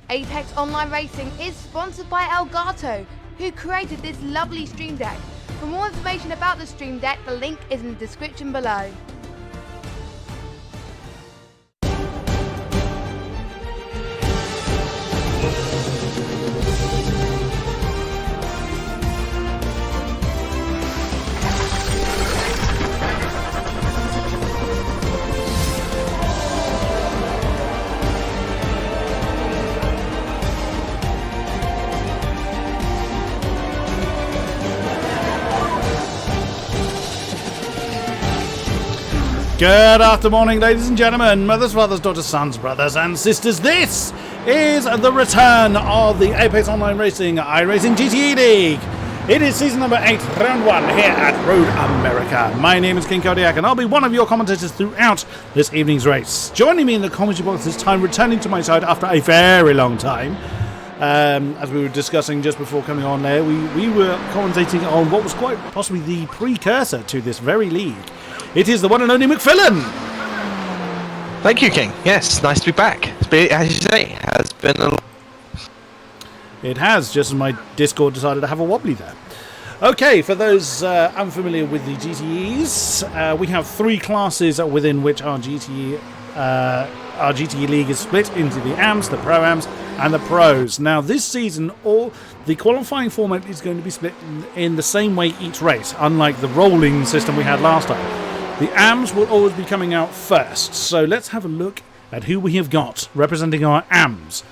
Apex Online Racing is sponsored by Elgato, who created this lovely Stream Deck. For more information about the Stream Deck, the link is in the description below. Good afternoon, ladies and gentlemen, mothers, fathers, daughters, sons, brothers and sisters. This is the return of the Apex Online Racing iRacing GTE League. It is season number 8, round 1 here at Road America. My name is King-Kodiak and I'll be one of your commentators throughout this evening's race. Joining me in the commentary box this time, returning to my side after a very long time, as we were discussing just before coming on there, we were commentating on what was quite possibly the precursor to this very league. It is the one and only McPhilen. Thank you, King. Yes, nice to be back. It's been, as you say, it has been a... It has, just as my Discord decided to have a wobbly there. Okay, for those unfamiliar with the GTEs, we have 3 classes within which our GTE League is split into the AMs, the Pro-Ams, and the Pros. Now, this season, all the qualifying format is going to be split in the same way each race, unlike the rolling system we had last time. The AMs will always be coming out first, so let's have a look at who we have got representing our AMs.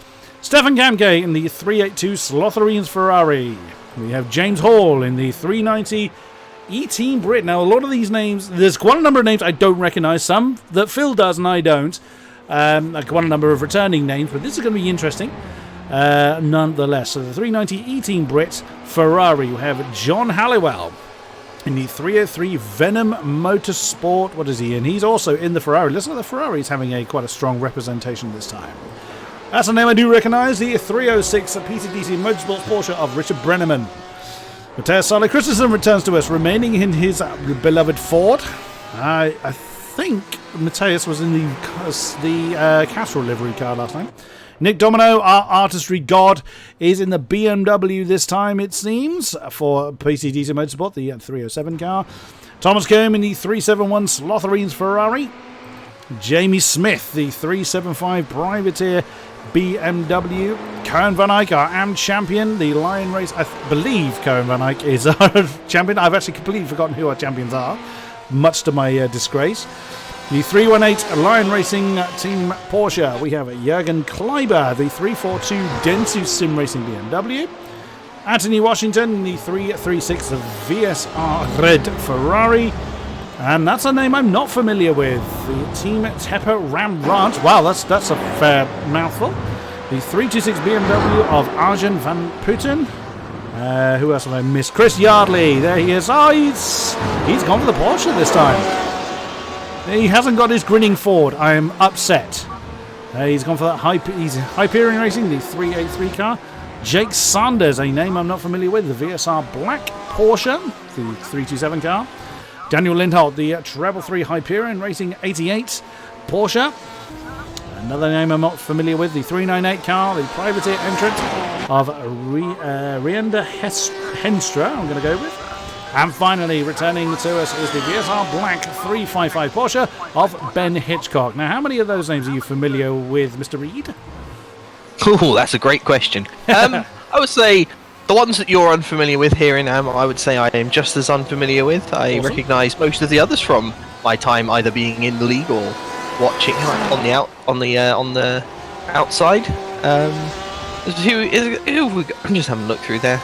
Stefan Gamgay in the 382 Slotherines Ferrari. We have James Hall in the 390 E-Team Brit. Now, a lot of these names, there's quite a number of names I don't recognise, some that Phil does and I don't. Quite a number of returning names, but this is going to be interesting nonetheless. So the 390 E-Team Brit Ferrari, we have John Halliwell. In the 303 Venom Motorsport, what is he in? He's also in the Ferrari. Looks like the Ferrari's having quite a strong representation this time. That's a name I do recognise, the 306 PCDC Motorsports Porsche of Richard Brenneman. Matthias Sally Christensen returns to us, remaining in his beloved Ford. I think Matthias was in the Castrol livery car last time. Nick Domino, our artistry god, is in the BMW this time, it seems, for PCDC Motorsport, the 307 car. Thomas Combe in the 371 Slotherines Ferrari. Jamie Smith, the 375 Privateer BMW. Cohen Van Eyck, our AM champion, the Lion Race. I believe Cohen Van Eyck is our champion. I've actually completely forgotten who our champions are, much to my disgrace. The 318 Lion Racing Team Porsche. We have Jürgen Kleiber, the 342 Dentsu Sim Racing BMW. Anthony Washington, the 336 VSR Red Ferrari. And that's a name I'm not familiar with. The Team Tepper Ram Ranch. Wow, that's a fair mouthful. The 326 BMW of Arjen van Putten. Who else have I missed? Chris Yardley. There he is. Oh, he's gone for the Porsche this time. He hasn't got his grinning Ford. I am upset. He's gone for that Hyperion Racing, the 383 car. Jake Sanders, a name I'm not familiar with, the VSR Black Porsche, the 327 car. Daniel Lindholt, the Treble 3 Hyperion Racing 88 Porsche. Another name I'm not familiar with, the 398 car, the privateer entrant of Rienda Henstra, I'm going to go with. And finally, returning to us is the VSR Black 355 Porsche of Ben Hitchcock. Now, how many of those names are you familiar with, Mr. Reed? Oh, that's a great question. I would say the ones that you're unfamiliar with here in AM, I would say I am just as unfamiliar with. I recognise most of the others from my time either being in the league or watching on the outside. I'm just having a look through there.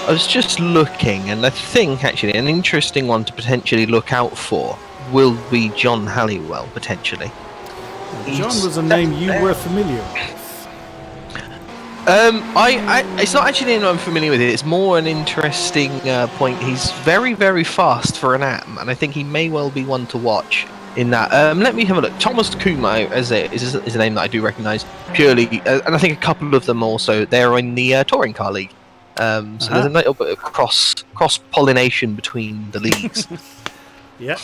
I was just looking, and I think actually an interesting one to potentially look out for will be John Halliwell, potentially. John was a name you were familiar with. It's not actually a name I'm familiar with. It's more an interesting point. He's very, very fast for an AM, and I think he may well be one to watch. in that. Let me have a look. Thomas Kumo is a name that I do recognise purely, and I think a couple of them also. They're in the touring car league. So there's a little bit of cross pollination between the leagues. Yeah.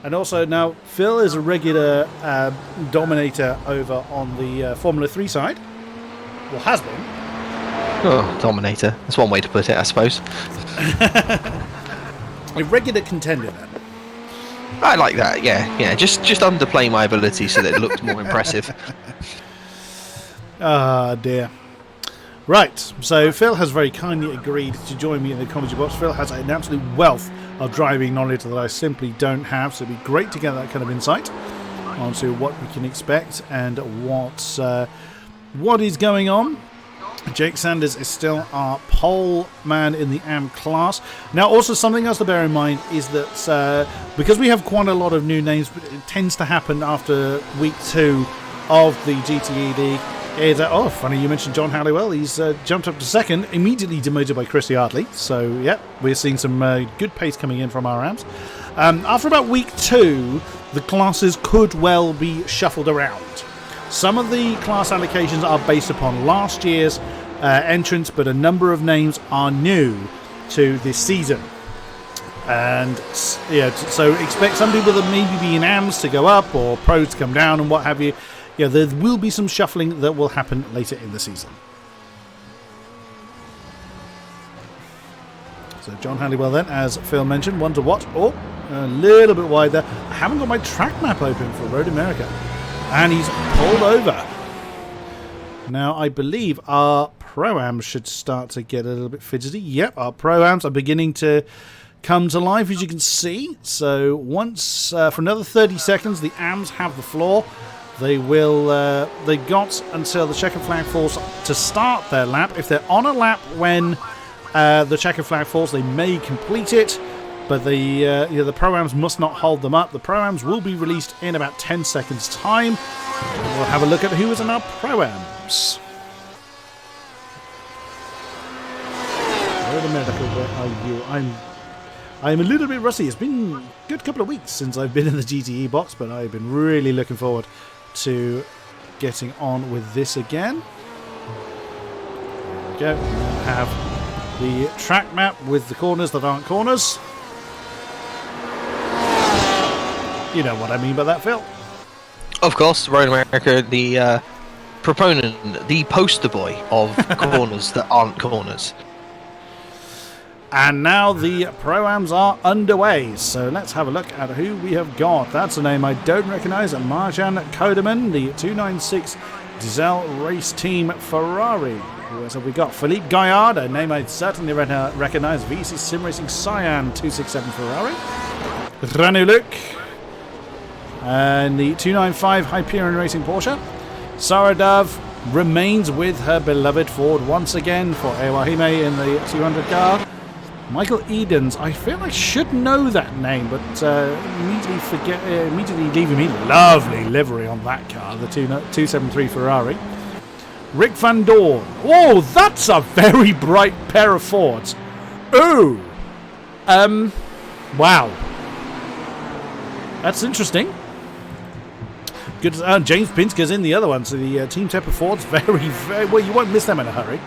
And also now Phil is a regular dominator over on the Formula 3 side. Well, has been. Oh, dominator. That's one way to put it, I suppose. A regular contender then. I like that, yeah. Just underplay my ability so that it looks more impressive. Ah, dear. Right, so Phil has very kindly agreed to join me in the commentary box. Phil has an absolute wealth of driving knowledge that I simply don't have, so it'd be great to get that kind of insight onto what we can expect and what is going on. Jake Sanders is still our pole man in the AM class. Now, also something else to bear in mind is that because we have quite a lot of new names, it tends to happen after week 2 of the GTE League. Is oh, funny you mentioned John Halliwell. He's jumped up to second, immediately demoted by Christy Hartley. So, yeah, we're seeing some good pace coming in from our AMs. After about week 2, the classes could well be shuffled around. Some of the class allocations are based upon last year's entrants, but a number of names are new to this season. And yeah, so expect some people that maybe be in AMs to go up or pros to come down and what have you. Yeah, there will be some shuffling that will happen later in the season. So John Halliwell then, as Phil mentioned, one to watch. Oh, a little bit wide there. I haven't got my track map open for Road America. And he's pulled over. Now, I believe our Pro-Ams should start to get a little bit fidgety. Yep, our Pro-Ams are beginning to come to life, as you can see. So once, for another 30 seconds, the AMs have the floor. They will. They got until the checkered flag falls to start their lap. If they're on a lap when the checkered flag falls, they may complete it. But the Pro-Ams must not hold them up. The Pro-Ams will be released in about 10 seconds' time. We'll have a look at who is in our Pro-Ams. Wait a minute, where are you? I'm a little bit rusty. It's been a good couple of weeks since I've been in the GTE box, but I've been really looking forward to getting on with this again. There we go. We have the track map with the corners that aren't corners. You know what I mean by that, Phil? Of course, Road America, the proponent, the poster boy of corners that aren't corners. And now the Pro-Ams are underway, so let's have a look at who we have got. That's a name I don't recognise, Marjan Kodeman, the 296 Diesel Race Team Ferrari. Who else have we got? Philippe Gaillard, a name I certainly recognise, VC Sim Racing Cyan 267 Ferrari. Ranu Luc, and the 295 Hyperion Racing Porsche. Sarah Dove remains with her beloved Ford once again for AOR Hime in the 200 car. Michael Edens, I feel I should know that name, but immediately leaving me. Lovely livery on that car, the 273 Ferrari. Rick Van Dorn. Oh, that's a very bright pair of Fords. Oh, wow. That's interesting. Good. James Pinsker's in the other one, so the Team Tepper Fords, very, very well. You won't miss them in a hurry.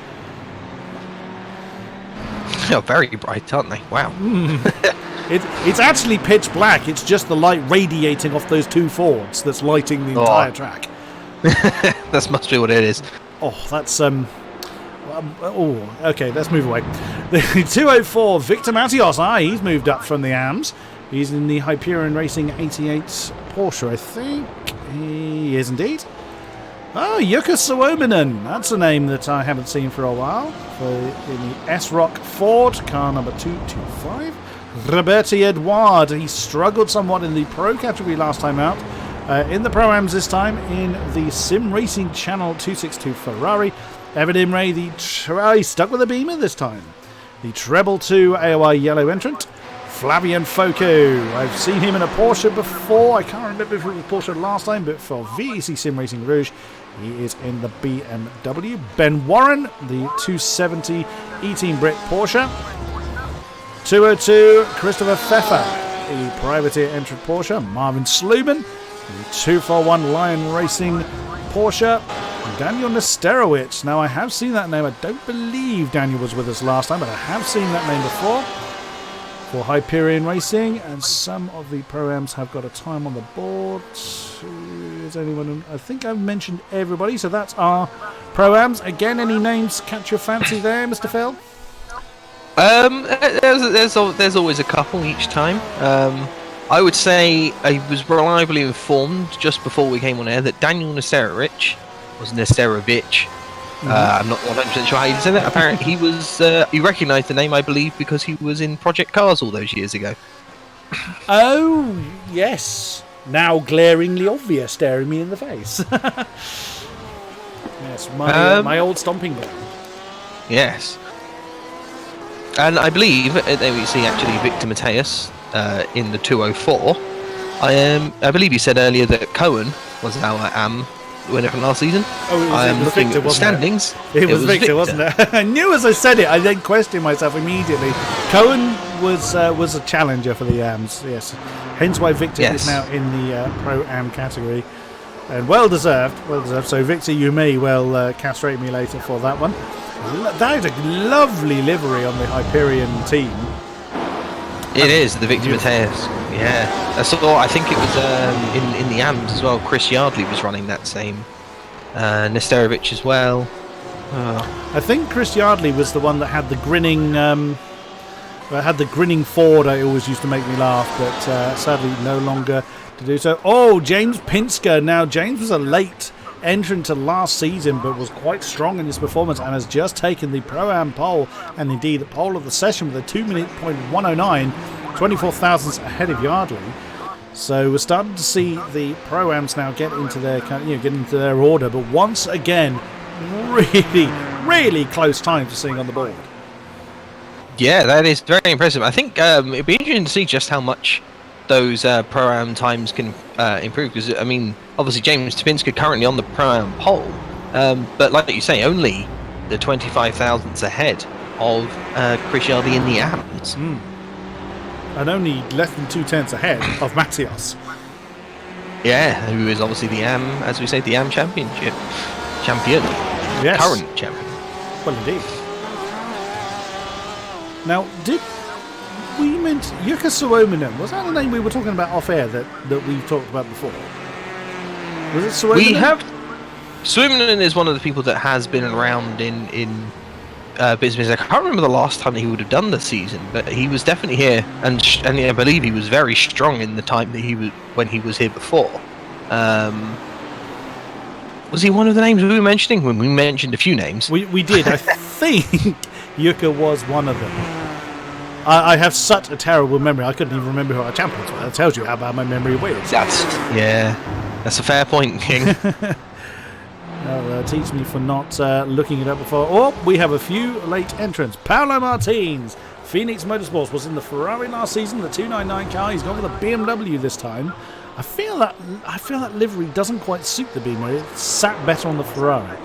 Oh, very bright, aren't they? Wow. It's actually pitch black. It's just the light radiating off those two Fords that's lighting the entire track. That must be what it is. Oh, that's okay. Let's move away. The 204 Victor Matios. He's moved up from the AMs. He's in the Hyperion Racing 88 Porsche, I think. He is indeed. Oh, Jukka Suominen. That's a name that I haven't seen for a while. In the S-Rock Ford, car number 225. Roberti Edouard. He struggled somewhat in the Pro category last time out. In the Pro-Ams this time, in the Sim Racing Channel 262 Ferrari. Evan Imre, he stuck with the Beamer this time. The Treble 2 AOR yellow entrant. Flavian Foco. I've seen him in a Porsche before. I can't remember if it was Porsche last time, but for VEC Sim Racing Rouge, he is in the BMW. Ben Warren, the 270 E-Team Brit Porsche. 202, Christopher Pfeffer. the privateer entrant Porsche, Marvin Sluman, the 241 Lion Racing Porsche, Daniel Nesterowicz. Now, I have seen that name. I don't believe Daniel was with us last time, but I have seen that name before. For Hyperion Racing, and some of the Pro-Ams have got a time on the board. Is anyone? I think I've mentioned everybody, so that's our Pro-Ams. Again, any names catch your fancy there, Mr. Phil? There's always a couple each time. I would say I was reliably informed just before we came on air that Daniel Nesterowicz was Nesterovich. I'm not 100% sure how you say that. Apparently, he recognised the name, I believe, because he was in Project Cars all those years ago. Oh, yes. Now glaringly obvious, staring me in the face. Yes, my old stomping ground. Yes. And I believe, there we see actually Victor Mateus in the 204. I believe you said earlier that Cohen was our winner from last season. Oh, it was looking Victor, at the standings. It was Victor, wasn't it? I knew as I said it, I then questioned myself immediately. Cohen was a challenger for the AMs, yes. Hence why Victor is now in the Pro-Am category. And well deserved. So Victor, you may well castrate me later for that one. That is a lovely livery on the Hyperion team. It is, the Victor Mateus. Yeah. I think it was in the AMs as well. Chris Yardley was running that same. Nesterovich as well. I think Chris Yardley was the one that had the grinning Ford. I always used to make me laugh, but sadly no longer to do so. Oh, James Pinsker. Now, James was a late entrant to last season, but was quite strong in his performance and has just taken the Pro-Am pole, and indeed the pole of the session with a 2:109, 24 thousandths ahead of Yardley. So we're starting to see the Pro-Ams now get into their order, but once again, really close time to seeing on the board. Yeah, that is very impressive. I think it'd be interesting to see just how much those Pro-Am times can improve, because I mean, obviously James Topinska currently on the Pro-Am pole, but like you say, only the 25 thousandths ahead of Chris Yardley in the AMs. And only less than 2/10 ahead of Matthias. Yeah, who is obviously the as we say, the AM champion. Yes. Current champion. Well, indeed. Now, did we mention Jukka Suominen? Was that the name we were talking about off air that we've talked about before? Was it Suominen? We have. Suominen is one of the people that has been around in business. I can't remember the last time he would have done the season, but he was definitely here, and I believe he was very strong in the time that when he was here before. Was he one of the names we were mentioning? When we mentioned a few names, we did. I think Jukka was one of them. I have such a terrible memory. I couldn't even remember who our champions were. That tells you how bad my memory was. That's a fair point, King. Teach me for not looking it up before. Oh, we have a few late entrants. Paolo Martins, Phoenix Motorsports, was in the Ferrari last season, the 299 car. He's gone with a BMW this time. I feel that livery doesn't quite suit the BMW. It sat better on the Ferrari.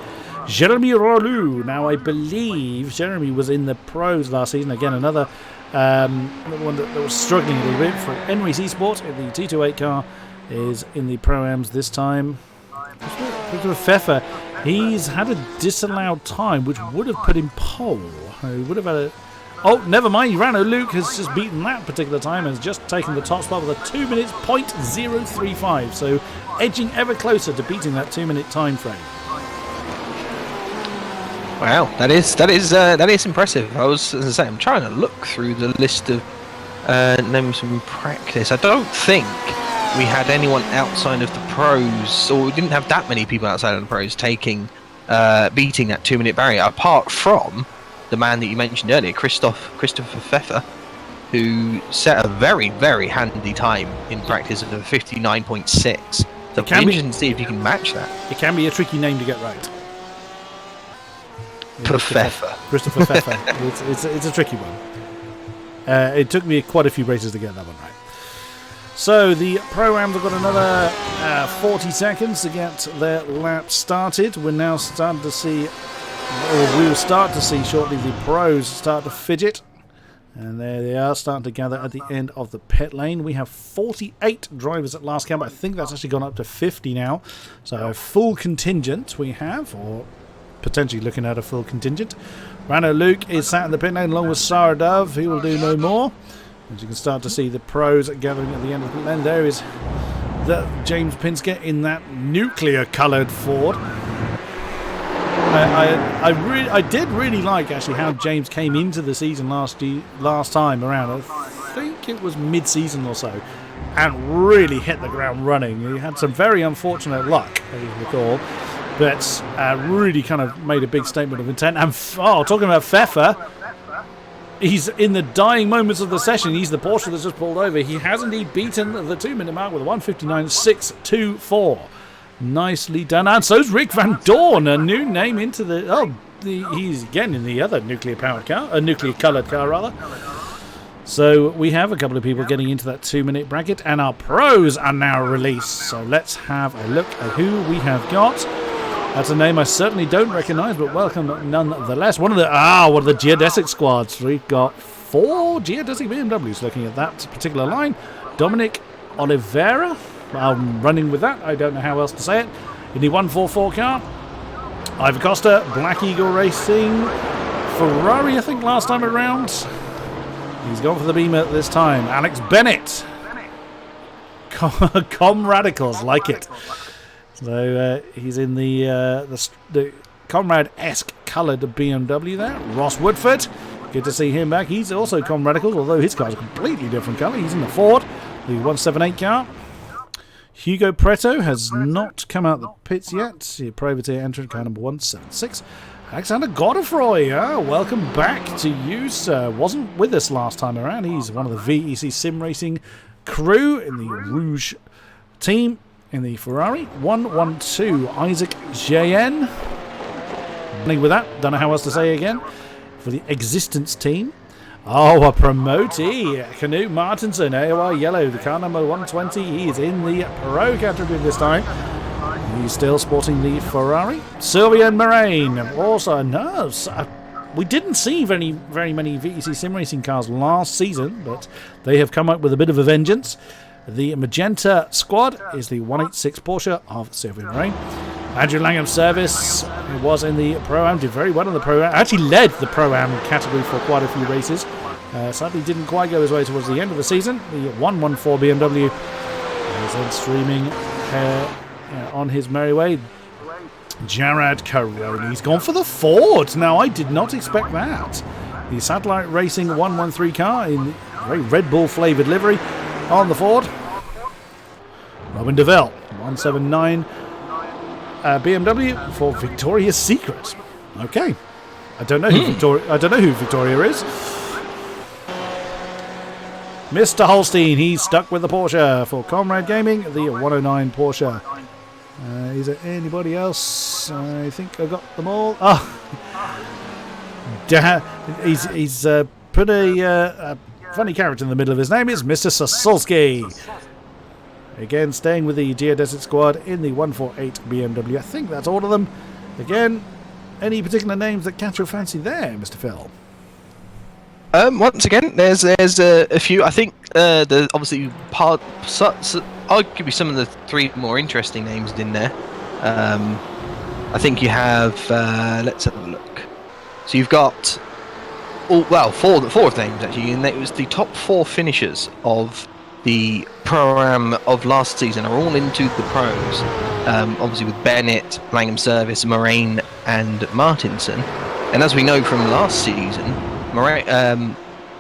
Jeremy Rolou. Now, I believe Jeremy was in the pros last season. Again, another one that was struggling a little bit. For Enrys Esports in the T28 car is in the Pro-Ams this time. Christopher Pfeffer, he's had a disallowed time, which would have put him pole. He would have had a... Oh, never mind. Rano Luke has just beaten that particular time and has just taken the top spot with a 2 minutes .035. So edging ever closer to beating that 2 minute time frame. Wow, that is impressive. As I say, I'm trying to look through the list of names from practice. I don't think we had anyone outside of the pros, or we didn't have that many people outside of the pros beating that 2 minute barrier, apart from the man that you mentioned earlier, Christopher Pfeffer, who set a very, very handy time in practice of a 59.6. So it'll be interesting to see if you can match that. It can be a tricky name to get right. Pfeffer. Christopher Pfeffer. It's a tricky one. It took me quite a few races to get that one right. So the Pro-Ams have got another 40 seconds to get their lap started. We're now starting to see, or we'll start to see shortly, the pros start to fidget And there they are, starting to gather at the end of the pit lane. We have 48 drivers at last count. I think that's actually gone up to 50 now. So a full contingent we have, or potentially looking at a full contingent. Rano Luke is sat in the pit lane along with Sarah Dove. He will do no more. As you can start to see the pros gathering at the end of the pit lane. There is James Pinsker in that nuclear-coloured Ford. I did really like actually how James came into the season last time around. I think it was mid-season or so, and really hit the ground running. He had some very unfortunate luck, as you recall, but really kind of made a big statement of intent. And talking about Pfeffer, he's in the dying moments of the session. He's the Porsche that's just pulled over. He has indeed beaten the 2-minute mark with a 1:59.624. Nicely done. And so's Rick Van Dorn, a new name into the... he's again in the other nuclear-powered car, a nuclear-coloured car, rather. So we have a couple of people getting into that 2-minute bracket, and our pros are now released. So let's have a look at who we have got. That's a name I certainly don't recognise, but welcome nonetheless. One of the geodesic squads. We've got 4 geodesic BMWs looking at that particular line. Dominic Oliveira. I'm running with that. I don't know how else to say it. In the 144 car. Ivor Costa, Black Eagle Racing. Ferrari, I think, last time around. He's gone for the Beamer this time. Alex Bennett. Radicals, like it. So he's in the Comrade-esque coloured BMW there. Ross Woodford, good to see him back. He's also Radicals, although his car's a completely different colour. He's in the Ford, the 178 car. Hugo Preto has not come out the pits yet. Privateer entrant, car number 176. Alexander Godefroy, welcome back to you, sir. Wasn't with us last time around. He's one of the VEC Sim Racing crew in the Rouge team. In the Ferrari, 112, Isaac JN. With that, don't know how else to say again. For the Existence team. Oh, a promotee. Knut Martinsen, AOR Yellow, the car number 120. He is in the Pro category this time. He's still sporting the Ferrari. Sylvian Moraine, also, no, we didn't see very many VEC Sim Racing cars last season, but they have come up with a bit of a vengeance. The Magenta squad is the 186 Porsche of Sylvian Moraine. Andrew Langham Service was in the Pro-Am, did very well in the Pro-Am. Actually led the Pro-Am category for quite a few races. Sadly didn't quite go his way towards the end of the season. The 114 BMW is then streaming on his merry way. Jared Caroni, he's gone for the Ford. Now, I did not expect that. The Satellite Racing 113 car in the very Red Bull flavoured livery on the Ford. Robin DeVille, 179 BMW for Victoria's Secret. Okay, I don't know who Victoria is. Mr. Holstein, he's stuck with the Porsche for Comrade Gaming, the 109 Porsche. Is there anybody else? I think I got them all. He's put a funny character in the middle of his name. It's Mr. Sasulski. Again, staying with the Geodesic squad in the 148 BMW. I think that's all of them. Again, any particular names that catch your fancy there, Mr. Phil? Once again, there's a few. I think obviously arguably some of the 3 more interesting names in there. I think you have. Let's have a look. So you've got. Four of names actually, and it was the top 4 finishers of the Pro-Am of last season are all into the pros. Obviously with Bennett, Langham Service, Moraine, and Martinson. And as we know from last season,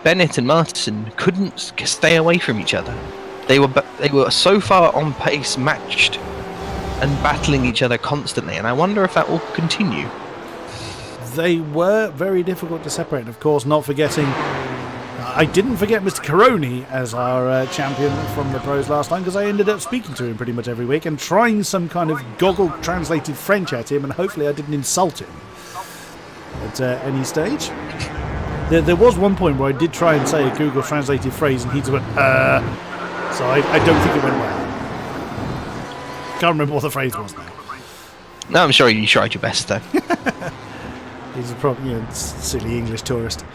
Bennett and Martinson couldn't stay away from each other. They were so far on pace, matched, and battling each other constantly. And I wonder if that will continue. They were very difficult to separate. Of course, not forgetting... I didn't forget Mr. Caroni as our champion from the pros last time, because I ended up speaking to him pretty much every week and trying some kind of Google-translated French at him, and hopefully I didn't insult him at any stage. There was one point where I did try and say a Google-translated phrase, and he just went, So I don't think it went well. Can't remember what the phrase was now. No, I'm sure you tried your best, though. He's a probably silly English tourist.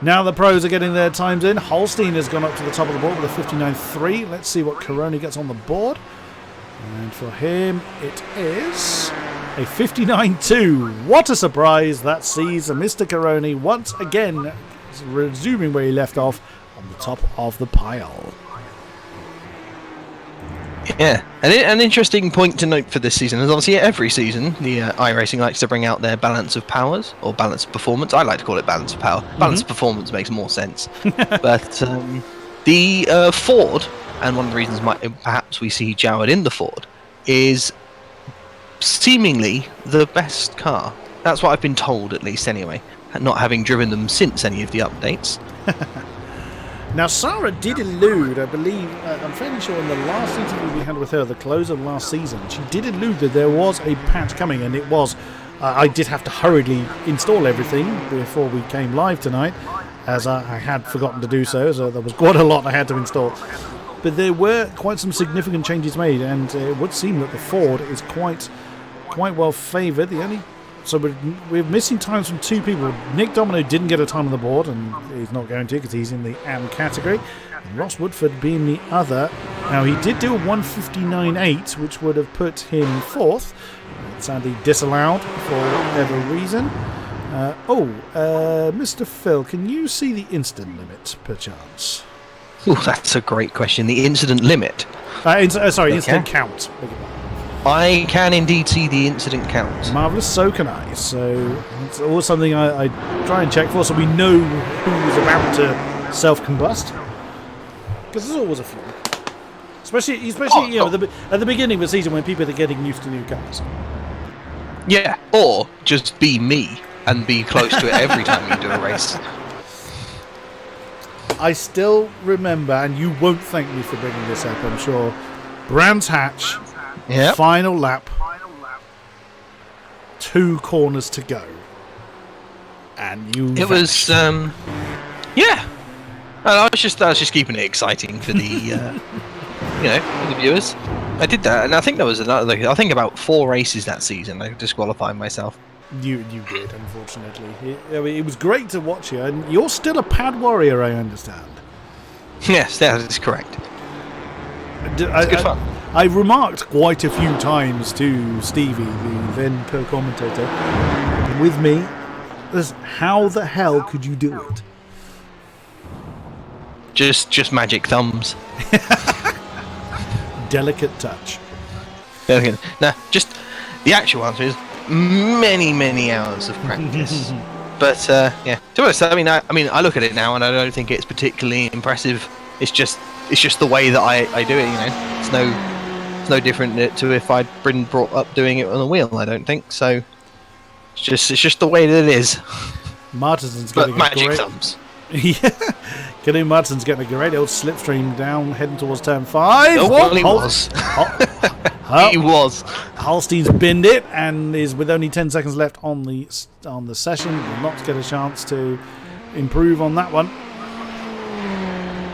Now the pros are getting their times in. Holstein has gone up to the top of the board with a 59.3. Let's see what Caroni gets on the board. And for him, it is a 59.2. What a surprise that sees Mr. Caroni once again resuming where he left off on the top of the pile. Yeah, and an interesting point to note for this season is obviously every season the iRacing likes to bring out their balance of powers, or balance of performance. I like to call it balance of power. Balance of performance makes more sense. But the Ford, and one of the reasons perhaps we see Jowett in the Ford, is seemingly the best car. That's what I've been told, at least anyway, not having driven them since any of the updates. Now, Sarah did allude, I believe, I'm fairly sure in the last interview we had with her, the close of last season, she did allude that there was a patch coming, and it was, I did have to hurriedly install everything before we came live tonight, as I had forgotten to do so there was quite a lot I had to install. But there were quite some significant changes made, and it would seem that the Ford is quite well favoured. So we're missing times from two people. Nick Domino didn't get a time on the board, and he's not going to because he's in the AM category. And Ross Woodford being the other. Now, he did do a 159.8, which would have put him fourth. It's sadly disallowed for whatever reason. Mr. Phil, can you see the incident limit, perchance? Oh, that's a great question. The incident limit? Incident count. I can indeed see the incident count. Marvellous, so can I. So it's always something I try and check for, so we know who's about to self-combust. Because there's always a few. Especially at the beginning of the season when people are getting used to new cars. Yeah, or just be me and be close to it every time you do a race. I still remember, and you won't thank me for bringing this up, I'm sure, Brands Hatch. Yep. Final lap, 2 corners to go, and you. It was, yeah. And I was just keeping it exciting for the, for the viewers. I did that, and I think there was another. I think about 4 races that season. I disqualified myself. You did, unfortunately. It was great to watch you, and you're still a pad warrior, I understand. Yes, that is correct. It's good fun. I remarked quite a few times to Stevie, the then co-commentator, with me, how the hell could you do it? Just magic thumbs. Delicate touch. Now, just the actual answer is many hours of practice. But yeah, to be honest, I mean, I look at it now and I don't think it's particularly impressive. It's just the way that I do it. It's no different to if I'd been brought up doing it on a wheel. I don't think so. It's just the way that it is. Martinson's but getting magic a great... thumbs. Yeah, Kenny Martinson's getting a great old slipstream down, heading towards turn 5. Oh, well, he was. He was. Holstein's binned it and is with only 10 seconds left on the session. Will not get a chance to improve on that one.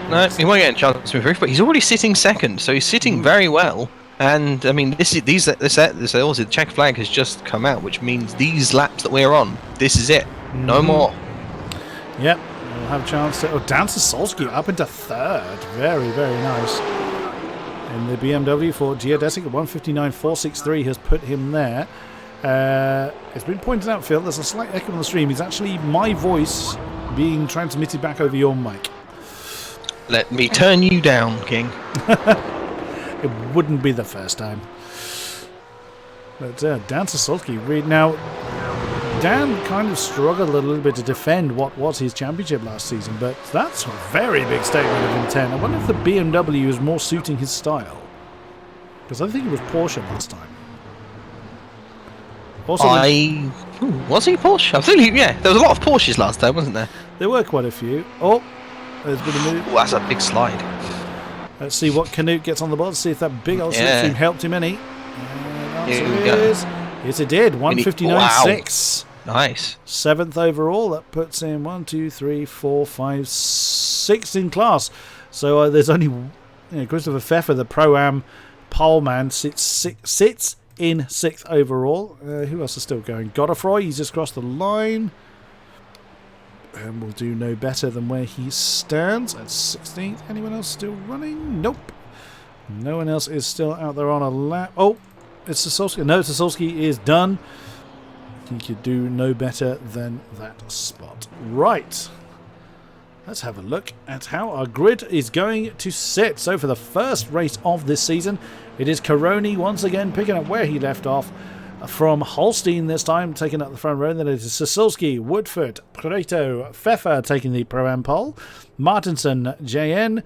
No, he won't get a chance to improve, but he's already sitting second, so he's sitting very well. And I mean, the check flag has just come out, which means these laps that we're on, this is it. No more. Yep, we'll have a chance to. Dan Sasolski up into third. Very, very nice. And the BMW for Geodesic at 159.463 has put him there. It's been pointed out, Phil, there's a slight echo on the stream. It's actually my voice being transmitted back over your mic. Let me turn you down, King. It wouldn't be the first time. But Dan Sasolski, now, Dan kind of struggled a little bit to defend what was his championship last season, but that's a very big statement of intent. I wonder if the BMW is more suiting his style. Because I think it was Porsche last time. Also, was he Porsche? I think, yeah, there was a lot of Porsches last time, wasn't there? There were quite a few. Oh, there's been a move. Oh, that's a big slide. Let's see what Canute gets on the board. See if that big old slipstream helped him any. Yes, it did. 159.6. Wow. Nice. 7th overall. That puts him 1, 2, 3, 4, 5, 6 in class. So there's only Christopher Pfeffer, the Pro-Am poleman, sits in 6th overall. Who else is still going? Godefroy, he's just crossed the line. and will do no better than where he stands at 16th. Anyone else still running? Nope. No one else is still out there on a lap. Oh, it's Sasolski. No, Sasolski is done. He could do no better than that spot. Right. Let's have a look at how our grid is going to sit. So for the first race of this season, it is Caroni once again picking up where he left off from Holstein this time, taking up the front row. Then it is Sasolski, Woodford, Preto, Pfeffer taking the Pro-Am pole, Martinson, JN,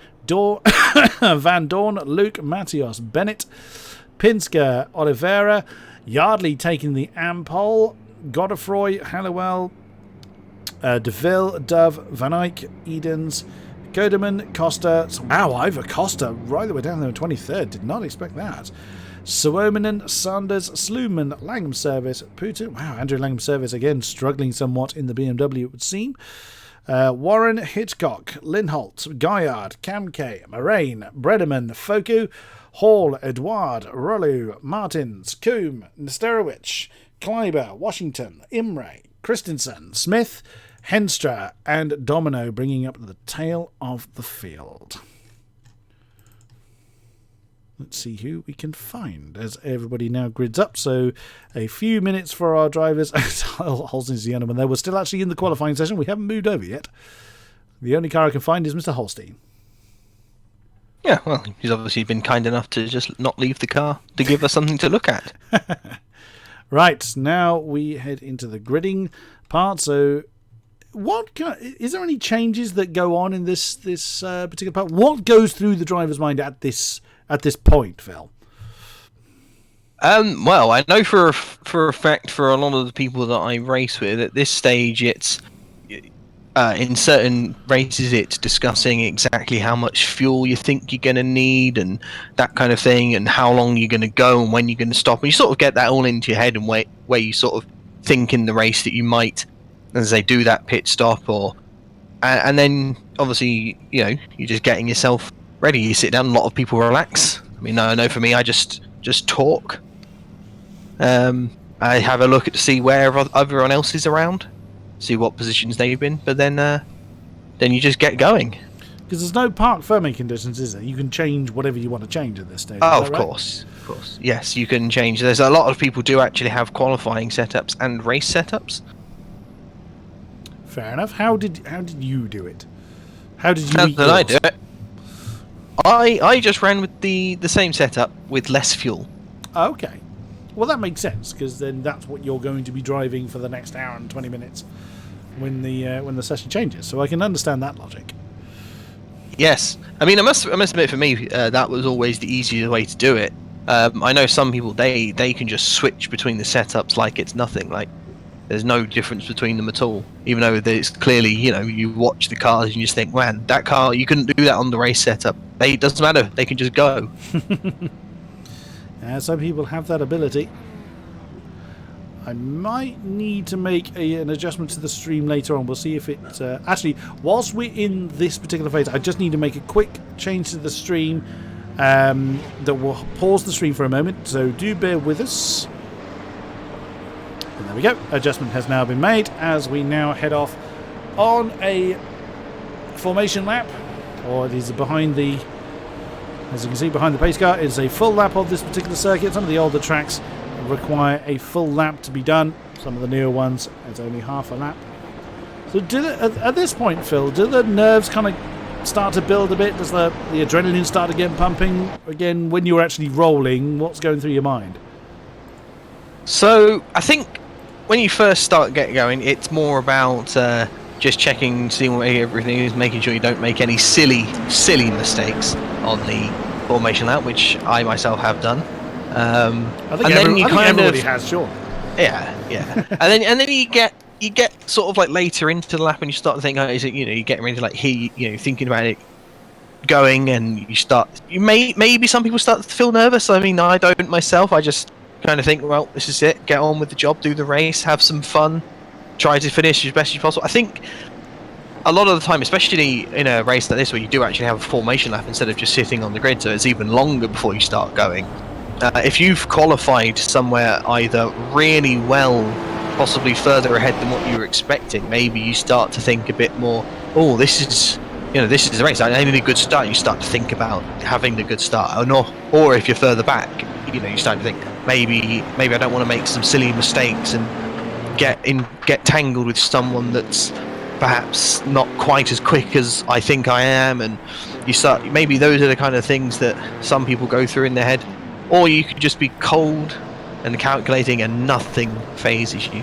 Van Dorn, Luke, Matthias, Bennett, Pinsker, Oliveira, Yardley taking the AM pole, Godefroy, Halliwell, DeVille, Dove, Van Eyck, Edens, Godeman, Costa. Wow, Ivor Costa right the way down there, 23rd. Did not expect that. Suominen, Sanders, Sluman, Langham Service, Putin. Wow, Andrew Langham Service again struggling somewhat in the BMW, it would seem. Warren, Hitchcock, Linholt, Gaillard, Kamke, Moraine, Bredeman, Foku, Hall, Edouard, Rollu, Martins, Coombe, Nesterowicz, Kleiber, Washington, Imre, Christensen, Smith, Henstra, and Domino bringing up the tail of the field. Let's see who we can find as everybody now grids up. So a few minutes for our drivers. Holstein's the only one there. We're still actually in the qualifying session. We haven't moved over yet. The only car I can find is Mr. Holstein. Yeah, well, he's obviously been kind enough to just not leave the car to give us something to look at. Right, now we head into the gridding part. So is there any changes that go on in this particular part? What goes through the driver's mind at this point, Phil? Well, I know for a fact for a lot of the people that I race with at this stage, it's in certain races it's discussing exactly how much fuel you think you're going to need and that kind of thing, and how long you're going to go and when you're going to stop. And you sort of get that all into your head, and where you sort of think in the race that you might, as they do that pit stop, and then obviously you're just getting yourself ready. You sit down, a lot of people relax. I mean, I know for me, I just talk. I have a look to see where everyone else is around, see what positions they've been, but then you just get going. Because there's no park firming conditions, is there? You can change whatever you want to change at this stage. Oh, of course. Yes, you can change. There's a lot of people do actually have qualifying setups and race setups. Fair enough. How did you do it? How did you? How did I do it? I just ran with the same setup with less fuel. Okay. Well, that makes sense, because then that's what you're going to be driving for the next hour and 20 minutes when the session changes. So I can understand that logic. Yes. I mean, I must admit, for me, that was always the easiest way to do it. I know some people, they can just switch between the setups like it's nothing. Like, there's no difference between them at all. Even though there's clearly, you watch the cars and you just think, man, that car, you couldn't do that on the race setup. It doesn't matter. They can just go. Some people have that ability. I might need to make an adjustment to the stream later on. We'll see if it... actually, whilst we're in this particular phase, I just need to make a quick change to the stream that will pause the stream for a moment. So do bear with us. And there we go. Adjustment has now been made as we now head off on a formation lap. Or it is behind the... As you can see behind the pace car, it's a full lap of this particular circuit. Some of the older tracks require a full lap to be done. Some of the newer ones, it's only half a lap. So at this point, Phil, do the nerves kind of start to build a bit? Does the adrenaline start to get pumping again when you're actually rolling? What's going through your mind? So I think when you first start getting going, it's more about just checking, seeing what everything is, making sure you don't make any silly mistakes on the formation lap, which I myself have done. I think everybody has, sure. Yeah. and then you get sort of like later into the lap and you start to think, you get into like thinking about it going, and maybe some people start to feel nervous. I mean, I don't myself. I just kind of think, well, this is it. Get on with the job, do the race, have some fun, try to finish as best as possible. I think a lot of the time, especially in a race like this where you do actually have a formation lap instead of just sitting on the grid, so it's even longer before you start going. If you've qualified somewhere either really well possibly further ahead than what you were expecting, maybe you start to think a bit more, oh, this is the race, I need a good start. You start to think about having the good start, or if you're further back, you start to think, maybe I don't want to make some silly mistakes and get tangled with someone that's perhaps not quite as quick as I think I am, and maybe those are the kind of things that some people go through in their head. Or you could just be cold and calculating and nothing phases you.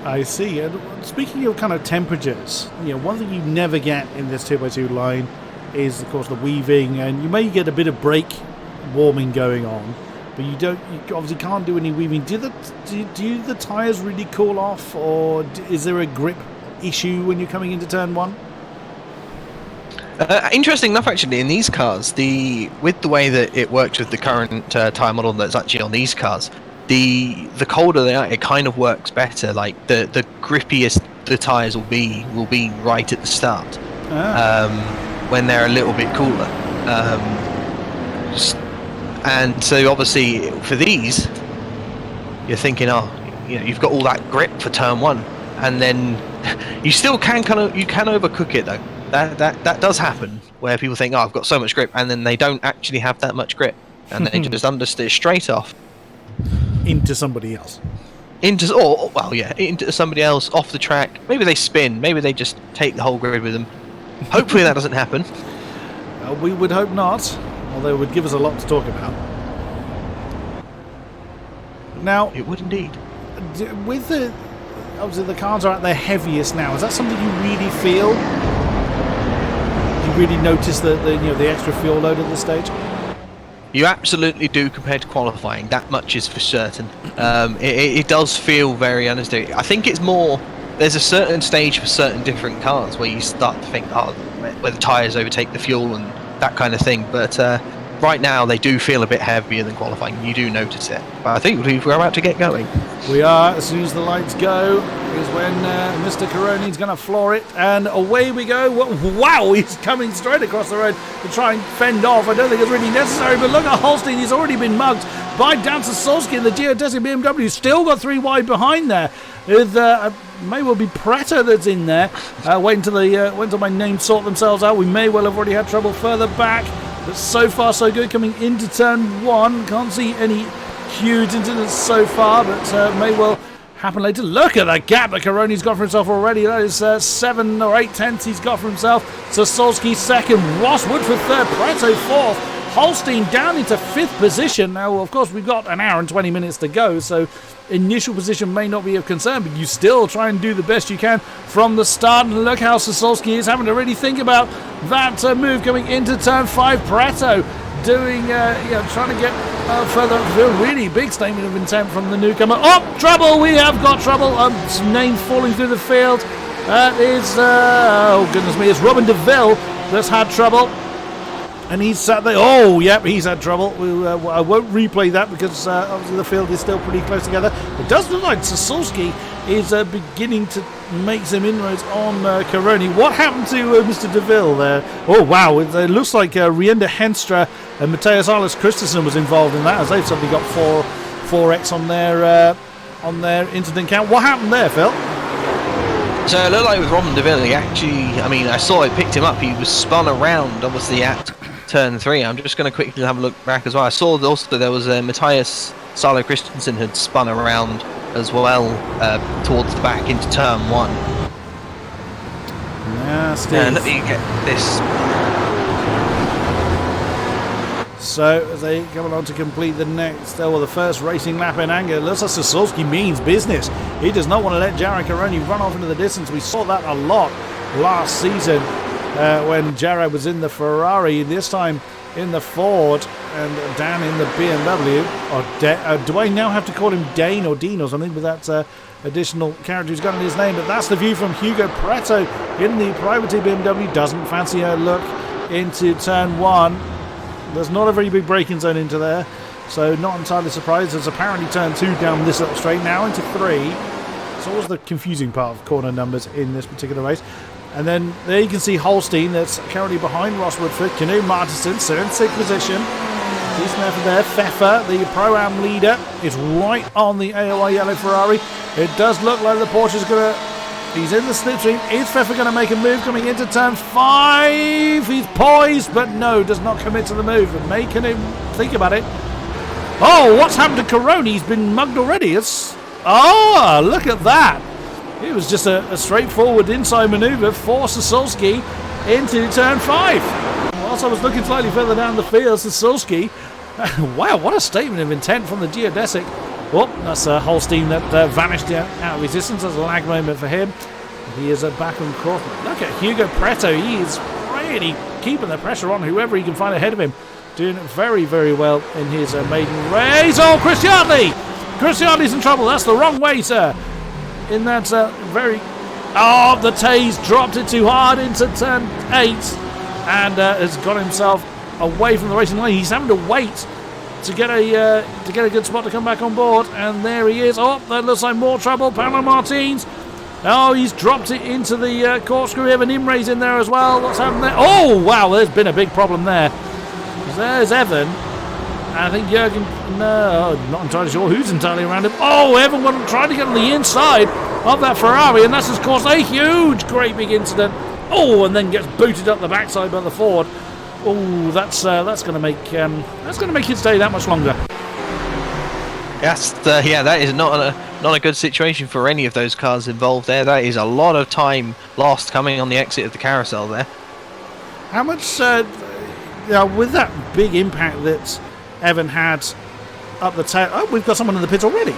I see. And speaking of kind of temperatures, one thing you never get in this 2x2 line is, of course, the weaving, and you may get a bit of brake warming going on, but you obviously can't do any weaving. Do the tyres really cool off, or is there a grip issue when you're coming into turn one? Interesting enough, actually, in these cars, with the way that it works with the current tyre model that's actually on these cars, the colder they are, it kind of works better. Like the grippiest the tyres will be right at the start, when they're a little bit cooler. And so obviously for these, you're thinking, you've got all that grip for turn one, and then you still can overcook it though. That does happen, where people think, I've got so much grip, and then they don't actually have that much grip, and they just understeer straight off into somebody else. Into somebody else off the track. Maybe they spin. Maybe they just take the whole grid with them. Hopefully that doesn't happen. We would hope not, although it would give us a lot to talk about. Now, it would indeed. With obviously the cars are at their heaviest now. Is that something you really feel? Do you really notice the extra fuel load at this stage? You absolutely do compared to qualifying. That much is for certain. It does feel very understated. I think it's more. There's a certain stage for certain different cars where you start to think, where the tyres overtake the fuel and that kind of thing. But right now they do feel a bit heavier than qualifying. You do notice it. But I think we're about to get going. We are. As soon as the lights go is when Mr. Caroni's going to floor it, and away we go. Wow, he's coming straight across the road to try and fend off. I don't think it's really necessary, but look at Holstein. He's already been mugged by Dan Sasolski, and the geodesic BMW still got 3 wide behind there. With may well be Preta that's in there. Wait until my names sort themselves out. We may well have already had trouble further back, but so far so good coming into turn one. Can't see any huge incidents so far, but may well happen later. Look at that gap that Caroni's got for himself already. That is 7 or 8 tenths he's got for himself. Sasolski second, Ross Woodford third, Preto fourth, Holstein down into 5th position. Now, of course, we've got an hour and 20 minutes to go, so initial position may not be of concern, but you still try and do the best you can from the start. And look how Sasolski is having to really think about that move coming into turn 5. Preto doing, trying to get further. A really big statement of intent from the newcomer. Oh, trouble! We have got trouble. Some names falling through the field. That is, oh goodness me, it's Robin DeVille that's had trouble. And he's sat there. Oh, yep, he's had trouble. I won't replay that because obviously the field is still pretty close together. It does look like Sasolski is beginning to make some inroads on Caroni. What happened to Mr. DeVille there? Oh, wow. It looks like Rienda Henstra and Matthias Arles Christensen was involved in that, as they've suddenly got 4x on their incident count. What happened there, Phil? So it looked like with Robin DeVille, I saw it picked him up. He was spun around, obviously, at turn 3. I'm just going to quickly have a look back as well. I saw also there was Matthias Salo Christensen had spun around as well towards the back into turn 1. Nasty. Let me get this. So as they come along to complete the first racing lap in anger, looks like Sasolski means business. He does not want to let Jared Caroni run off into the distance. We saw that a lot last season when Jared was in the Ferrari, this time in the Ford, and Dan in the BMW. Do I now have to call him Dane or Dean or something with that additional character who's got in his name? But that's the view from Hugo Preto in the Privateer BMW. Doesn't fancy a look into turn 1. There's not a very big braking zone into there, so not entirely surprised. There's apparently turn 2 down this little straight, now into 3. It's always the confusing part of corner numbers in this particular race. And then there you can see Holstein, that's currently behind Ross Woodford. Canoe Martinson, still in 6th position. Decent effort there. Pfeffer, the Pro-Am leader, is right on the AOR yellow Ferrari. It does look like the Porsche is going to... He's in the slipstream. Is Pfeffer going to make a move coming into turn 5? He's poised, but no, does not commit to the move. And making him think about it. Oh, what's happened to Coroni? He's been mugged already. Oh, look at that. It was just a straightforward inside manoeuvre for Sasulski into turn 5. Whilst I was looking slightly further down the field, Sasulski... wow, what a statement of intent from the geodesic. Well, that's a Holstein that vanished out of existence. That's a lag moment for him. He is back on course. Look at Hugo Preto. He is really keeping the pressure on whoever he can find ahead of him. Doing very, very well in his maiden race. Oh, Chris Yardley! Chris Yardley's in trouble. That's the wrong way, sir. In that very... Oh, the Taze dropped it too hard into turn 8 and has got himself away from the racing line. He's having to wait to get a good spot to come back on board, and there he is. Oh, that looks like more trouble. Pamela Martins. Oh, he's dropped it into the corkscrew. Evan Imre's in there as well. What's happened there? Oh, wow, there's been a big problem there. There's Evan. I think Jurgen, no, not entirely sure who's entirely around him. Oh, Evan tried to get on the inside of that Ferrari, and that's just caused a huge, great big incident. Oh, and then gets booted up the backside by the Ford. Oh, that's going to make his day that much longer. Yes, yeah, that is not a good situation for any of those cars involved there. That is a lot of time lost coming on the exit of the carousel there. How much, with that big impact that Evan had up the tail... Oh, we've got someone in the pits already.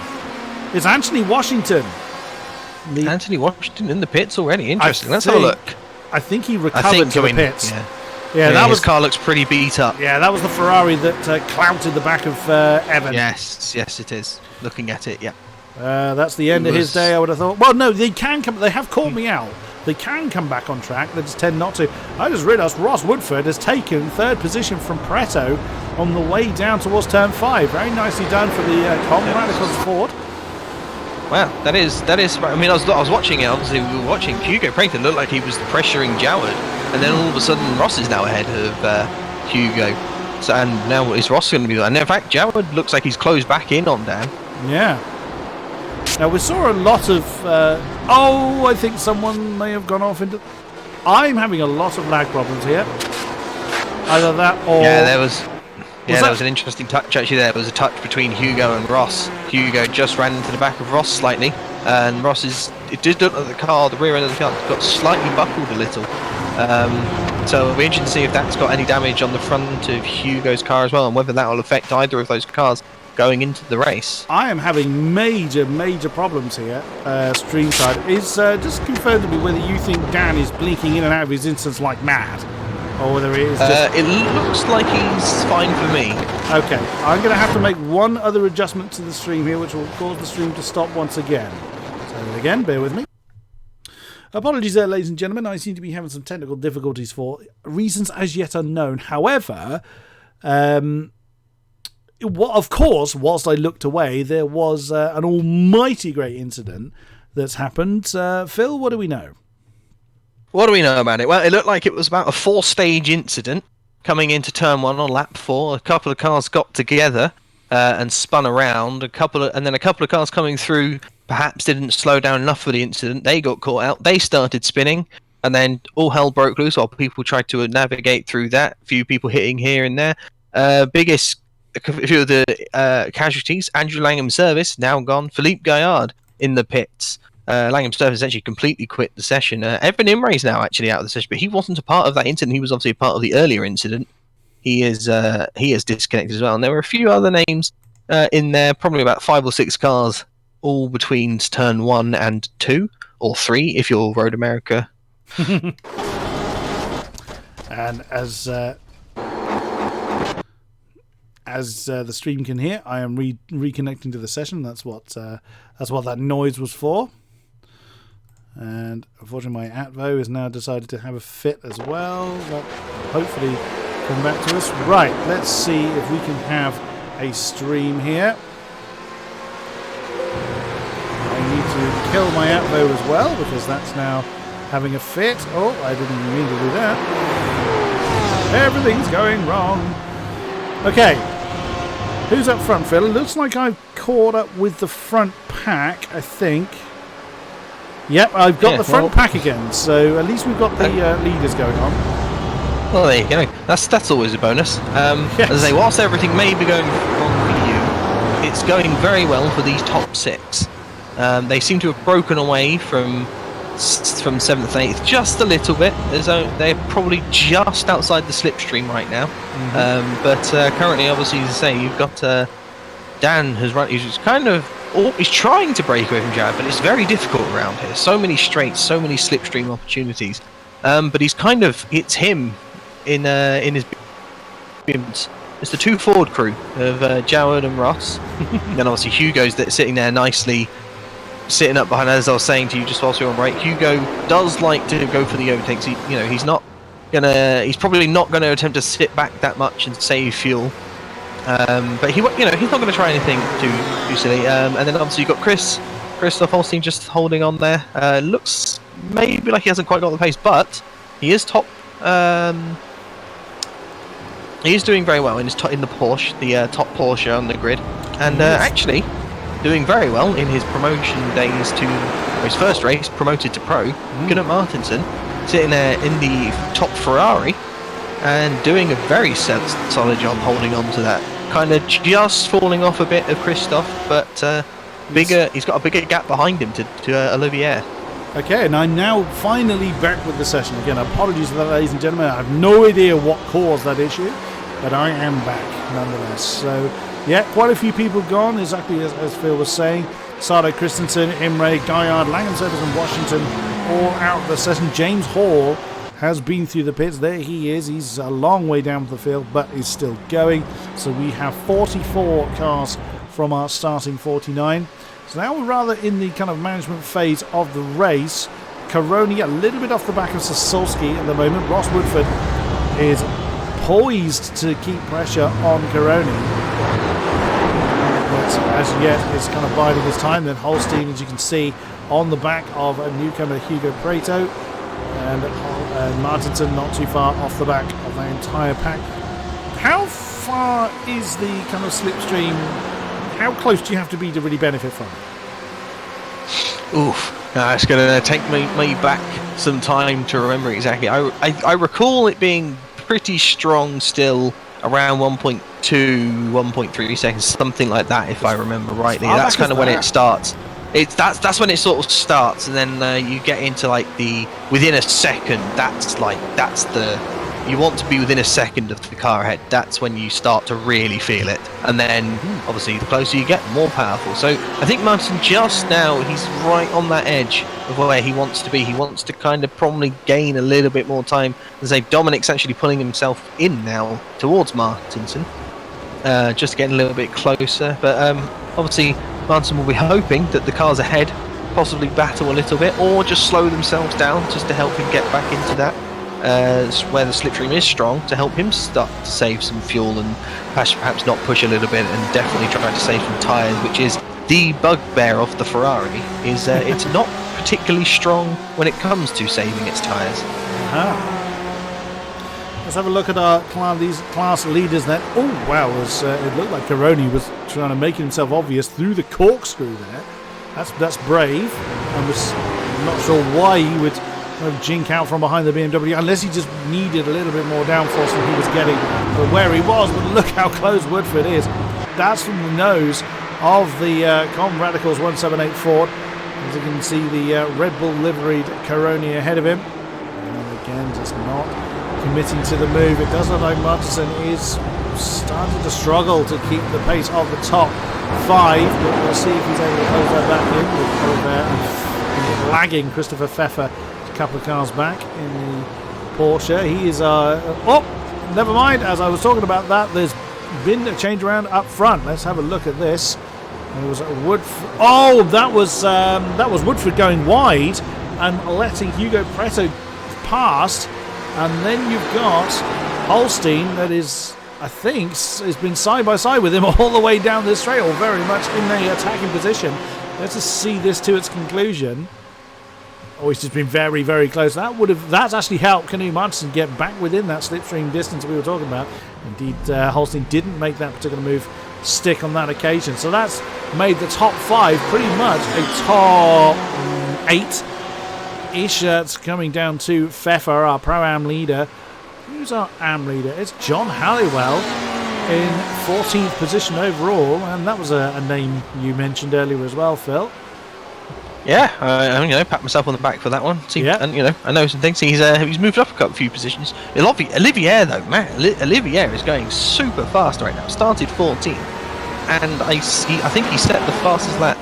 It's Anthony Washington. Anthony Washington in the pits already. Interesting. Let's have a look. I think he recovered to the pits. Yeah, his car looks pretty beat up. Yeah, that was the Ferrari that clouted the back of Evan. Yes, it is. Looking at it, yeah. That's the end of his day, I would have thought. Well, no, they can come. They have called me out. They can come back on track. They just tend not to. I just realised Ross Woodford has taken third position from Preto on the way down towards turn 5. Very nicely done for the comrade across the Ford. Wow, that is. I mean, I was watching it. Obviously, we were watching Hugo Prayton looked like he was pressuring Joward, and then all of a sudden Ross is now ahead of Hugo. So, and now is Ross going to be? And in fact, Joward looks like he's closed back in on Dan. Yeah. Now we saw a lot of. I think someone may have gone off into. I'm having a lot of lag problems here. Either that or. Yeah, there was. Yeah, that was an interesting touch actually. There was a touch between Hugo and Ross. Hugo just ran into the back of Ross slightly, and it did look like the rear end of the car got slightly buckled a little. So it'll be interesting to see if that's got any damage on the front of Hugo's car as well, and whether that will affect either of those cars going into the race. I am having major problems here. Stream side is just confirmed to me whether you think Dan is blinking in and out of his instance like mad. Or whether it is just... It looks like he's fine for me. Okay, I'm going to have to make one other adjustment to the stream here, which will cause the stream to stop once again. So again, bear with me. Apologies there, ladies and gentlemen. I seem to be having some technical difficulties for reasons as yet unknown. However, of course, whilst I looked away, there was an almighty great incident that's happened. Phil, what do we know? What do we know about it? Well, it looked like it was about a 4-stage incident coming into turn 1 on lap 4. A couple of cars got together and spun around. And then a couple of cars coming through perhaps didn't slow down enough for the incident. They got caught out. They started spinning, and then all hell broke loose while people tried to navigate through that. A few people hitting here and there. A few of the casualties. Andrew Langham Service now gone. Philippe Gaillard in the pits. Langham Service essentially completely quit the session. Evan Imre's now actually out of the session, but he wasn't a part of that incident. He was obviously a part of the earlier incident. He is disconnected as well. And there were a few other names in there, probably about 5 or 6 cars, all between turn 1 and 2, or 3 if you're Road America. And as the stream can hear, I am reconnecting to the session. That's what that noise was for. And unfortunately, my Atvo has now decided to have a fit as well. But hopefully, come back to us. Right, let's see if we can have a stream here. I need to kill my Atvo as well because that's now having a fit. Oh, I didn't mean to do that. Everything's going wrong. Okay, Who's up front, Phil? It looks like I've caught up with the front pack, I think. Yep, I've got the front pack again, so at least we've got the leaders going on. Well, there you go. That's always a bonus. Yes. As I say, whilst everything may be going wrong for you, it's going very well for these top 6. They seem to have broken away from 7th and 8th just a little bit, as though they're probably just outside the slipstream right now. But currently, obviously, as I say, you've got Dan has run. He's kind of he's trying to break away from Jared, but it's very difficult around here. So many straights, so many slipstream opportunities. But he's kind of it's him in his bimps. It's the 2 forward crew of Joward and Ross. And then obviously Hugo's sitting there nicely, sitting up behind. As I was saying to you just whilst we were on break, Hugo does like to go for the overtakes. He's probably not gonna attempt to sit back that much and save fuel. But he's not going to try anything too silly. And then obviously you've got Christoph Holstein just holding on there. Looks maybe like he hasn't quite got the pace, but he is top. He is doing very well in the Porsche, the top Porsche on the grid, and actually doing very well in his promotion days to his first race, promoted to pro. Gunnar Martinsson sitting there in the top Ferrari and doing a very solid job holding on to that. Kind of just falling off a bit of Christoph, but he's got a bigger gap behind him to Olivier. Okay, and I'm now finally back with the session. Again, apologies for that, ladies and gentlemen. I have no idea what caused that issue, but I am back nonetheless. So, yeah, quite a few people gone, exactly as Phil was saying. Sardo Christensen, Imre, Guyard, Langenservice and Washington all out of the session. James Hall has been through the pits. There he is. He's a long way down the field, but is still going. So we have 44 cars from our starting 49. So now we're rather in the kind of management phase of the race. Caroni a little bit off the back of Sasolski at the moment. Ross Woodford is poised to keep pressure on Caroni, but as yet is kind of biding his time. Then Holstein, as you can see, on the back of a newcomer Hugo Preto, and Martinson not too far off the back of the entire pack. How far is the kind of slipstream? How close do you have to be to really benefit from it? Oof, it's going to take me back some time to remember exactly. I recall it being pretty strong still, around 1.2, 1.3 seconds, something like that, if I remember rightly. That's kind of when it starts. That's when it sort of starts, and then you get into like the within a second. You want to be within a second of the car ahead. That's when you start to really feel it, and then obviously the closer you get, the more powerful. So I think Martin just now, he's right on that edge of where he wants to be. He wants to kind of probably gain a little bit more time. As I say, Dominic's actually pulling himself in now towards Martinson, just getting a little bit closer. But obviously Martinson will be hoping that the cars ahead possibly battle a little bit, or just slow themselves down just to help him get back into that. Where the slipstream is strong, to help him start to save some fuel and perhaps not push a little bit, and definitely try to save some tyres, which is the bugbear of the Ferrari. Is it's not particularly strong when it comes to saving its tyres. Let's have a look at these class leaders then. Oh wow, it looked like Caroni was trying to make himself obvious through the corkscrew there. That's brave. I'm not sure why he would jink out from behind the BMW, unless he just needed a little bit more downforce than he was getting where he was. But look how close Woodford is. That's from the nose of the Com Radicals 178 Ford. As you can see, the Red Bull liveried Caroni ahead of him, and again just not committing to the move. It does look like Martinson is starting to struggle to keep the pace of the top 5, but we'll see if he's able to close that back in with lagging Christopher Pfeffer couple of cars back in the Porsche. He is never mind, as I was talking about that, there's been a change around up front. Let's have a look at this. It was Woodford. Oh, that was Woodford going wide and letting Hugo Preto past, and then you've got Holstein that is, I think, has been side by side with him all the way down this straight, or very much in the attacking position. Let's just see this to its conclusion. Oh, it's just been very, very close. That's actually helped Canoe Martinson get back within that slipstream distance we were talking about. Indeed, Holstein didn't make that particular move stick on that occasion. So that's made the top 5 pretty much a top 8-ish. It's coming down to Pfeffer, our Pro-Am leader. Who's our AM leader? It's John Halliwell in 14th position overall, and that was a name you mentioned earlier as well, Phil. Yeah, pat myself on the back for that one. See, yeah. And I know some things. He's moved up a few positions. Olivier though, man, Olivier is going super fast right now. Started 14th, and I think he set the fastest lap,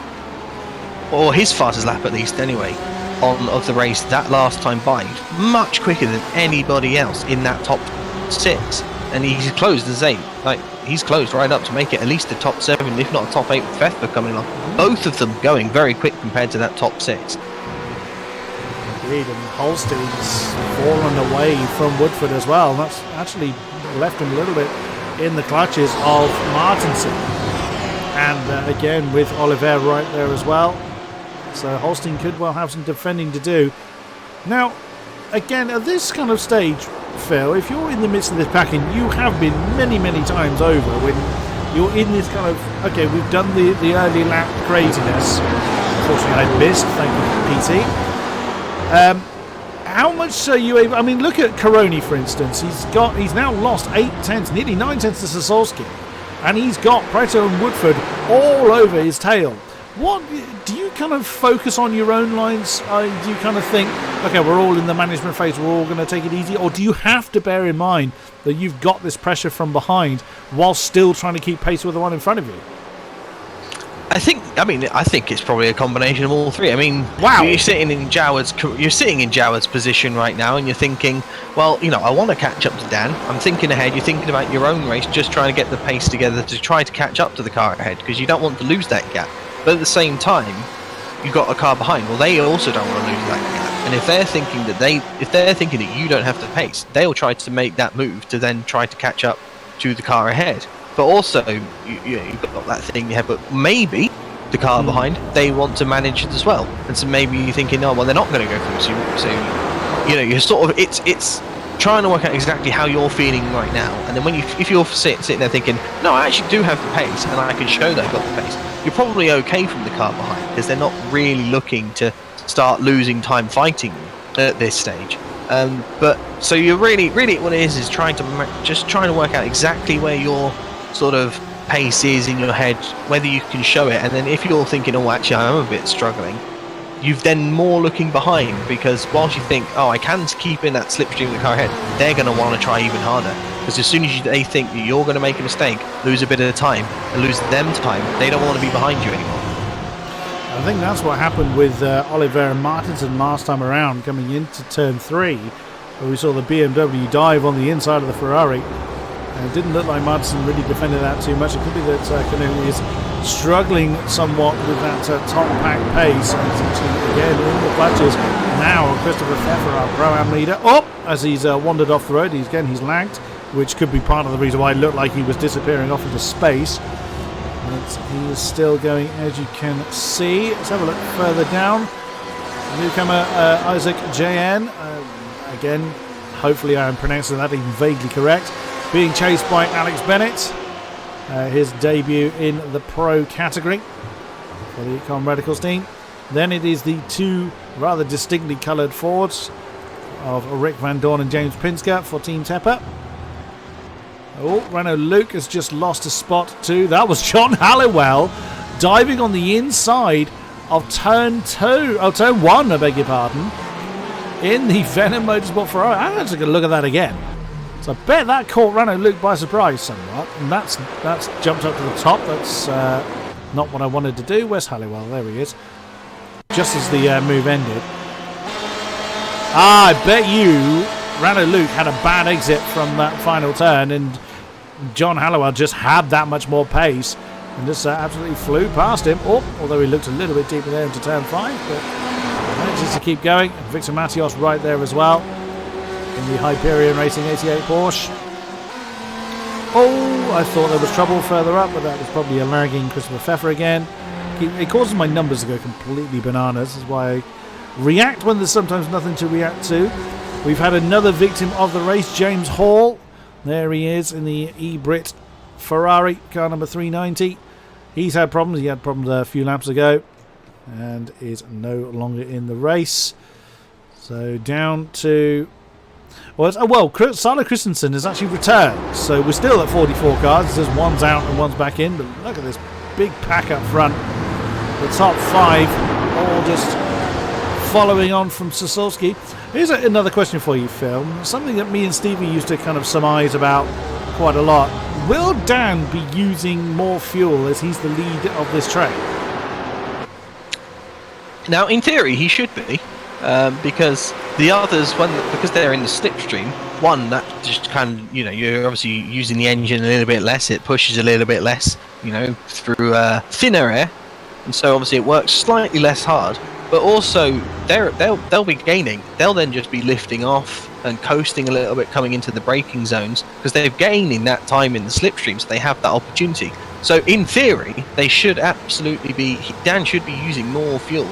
or his fastest lap at least, anyway, of the race that last time by, much quicker than anybody else in that top 6. And he's closed as 8. Like, he's closed right up to make it at least a top 7, if not a top 8 with Pfeffer coming along. Both of them going very quick compared to that top 6. Indeed, and Holstein's fallen away from Woodford as well. And that's actually left him a little bit in the clutches of Martinson. And again, with Oliver right there as well. So Holstein could well have some defending to do. Now, again, at this kind of stage, Phil, if you're in the midst of this packing, you have been many, many times over when you're in this kind of, okay, we've done the early lap craziness. Unfortunately, I missed, thank you, PT. How much are you able, I mean, look at Caroni, for instance. He's now lost 8 tenths, nearly 9 tenths to Sasolski, and he's got Preto and Woodford all over his tail. What do you kind of focus on your own lines? Do you kind of think, okay, we're all in the management phase, we're all going to take it easy, or do you have to bear in mind that you've got this pressure from behind while still trying to keep pace with the one in front of you? I think it's probably a combination of all three. I mean, wow. You're sitting in Joward's position right now, and you're thinking, well, I want to catch up to Dan. I'm thinking ahead. You're thinking about your own race, just trying to get the pace together to try to catch up to the car ahead, because you don't want to lose that gap. But at the same time, you've got a car behind. Well, they also don't want to lose that gap. And if they're thinking that you don't have the pace, they'll try to make that move to then try to catch up to the car ahead. But also, you've got that thing in your head, but maybe the car behind, they want to manage it as well. And so maybe you're thinking, oh, well, they're not going to go through. So you're sort of, it's trying to work out exactly how you're feeling right now. And then if you're sitting there thinking, no, I actually do have the pace, and I can show that I've got the pace, you're probably okay from the car behind, because they're not really looking to start losing time fighting at this stage. But so you're really what it is trying to work out exactly where your sort of pace is in your head, whether you can show it. And then if you're thinking, oh, actually I'm a bit struggling, you've then more looking behind, because whilst you think, oh, I can keep in that slipstream of the car ahead, they're going to want to try even harder. Because as soon as they think that you're going to make a mistake, lose a bit of time, and lose them time, they don't want to be behind you anymore. I think that's what happened with Oliver and Martinson last time around, coming into turn 3, where we saw the BMW dive on the inside of the Ferrari. It didn't look like Martinson really defended that too much. It could be that Canoni is struggling somewhat with that top pack pace. And he's actually, again, in the clutches. Now, Christopher Pfeffer, our Pro-Am leader, as he's wandered off the road, he's lagged, which could be part of the reason why it looked like he was disappearing off into space. But he is still going, as you can see. Let's have a look further down. Newcomer Isaac JN. Again, hopefully I am pronouncing that even vaguely correct. Being chased by Alex Bennett. His debut in the Pro category for the Econ Radicals team. Then it is the two rather distinctly coloured Fords of Rick Van Dorn and James Pinsker for Team Tepper. Oh, Renault Luke has just lost a spot too. That was John Halliwell diving on the inside of turn 1, I beg your pardon, in the Venom Motorsport Ferrari. I'm actually going to look at that again. So I bet that caught Renault Luke by surprise somewhat, and that's jumped up to the top. That's not what I wanted to do. Where's Halliwell? There he is. Just as the move ended. I bet you Renault Luke had a bad exit from that final turn, and John Halliwell just had that much more pace and just absolutely flew past him. Although he looked a little bit deeper there into turn 5, but manages to keep going. Victor Matios right there as well in the Hyperion Racing 88 Porsche. I thought there was trouble further up, but that was probably a lagging Christopher Pfeffer again. It causes my numbers to go completely bananas. This is why I react when there's sometimes nothing to react to. We've had another victim of the race, James Hall. There he is in the E-Brit Ferrari, car number 390. He's had problems. He had problems a few laps ago and is no longer in the race. So down to... Sala Christensen has actually returned. So we're still at 44 cars. There's one's out and one's back in. But look at this big pack up front. The top 5 all just following on from Sosowski. Here's another question for you, Phil. Something that me and Stevie used to kind of surmise about quite a lot. Will Dan be using more fuel as he's the lead of this train? Now, in theory, he should be, because the others, because they're in the slipstream, one, that just kind of, you're obviously using the engine a little bit less, it pushes a little bit less, through thinner air, and so obviously it works slightly less hard, but also they'll be gaining. They'll then just be lifting off and coasting a little bit coming into the braking zones, because they're gaining that time in the slipstream, so they have that opportunity. So in theory, they should absolutely be, Dan should be using more fuel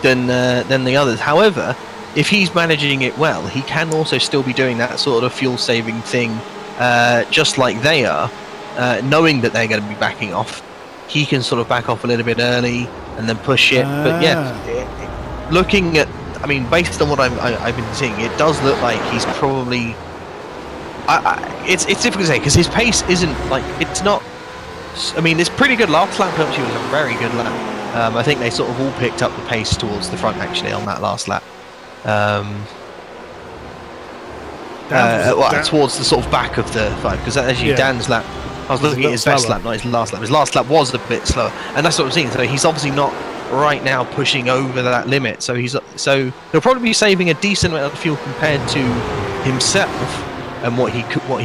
than the others. However, if he's managing it well, he can also still be doing that sort of fuel saving thing, just like they are, knowing that they're going to be backing off. He can sort of back off a little bit early and then push it. But yeah, looking at, based on what I've been seeing, it does look like he's probably. It's difficult to say because his pace isn't it's not. It's pretty good. Last lap actually was a very good lap. I think they sort of all picked up the pace towards the front actually on that last lap. Towards the sort of back of the 5, because actually Dan's lap. I was looking at his best lap, not his last lap. His last lap was a bit slower, and that's what I'm seeing. So he's obviously not right now pushing over that limit. So he'll probably be saving a decent amount of fuel compared to himself and what he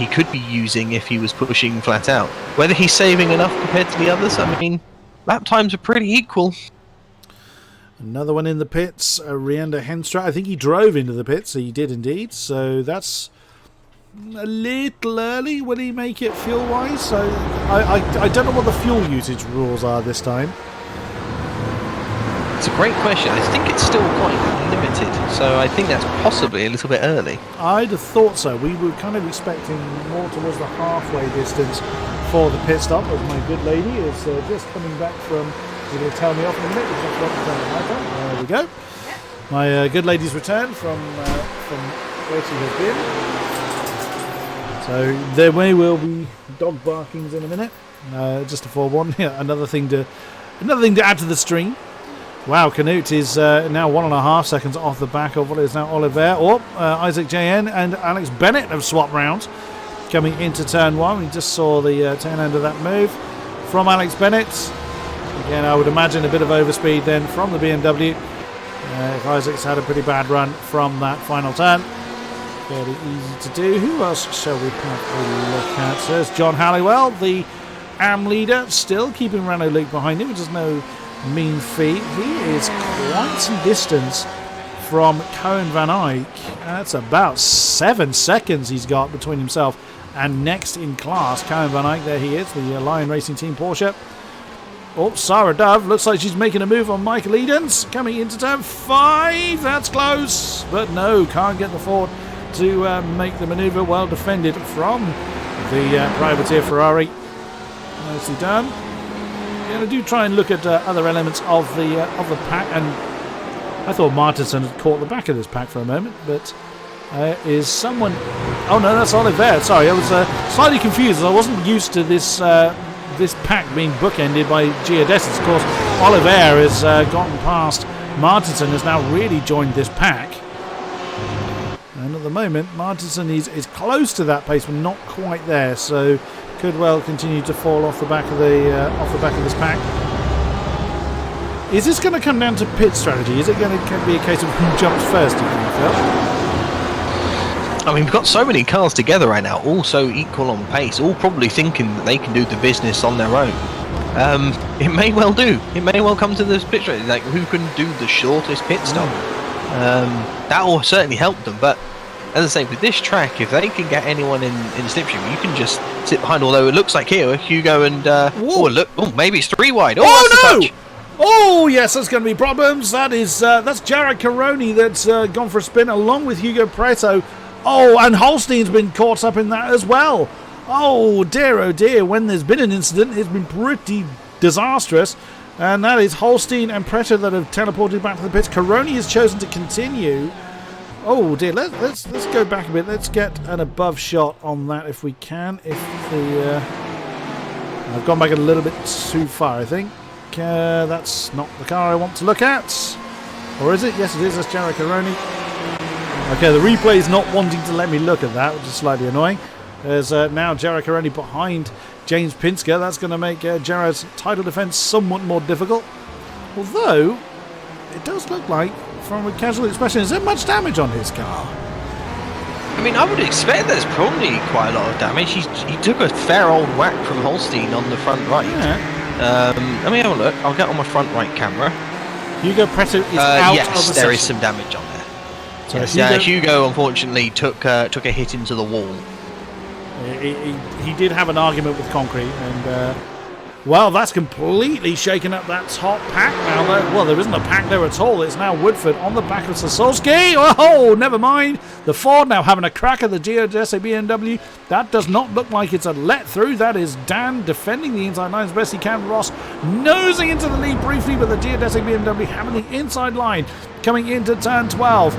could be using if he was pushing flat out. Whether he's saving enough compared to the others, lap times are pretty equal. Another one in the pits, Rienda Henstra. I think he drove into the pits, so he did indeed. So that's a little early. Will he make it fuel-wise? So I don't know what the fuel usage rules are this time. It's a great question. I think it's still quite limited, so I think that's possibly a little bit early. I'd have thought so. We were kind of expecting more towards the halfway distance for the pit stop, as my good lady is just coming back from... You're going to tell me off in a minute. There we go. Yep. My good lady's returned from where she has been. So there will be dog barkings in a minute. Just to forewarn. Another thing to add to the stream. Wow, Canute is now 1.5 seconds off the back of what is now Oliver. Isaac JN and Alex Bennett have swapped rounds coming into turn 1. We just saw the tail end of that move from Alex Bennett. Again, I would imagine a bit of overspeed then from the BMW. If Isaac's had a pretty bad run from that final turn. Fairly easy to do. Who else shall we have a look at? So there's John Halliwell, the AM leader, still keeping Renault Luke behind him, which is no mean feat. He is quite some distance from Cohen Van Eyck. That's about 7 seconds he's got between himself and next in class. Cohen Van Eyck, there he is, the Lion Racing Team Porsche. Sarah Dove looks like she's making a move on Michael Edens. Coming into turn 5. That's close. But no, can't get the Ford to make the manoeuvre. Well defended from the privateer Ferrari. Nicely done. I do try and look at other elements of the pack. And I thought Martinson had caught the back of this pack for a moment. But is someone... Oh no, that's Oliver. Sorry, I was slightly confused. I wasn't used to this... this pack being bookended by geodesics. Of course, Oliver has gotten past Martinson, has now really joined this pack. And at the moment, Martinson is close to that pace, but not quite there. So could well continue to fall off the back of this pack. Is this going to come down to pit strategy? Is it going to be a case of who jumps first? Do you think, Phil? We've got so many cars together right now, all so equal on pace, all probably thinking that they can do the business on their own. It may well do. It may well come to this pit strategy, like who can do the shortest pit stop. That will certainly help them, but as I say, with this track, if they can get anyone in the slipstream, you can just sit behind, although it looks like here, Hugo and... maybe it's 3 wide. Oh, no! Oh, yes, there's going to be problems. That's Jared Caroni that's gone for a spin along with Hugo Preto. Oh, and Holstein's been caught up in that as well. Oh dear, when there's been an incident, it's been pretty disastrous. And that is Holstein and Preta that have teleported back to the pits. Caroni has chosen to continue. Oh dear, let's go back a bit. Let's get an above shot on that if we can. If the I've gone back a little bit too far, I think. That's not the car I want to look at. Or is it? Yes, it is. That's Jared Caroni. Okay, the replay is not wanting to let me look at that, which is slightly annoying. There's now Jared Caroni behind James Pinsker. That's going to make Jared's title defence somewhat more difficult. Although, it does look like, from a casual expression, is there much damage on his car? I mean, I would expect there's probably quite a lot of damage. He took a fair old whack from Holstein on the front right. Yeah. Let me have a look. I'll get on my front right camera. Hugo Preta is out of the yes, there session. is some damage on there. So yes, Hugo unfortunately took a hit into the wall. He did have an argument with Concrete, and well, that's completely shaken up that top pack now. Well, there isn't a pack there at all. It's now Woodford on the back of Sasolski. Oh, never mind. The Ford now having a crack at the Geodesic BMW. That does not look like it's a let through. That is Dan defending the inside line as best he can. Ross nosing into the lead briefly, but the Geodesic BMW having the inside line coming into turn 12.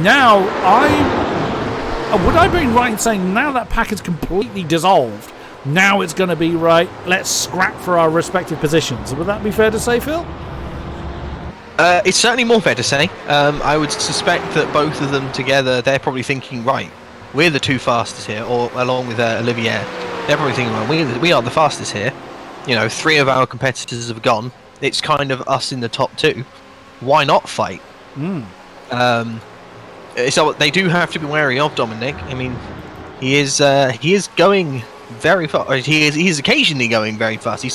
Now, would I be right in saying now that pack is completely dissolved? Now it's going to be, right, let's scrap for our respective positions. Would that be fair to say, Phil? It's certainly more fair to say. I would suspect that both of them together, they're probably thinking, right, we're the two fastest here, or along with Olivier, they're probably thinking, well, we are the fastest here. You know, 3 of our competitors have gone. It's kind of us in the top 2. Why not fight? So they do have to be wary of Dominic. I mean, he is going very fast. He is occasionally going very fast. He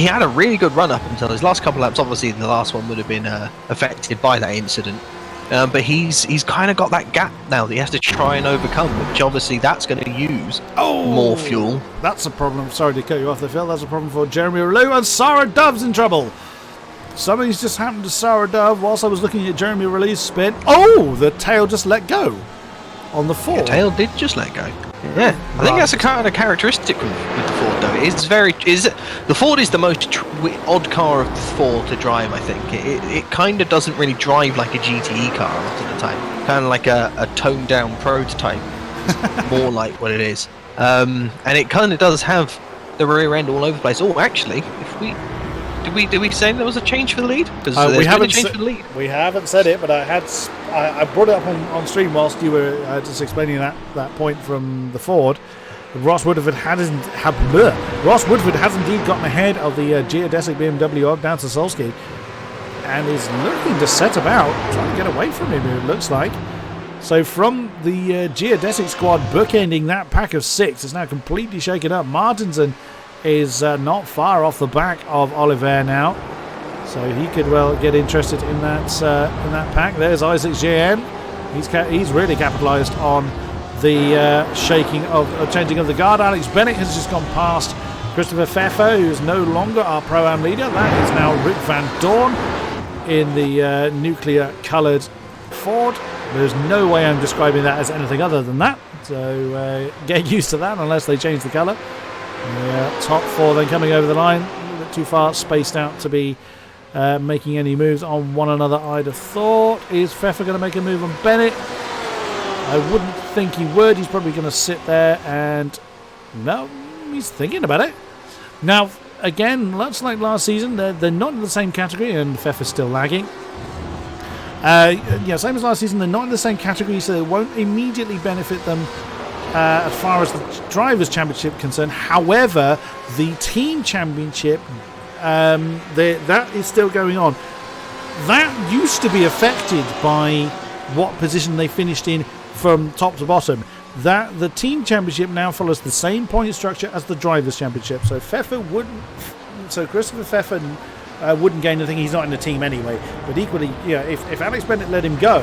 had a really good run up until his last couple laps. Obviously, the last one would have been affected by that incident. But he's kind of got that gap now that he has to try and overcome, which obviously that's going to use more fuel. That's a problem. Sorry to cut you off there, Phil. That's a problem for Jeremy Relu, and Sarah Dove's in trouble. Something's just happened to Sarah Dove whilst I was looking at Jeremy Relu's spin. Oh, the tail just let go on the Ford. The tail did just let go. Yeah, I think that's a kind of characteristic with the Ford, though. The Ford is the most odd car of the 4 to drive, I think. It kind of doesn't really drive like a GTE car a lot of the time. Kind of like a toned-down prototype. More like what it is. And it kind of does have the rear end all over the place. Oh, actually, if we... Did we say there was a change for the lead? Because we haven't a change for the lead. We haven't said it, but I brought it up on stream whilst you were just explaining that point from the Ford. Ross Woodford has indeed gotten ahead of the Geodesic BMW down to Solski, and is looking to set about trying to get away from him, it looks like. So from the Geodesic squad bookending that pack of 6, it's now completely shaken up. Martinson is not far off the back of Oliver now, so he could well get interested in that pack. There's Isaac JN. He's really capitalised on the changing of the guard. Alex Bennett has just gone past Christopher Pfeffer, who is no longer our Pro-Am leader. That is now Rick Van Dorn in the nuclear coloured Ford. There's no way I'm describing that as anything other than that, so get used to that unless they change the colour. The top 4 then coming over the line, a little bit too far spaced out to be making any moves on one another, I'd have thought. Is Pfeffer going to make a move on Bennett? I wouldn't think he would. He's probably going to sit there and... No, he's thinking about it. Now, again, much like last season, they're not in the same category, and Pfeffer's still lagging. Same as last season, they're not in the same category, so it won't immediately benefit them as far as the Drivers' Championship concerned. However, the Team Championship, that is still going on. That used to be affected by what position they finished in from top to bottom. That the Team Championship now follows the same point structure as the Drivers' Championship. So Christopher Pfeffer wouldn't gain anything. He's not in the team anyway. But equally, if Alex Bennett let him go,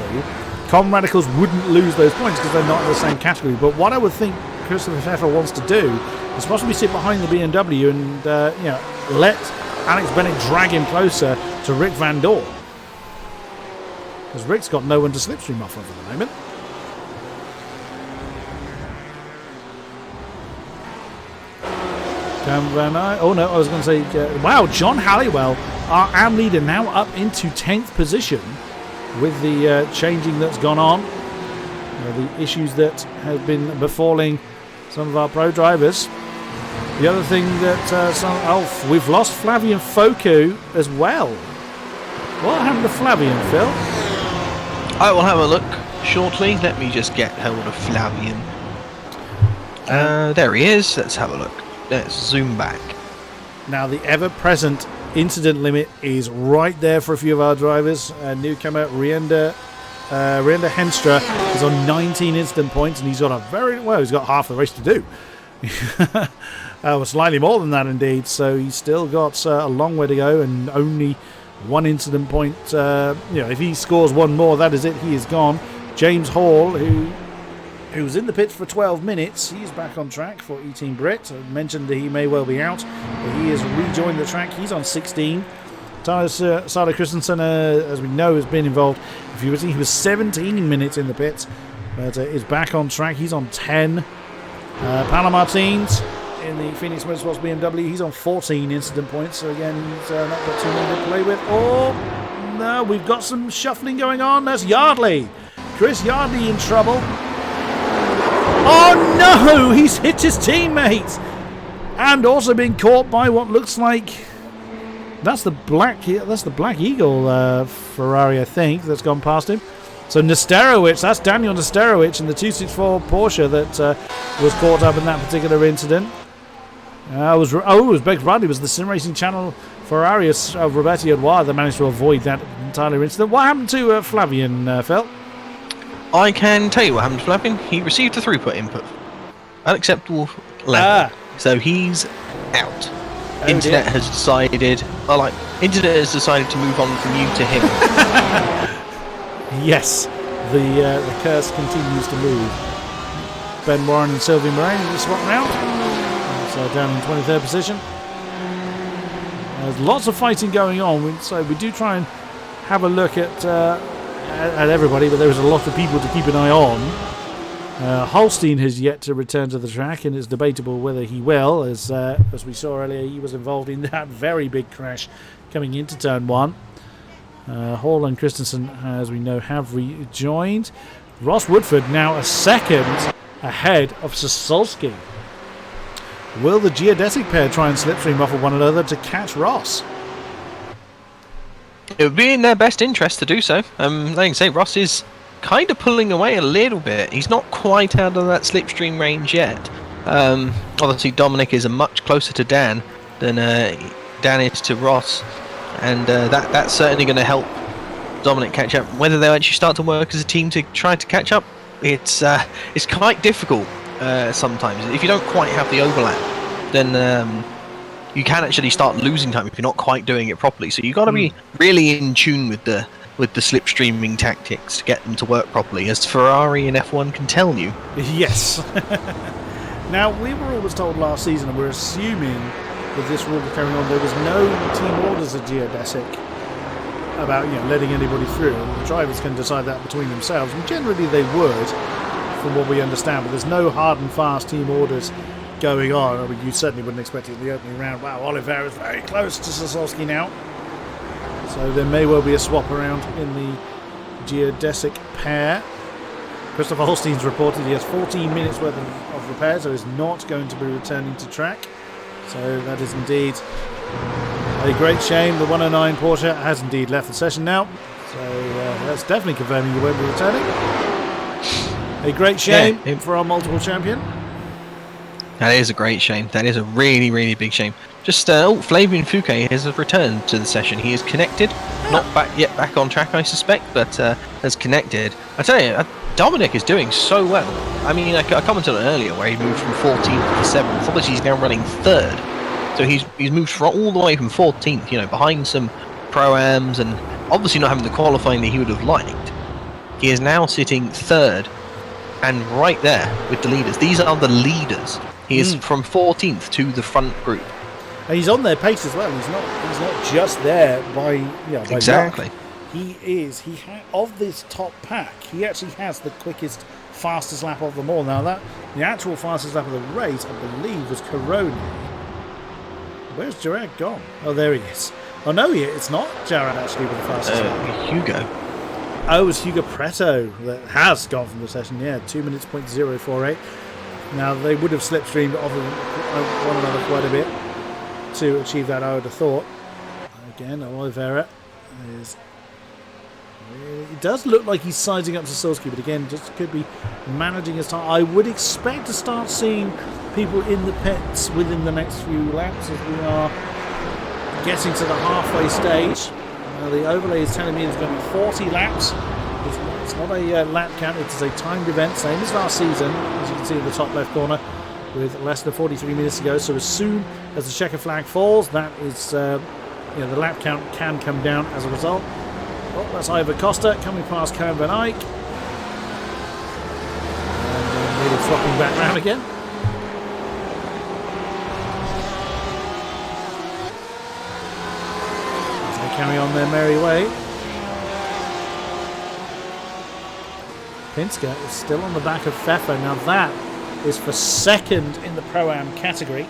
Com Radicals wouldn't lose those points because they're not in the same category. But what I would think Christopher Pfeffer wants to do is possibly sit behind the BMW and let Alex Bennett drag him closer to Rick Van Dorn, because Rick's got no one to slipstream off of at the moment. Oh no, I was going to say, wow, John Halliwell, our AM leader, now up into 10th position with the changing that's gone on. The issues that have been befalling some of our pro drivers. The other thing that we've lost Flavian Foku as well. What happened to Flavian, Phil? I will have a look shortly. Let me just get hold of Flavian. There he is. Let's have a look. Let's zoom back. Now the ever-present incident limit is right there for a few of our drivers. Newcomer Rienda Henstra is on 19 incident points, and he's got he's got half the race to do. Slightly more than that indeed, so he's still got a long way to go and only one incident point. If he scores one more, that is it, he is gone. James Hall, who was in the pits for 12 minutes, he's back on track for E-Team Brit. I mentioned that he may well be out, but he has rejoined the track. He's on 16. Sala Christensen, as we know, has been involved. If you he was 17 minutes in the pits, but is back on track. He's on 10. Paolo Martins in the Phoenix Motorsports BMW, he's on 14 incident points. So again, he's not got too many to play with. Oh no, we've got some shuffling going on. That's Yardley. Chris Yardley in trouble. Oh no, he's hit his teammate, and also been caught by what looks like that's the Black Eagle Ferrari, I think, that's gone past him. So Nesterowicz, that's Daniel Nesterowicz in the 264 Porsche that was caught up in that particular incident. It was Beck Bradley, was the Sim Racing Channel Ferrari of Roberto Edouard that managed to avoid that entire incident. What happened to Flavian, Phil? I can tell you what happened to Flavian. He received a throughput input. Unacceptable level. So he's out. Internet has decided to move on from you to him. Yes, the curse continues to move. Ben Warren and Sylvie Moraine just swap around. So down in 23rd position. There's lots of fighting going on, so we do try and have a look at everybody, but there is a lot of people to keep an eye on. Holstein has yet to return to the track, and it's debatable whether he will, as we saw earlier, he was involved in that very big crash coming into turn 1. Hall and Christensen, as we know, have rejoined. Ross Woodford now a second ahead of Sasolski. Will the geodesic pair try and slipstream off of one another to catch Ross? It would be in their best interest to do so. Like I say, Ross is kind of pulling away a little bit. He's not quite out of that slipstream range yet. Obviously, Dominic is much closer to Dan than Dan is to Ross, and that's certainly going to help Dominic catch up. Whether they'll actually start to work as a team to try to catch up, it's quite difficult sometimes. If you don't quite have the overlap, then you can actually start losing time if you're not quite doing it properly. So you've got to be really in tune with the slipstreaming tactics to get them to work properly, as Ferrari and F1 can tell you. Yes. Now, we were always told last season, and we're assuming with this rule carrying on, there was no team orders at geodesic about letting anybody through, and the drivers can decide that between themselves, and generally they would, from what we understand, but there's no hard and fast team orders going on. I mean, you certainly wouldn't expect it in the opening round. Wow, Oliveira is very close to Sasolski now. So there may well be a swap around in the geodesic pair. Christopher Holstein's reported he has 14 minutes worth of repairs, so is not going to be returning to track. So that is indeed a great shame. The 109 Porsche has indeed left the session now. So that's definitely confirming he won't be returning. A great shame for our multiple champion. That is a great shame. That is a really, really big shame. Just Flavian Fouquet has returned to the session. He is connected, not back on track, I suspect, but has connected. I tell you, Dominic is doing so well. I mean, I commented on earlier where he moved from 14th to 7th. Obviously, he's now running 3rd, so he's moved all the way from 14th. Behind some pro-ams and obviously not having the qualifying that he would have liked. He is now sitting 3rd and right there with the leaders. These are the leaders. He is from 14th to the front group. And he's on their pace as well. He's not just there by exactly. Luck. He of this top pack, he actually has the quickest, fastest lap of them all. Now the actual fastest lap of the race, I believe, was Coroni, Where's Jared gone? Oh, there he is. Oh, no, it's not Jared actually with the fastest lap. Hugo. Oh, it was Hugo Preto that has gone from the session. Yeah, 2 minutes, .048. Now, they would have slipstreamed off of one another quite a bit to achieve that, I would have thought. Again, Oliveira is... It does look like he's sizing up Sosowski, but again, just could be managing his time. I would expect to start seeing people in the pits within the next few laps as we are getting to the halfway stage. The overlay is telling me it's going to be 40 laps. It's not a lap count, it is a timed event, same as last season, as you can see in the top left corner, with less than 43 minutes to go. So as soon as the checker flag falls, that is, the lap count can come down as a result. Oh, that's Ivor Costa coming past Cohen Van Eyck. And really flopping back round again. As they carry on their merry way. Pinsker is still on the back of Pfeffer. Now that is for second in the Pro-Am category.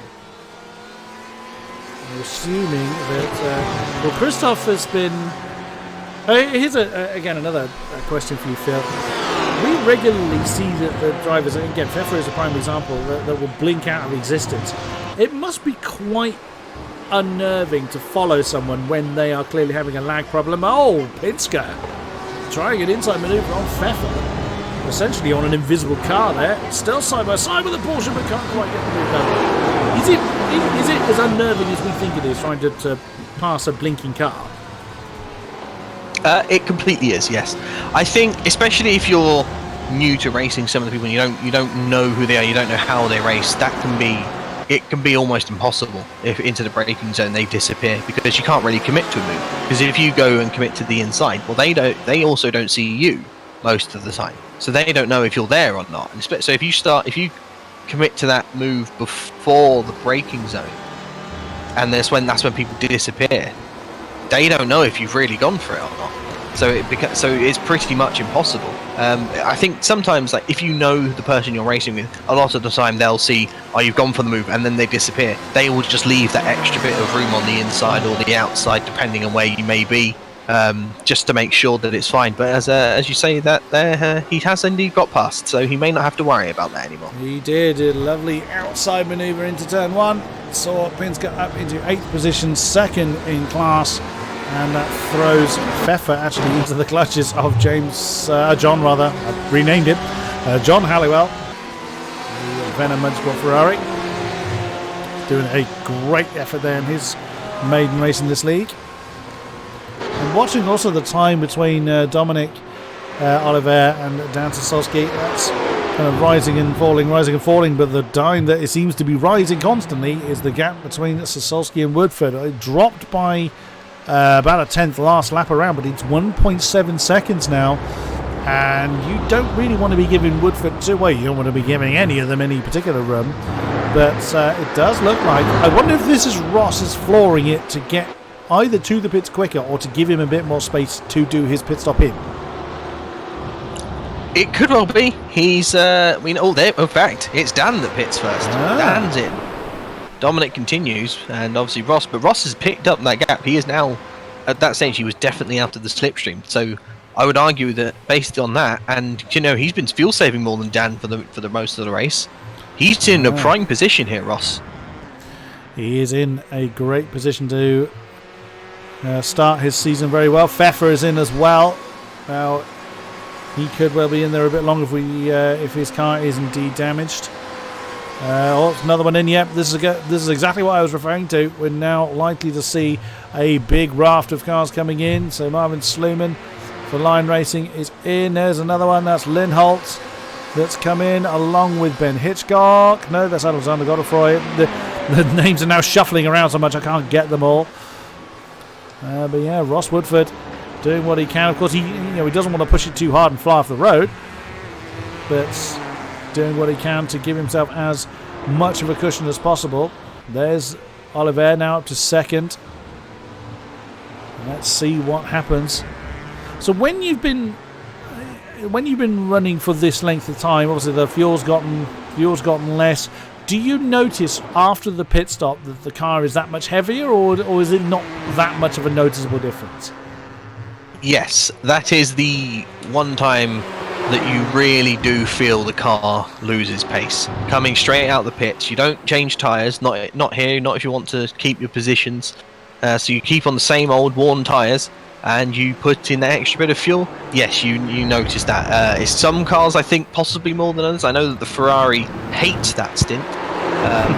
We're assuming that... Christoph has been... Here's again another question for you, Phil. We regularly see that the drivers, and again, Pfeffer is a prime example, that will blink out of existence. It must be quite unnerving to follow someone when they are clearly having a lag problem. Oh, Pinsker trying an inside manoeuvre on Pfeffer, essentially on an invisible car there. Still side by side with the Porsche, but can't quite get the move done. Is it as unnerving as we think it is, trying to pass a blinking car? It completely is, yes. I think, especially if you're new to racing some of the people and you don't know who they are, you don't know how they race, it can be almost impossible if into the braking zone they disappear, because you can't really commit to a move. Because if you go and commit to the inside, well, they also don't see you most of the time, so they don't know if you're there or not. And so if you commit to that move before the braking zone, and that's when people disappear, they don't know if you've really gone for it or not. So it's pretty much impossible. I think sometimes, like, if you know the person you're racing with, a lot of the time they'll see, oh, you've gone for the move, and then they disappear. They will just leave that extra bit of room on the inside or the outside, depending on where you may be, just to make sure that it's fine. But as you say, that he has indeed got past, so he may not have to worry about that anymore. He did a lovely outside manoeuvre into turn one. Saw Pinsker up into 8th position, second in class. And that throws Pfeffer actually into the clutches of John rather. I've renamed him. John Halliwell, the Venom Motorsport Ferrari. Doing a great effort there in his maiden race in this league. And watching also the time between Dominic Oliver and Dan Sosowski, that's kind of rising and falling, but the time that it seems to be rising constantly is the gap between Sosowski and Woodford. It dropped by about a 10th last lap around, but it's 1.7 seconds now, and you don't really want to be giving Woodford you don't want to be giving any of them any particular room, but it does look like, I wonder if this is Ross flooring it to get either to the pits quicker or to give him a bit more space to do his pit stop in. It could well be. He's there, in fact, it's Dan that pits first. Dan's in. Dominic continues, and obviously Ross, but Ross has picked up that gap. He is now, at that stage, he was definitely out of the slipstream. So I would argue that based on that, and he's been fuel saving more than Dan for the most of the race. He's in a prime position here, Ross. He is in a great position to start his season very well. Pfeffer is in as well. Now he could well be in there a bit longer if his car is indeed damaged. Another one in. Yep, this is exactly what I was referring to. We're now likely to see a big raft of cars coming in. So Marvin Sluman for Line Racing is in. There's another one. That's Lynn Holtz that's come in along with Ben Hitchcock. No, that's Alexander Godefroy. The names are now shuffling around so much I can't get them all. But yeah, Ross Woodford doing what he can. Of course, he doesn't want to push it too hard and fly off the road, but doing what he can to give himself as much of a cushion as possible. There's Oliver now up to second. Let's see what happens. So when you've been running for this length of time, obviously the fuel's gotten less. Do you notice after the pit stop that the car is that much heavier, or is it not that much of a noticeable difference? Yes, that is the one time that you really do feel the car loses pace. Coming straight out the pits, you don't change tyres, not here, not if you want to keep your positions. So you keep on the same old worn tyres, and you put in that extra bit of fuel. Yes, you notice that. It's some cars, I think, possibly more than others. I know that the Ferrari hates that stint.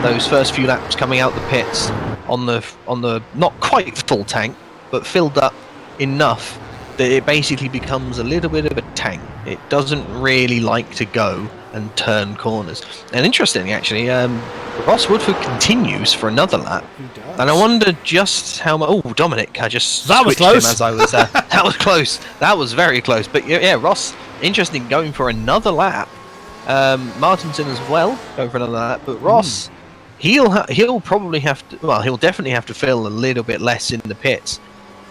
Those first few laps coming out the pits on the not quite full tank, but filled up enough that it basically becomes a little bit of a tank. It doesn't really like to go and turn corners. And interestingly, actually, Ross Woodford continues for another lap. He does. And I wonder just how much... Oh, Dominic, I just That was switched him close. as I was... that was close. That was very close. But yeah, Ross, interesting, going for another lap. Martinson as well, going for another lap. But Ross, he'll probably have to... Well, he'll definitely have to fill a little bit less in the pits.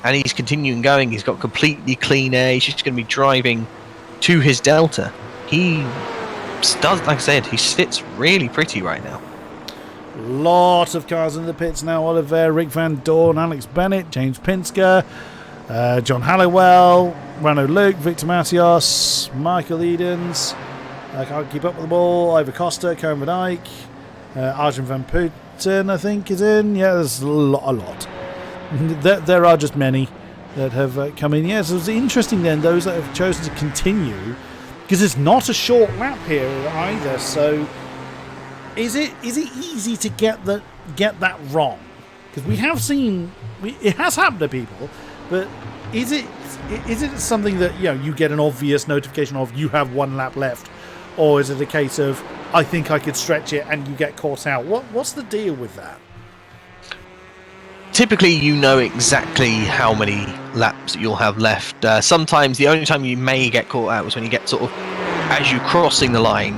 And he's continuing going. He's got completely clean air. He's just going to be driving to his Delta. He does, like I said, he sits really pretty right now. Lot of cars in the pits now. Oliver, Rick Van Dorn, Alex Bennett, James Pinsker, John Halliwell, Rano Luke, Victor Matios, Michael Edens. I can't keep up with them all. Ivor Costa, Karen Van Eyck, Arjun Van Putten, I think, is in. Yeah, there's a lot. There are just many that have come in. Yes, it's interesting then, those that have chosen to continue, because it's not a short lap here either. So is it easy to get that wrong? Because we have seen it has happened to people, but is it something that you get an obvious notification of you have one lap left, or is it a case of I think I could stretch it and you get caught out? What's the deal with that? Typically, you know exactly how many laps you'll have left. Sometimes the only time you may get caught out is when you get sort of as you're crossing the line,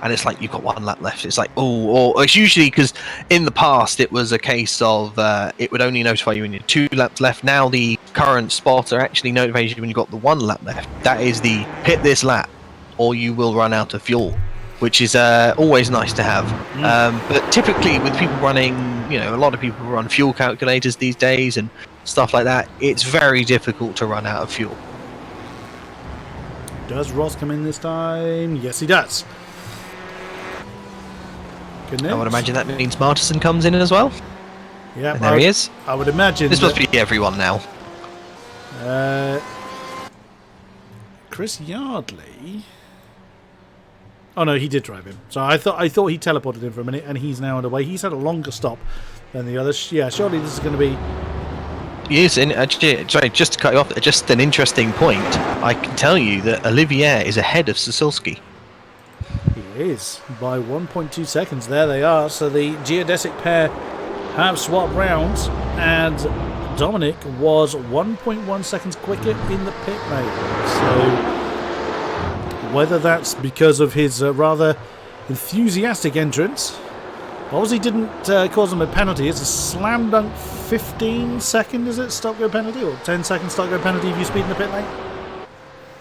and it's like you've got one lap left. It's like, or it's usually because in the past it was a case of it would only notify you when you had 2 laps left. Now the current spotter actually notifies you when you've got the 1 lap left. That is the hit this lap, or you will run out of fuel, which is always nice to have. But typically with people running, a lot of people run fuel calculators these days and stuff like that, it's very difficult to run out of fuel. Does Ross come in this time? Yes, he does. Goodness. I would imagine that means Martinson comes in as well. Yeah, And there he is. I would imagine This must be everyone now. Chris Yardley. Oh no, he did drive him. So I thought he teleported him for a minute, and he's now underway. He's had a longer stop than the others. Yeah, surely this is going to be. Yes, and sorry, just to cut you off, just an interesting point. I can tell you that Olivier is ahead of Sasilski. He is by 1.2 seconds. There they are. So the geodesic pair have swapped rounds, and Dominic was 1.1 seconds quicker in the pit lane. So whether that's because of his rather enthusiastic entrance, obviously didn't cause him a penalty. It's a slam dunk 15 second, is it? Stop go penalty, or 10 second stop go penalty if you speed in the pit lane?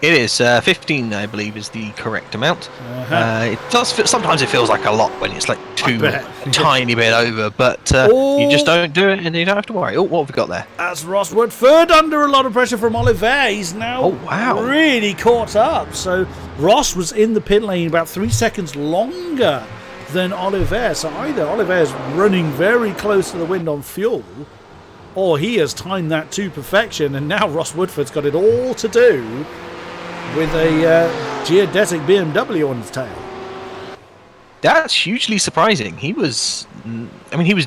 It is 15, I believe, is the correct amount. It does. Sometimes it feels like a lot when it's like a tiny bit over, but you just don't do it, and you don't have to worry. Oh, what have we got there? That's Ross Woodford under a lot of pressure from Oliver. He's now really caught up. So Ross was in the pit lane about 3 seconds longer than Oliver. So either Oliver's running very close to the wind on fuel, or he has timed that to perfection, and now Ross Woodford's got it all to do with a geodesic BMW on his tail. That's hugely surprising. He was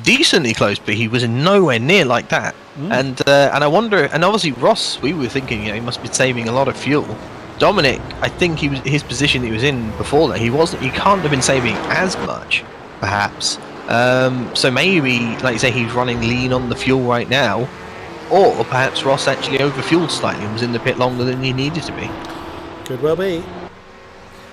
decently close, but he was nowhere near like that. And I wonder, and obviously Ross, we were thinking, he must be saving a lot of fuel. Dominic, I think his position that he was in before that, he can't have been saving as much, perhaps. So maybe, like you say, he's running lean on the fuel right now, or perhaps Ross actually overfueled slightly and was in the pit longer than he needed to be. Could well be.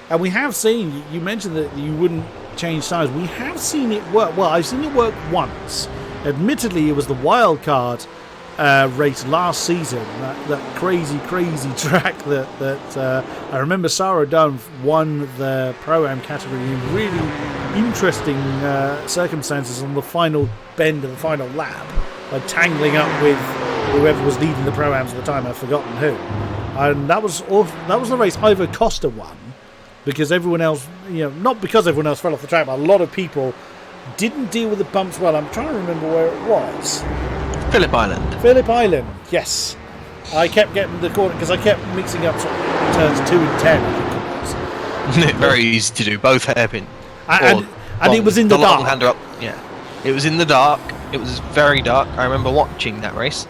And we have seen, you mentioned that you wouldn't change tyres. We have seen it work. Well, I've seen it work once. Admittedly, it was the wild card race last season, that crazy track that I remember Sarah Dunn won the Pro-Am category in really interesting circumstances on the final bend of the final lap by tangling up with whoever was leading the Pro-Ams at the time. I've forgotten who. And that was the race Ivor Costa won, because everyone else, not because everyone else fell off the track, but a lot of people didn't deal with the bumps well. I'm trying to remember where it was. Phillip Island. Phillip Island, yes. I kept getting the corner because I kept mixing up turns 2 and 10, I think it was. Very easy to do, both hairpin. And it was in the dark. Long hander up, yeah. It was in the dark. It was very dark. I remember watching that race.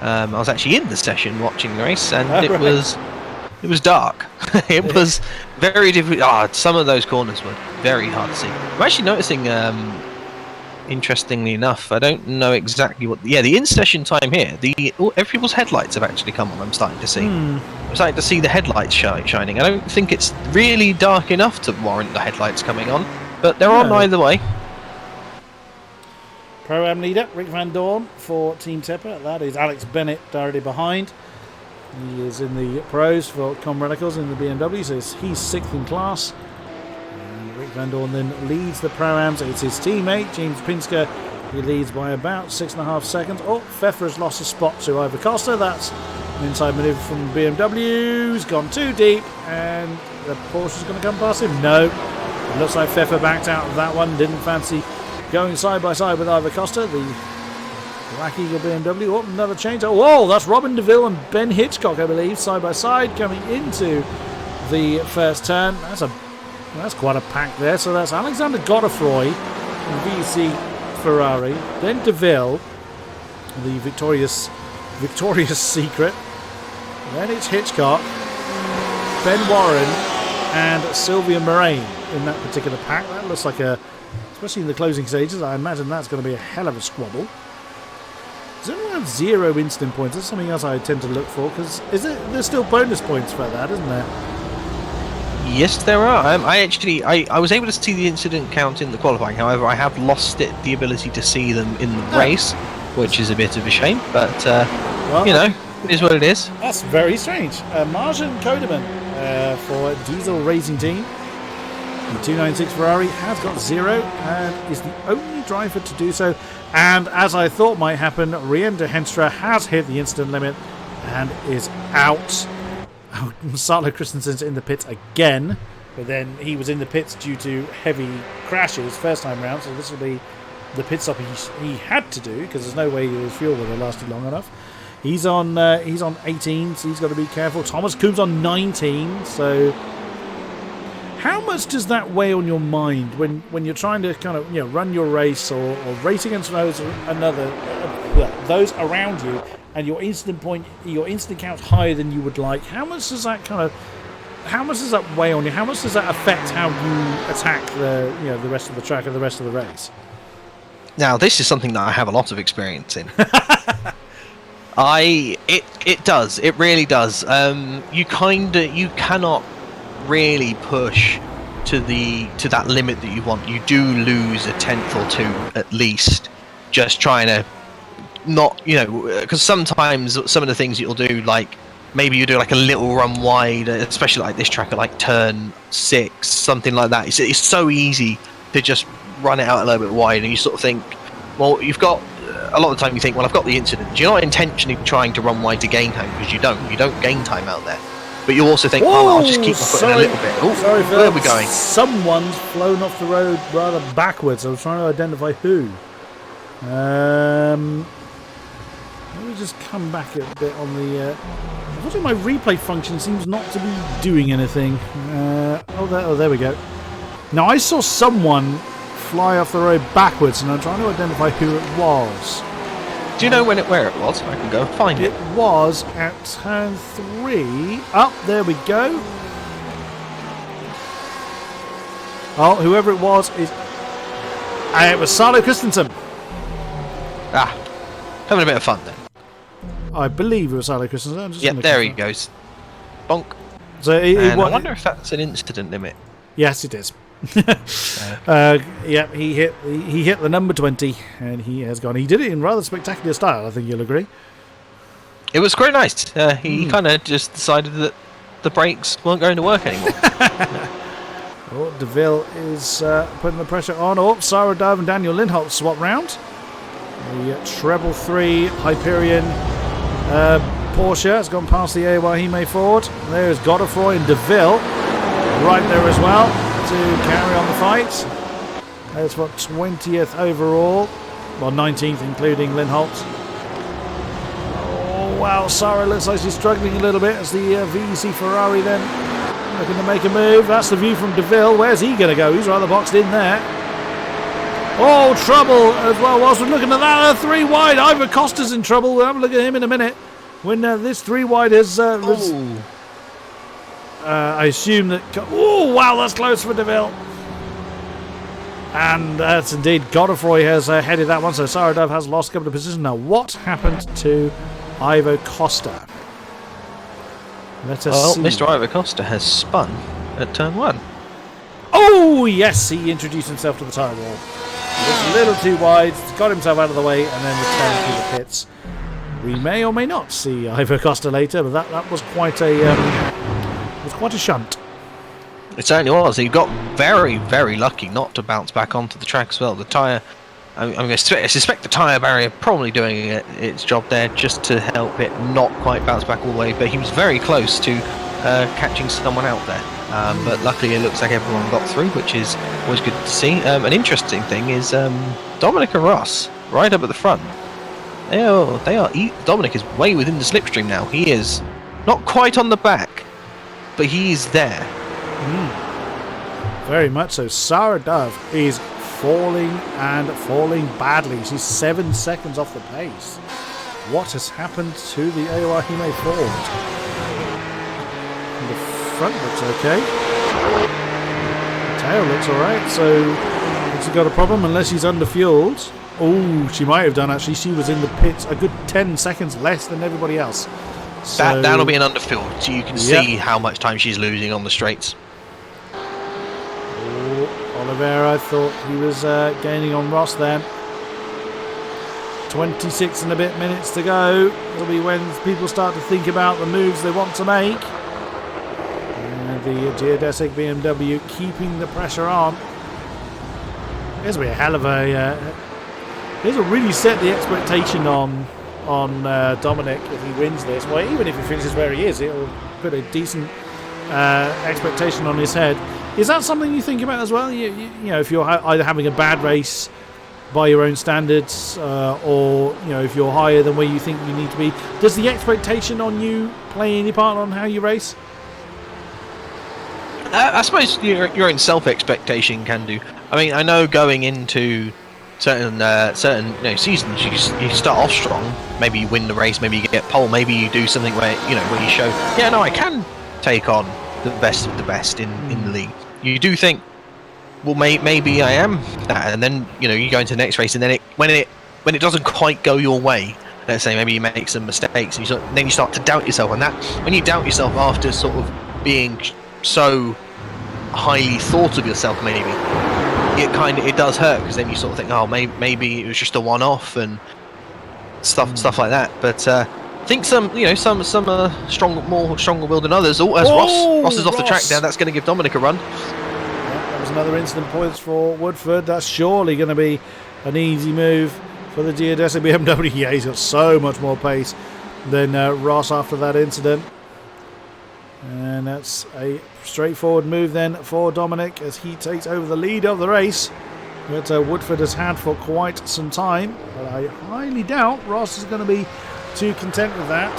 I was actually in the session watching the race, and it was dark. It was very difficult. Some of those corners were very hard to see. I'm actually noticing, interestingly enough, I don't know exactly what. Yeah, the in-session time here, every people's headlights have actually come on. I'm starting to see. I'm starting to see the headlights shining. I don't think it's really dark enough to warrant the headlights coming on, but they're on either way. Pro-Am leader, Rick Van Dorn for Team Tepper. That is Alex Bennett directly behind. He is in the pros for Comradicals in the BMW, so he's 6th in class. And Rick Van Dorn then leads the Pro-Ams. It's his teammate, James Pinsker. He leads by about 6.5 seconds. Oh, Pfeffer has lost a spot to Ivor Costa. That's an inside manoeuvre from BMW. He's gone too deep, and the Porsche's going to come past him. No. It looks like Pfeffer backed out of that one. Didn't fancy going side by side with Ivor Costa, the Black Eagle BMW. Oh, another change. Oh, whoa, that's Robin DeVille and Ben Hitchcock, I believe, side by side coming into the first turn. That's quite a pack there. So that's Alexander Godefroy in VC Ferrari, then DeVille, the victorious Secret. Then it's Hitchcock, Ben Warren, and Sylvia Moraine in that particular pack. That looks like especially in the closing stages, I imagine that's going to be a hell of a squabble. Does anyone have 0 instant points? That's something else I tend to look for, because there's still bonus points for that, isn't there? Yes, there are. I was able to see the incident count in the qualifying. However, I have lost the ability to see them in the race, which is a bit of a shame. But it is what it is. That's very strange. Marjan Kodeman for Diesel Racing Team. The 296 Ferrari has got 0 and is the only driver to do so. And as I thought might happen, Rienda Henstra has hit the instant limit and is out. Oh, Salo Christensen's in the pits again, but then he was in the pits due to heavy crashes first time round, so this will be the pit stop he had to do, because there's no way his fuel would have lasted long enough. He's on 18, so he's got to be careful. Thomas Coombs on 19, so how much does that weigh on your mind when you're trying to kind of run your race or race against those around you, and your instant count's higher than you would like? How much does that weigh on you? How much does that affect how you attack the rest of the track and the rest of the race? Now, this is something that I have a lot of experience in. It does. It really does. You cannot really push to that limit that you want. You do lose a tenth or two at least, just trying to not, because sometimes some of the things you'll do, like maybe you do like a little run wide, especially like this track at like turn 6, something like that. It's so easy to just run it out a little bit wide, and you sort of think, well, you've got a lot of the time you think, well, I've got the incident. You're not intentionally trying to run wide to gain time, because you don't gain time out there. But you also think, I'll just keep my foot in a little bit. Oh, sorry, where are we going? Someone's flown off the road rather backwards. I was trying to identify who. Let me just come back a bit on the... Unfortunately, my replay function seems not to be doing anything. There we go. Now, I saw someone fly off the road backwards, and I'm trying to identify who it was. Do you know where it was? I can go and find it. It was at turn 3. Oh, there we go. Oh, whoever it was is... it was Salo Christensen. Having a bit of fun then. I believe it was Salo Christensen. Yep, there he goes. Bonk. So I wonder if that's an incident limit. Yes, it is. He hit the number 20, and he has gone. He did it in rather spectacular style, I think you'll agree. It was quite nice. He kind of just decided that the brakes weren't going to work anymore. Oh, DeVille is putting the pressure on. Oh, Sarah Dove and Daniel Lindholt swap round. The treble 3 Hyperion Porsche has gone past the AOR Hime Ford. There's Godefroy and DeVille right there as well to carry on the fight. That's what, 20th overall. Well, 19th including Lindholt. Oh, wow, Sarah looks like she's struggling a little bit as the VEC Ferrari then looking to make a move. That's the view from DeVille. Where's he going to go? He's rather boxed in there. Oh, trouble as well. Whilst we're looking at that, 3 wide. Ivor Costa's in trouble. We'll have a look at him in a minute. When this 3 wide is... I assume that... Oh, wow, that's close for DeVille. And that's indeed... Godefroy has headed that one, so Sarah Dove has lost a couple of positions. Now, what happened to Ivo Costa? Let us see. Mr. Ivo Costa has spun at turn 1. Oh, yes, he introduced himself to the tyre wall. Just a little too wide, got himself out of the way, and then returned through the pits. We may or may not see Ivo Costa later, but that was quite a shunt. It certainly was. He got very, very lucky not to bounce back onto the track as well. The tyre, I'm going to suspect the tyre barrier probably doing its job there just to help it not quite bounce back all the way, but he was very close to catching someone out there. But luckily it looks like everyone got through, which is always good to see. An interesting thing is Dominic and Ross right up at the front. Dominic is way within the slipstream now. He is not quite on the back, but he is there. Very much so. Sarah Dove is falling and falling badly. She's 7 seconds off the pace. What has happened to the AOR Hime Ford? The front looks okay. The tail looks alright, so has she got a problem unless she's underfueled? Oh, she might have done actually. She was in the pits a good 10 seconds less than everybody else. So, that'll be an underfield, so you can see how much time she's losing on the straights. Oliveira, I thought he was gaining on Ross then. 26 and a bit minutes to go. It'll be when people start to think about the moves they want to make. And the geodesic BMW keeping the pressure on. This will be a hell of a... this will really set the expectation on Dominic if he wins this. Well, even if he finishes where he is, it'll put a decent expectation on his head. Is that something you think about as well? You know, if you're either having a bad race by your own standards, or if you're higher than where you think you need to be, does the expectation on you play any part on how you race? I suppose your own self-expectation can do. I mean, I know going into certain seasons, you start off strong. Maybe you win the race, maybe you get pole, maybe you do something where you show, I can take on the best of the best in the league. You do think, well, maybe I am that, and then you go into the next race, and then when it doesn't quite go your way, let's say maybe you make some mistakes, and then you start to doubt yourself, and that when you doubt yourself after sort of being so highly thought of yourself, maybe it does hurt, because then you sort of think, oh, maybe it was just a one-off and stuff like that. But I think some are stronger willed than others. Ross is off the track now. That's going to give Dominic a run. That was another incident points for Woodford. That's surely going to be an easy move for the geodesic BMW. Yeah, he's got so much more pace than Ross after that incident. And that's a straightforward move then for Dominic as he takes over the lead of the race that Woodford has had for quite some time. But I highly doubt Ross is going to be too content with that.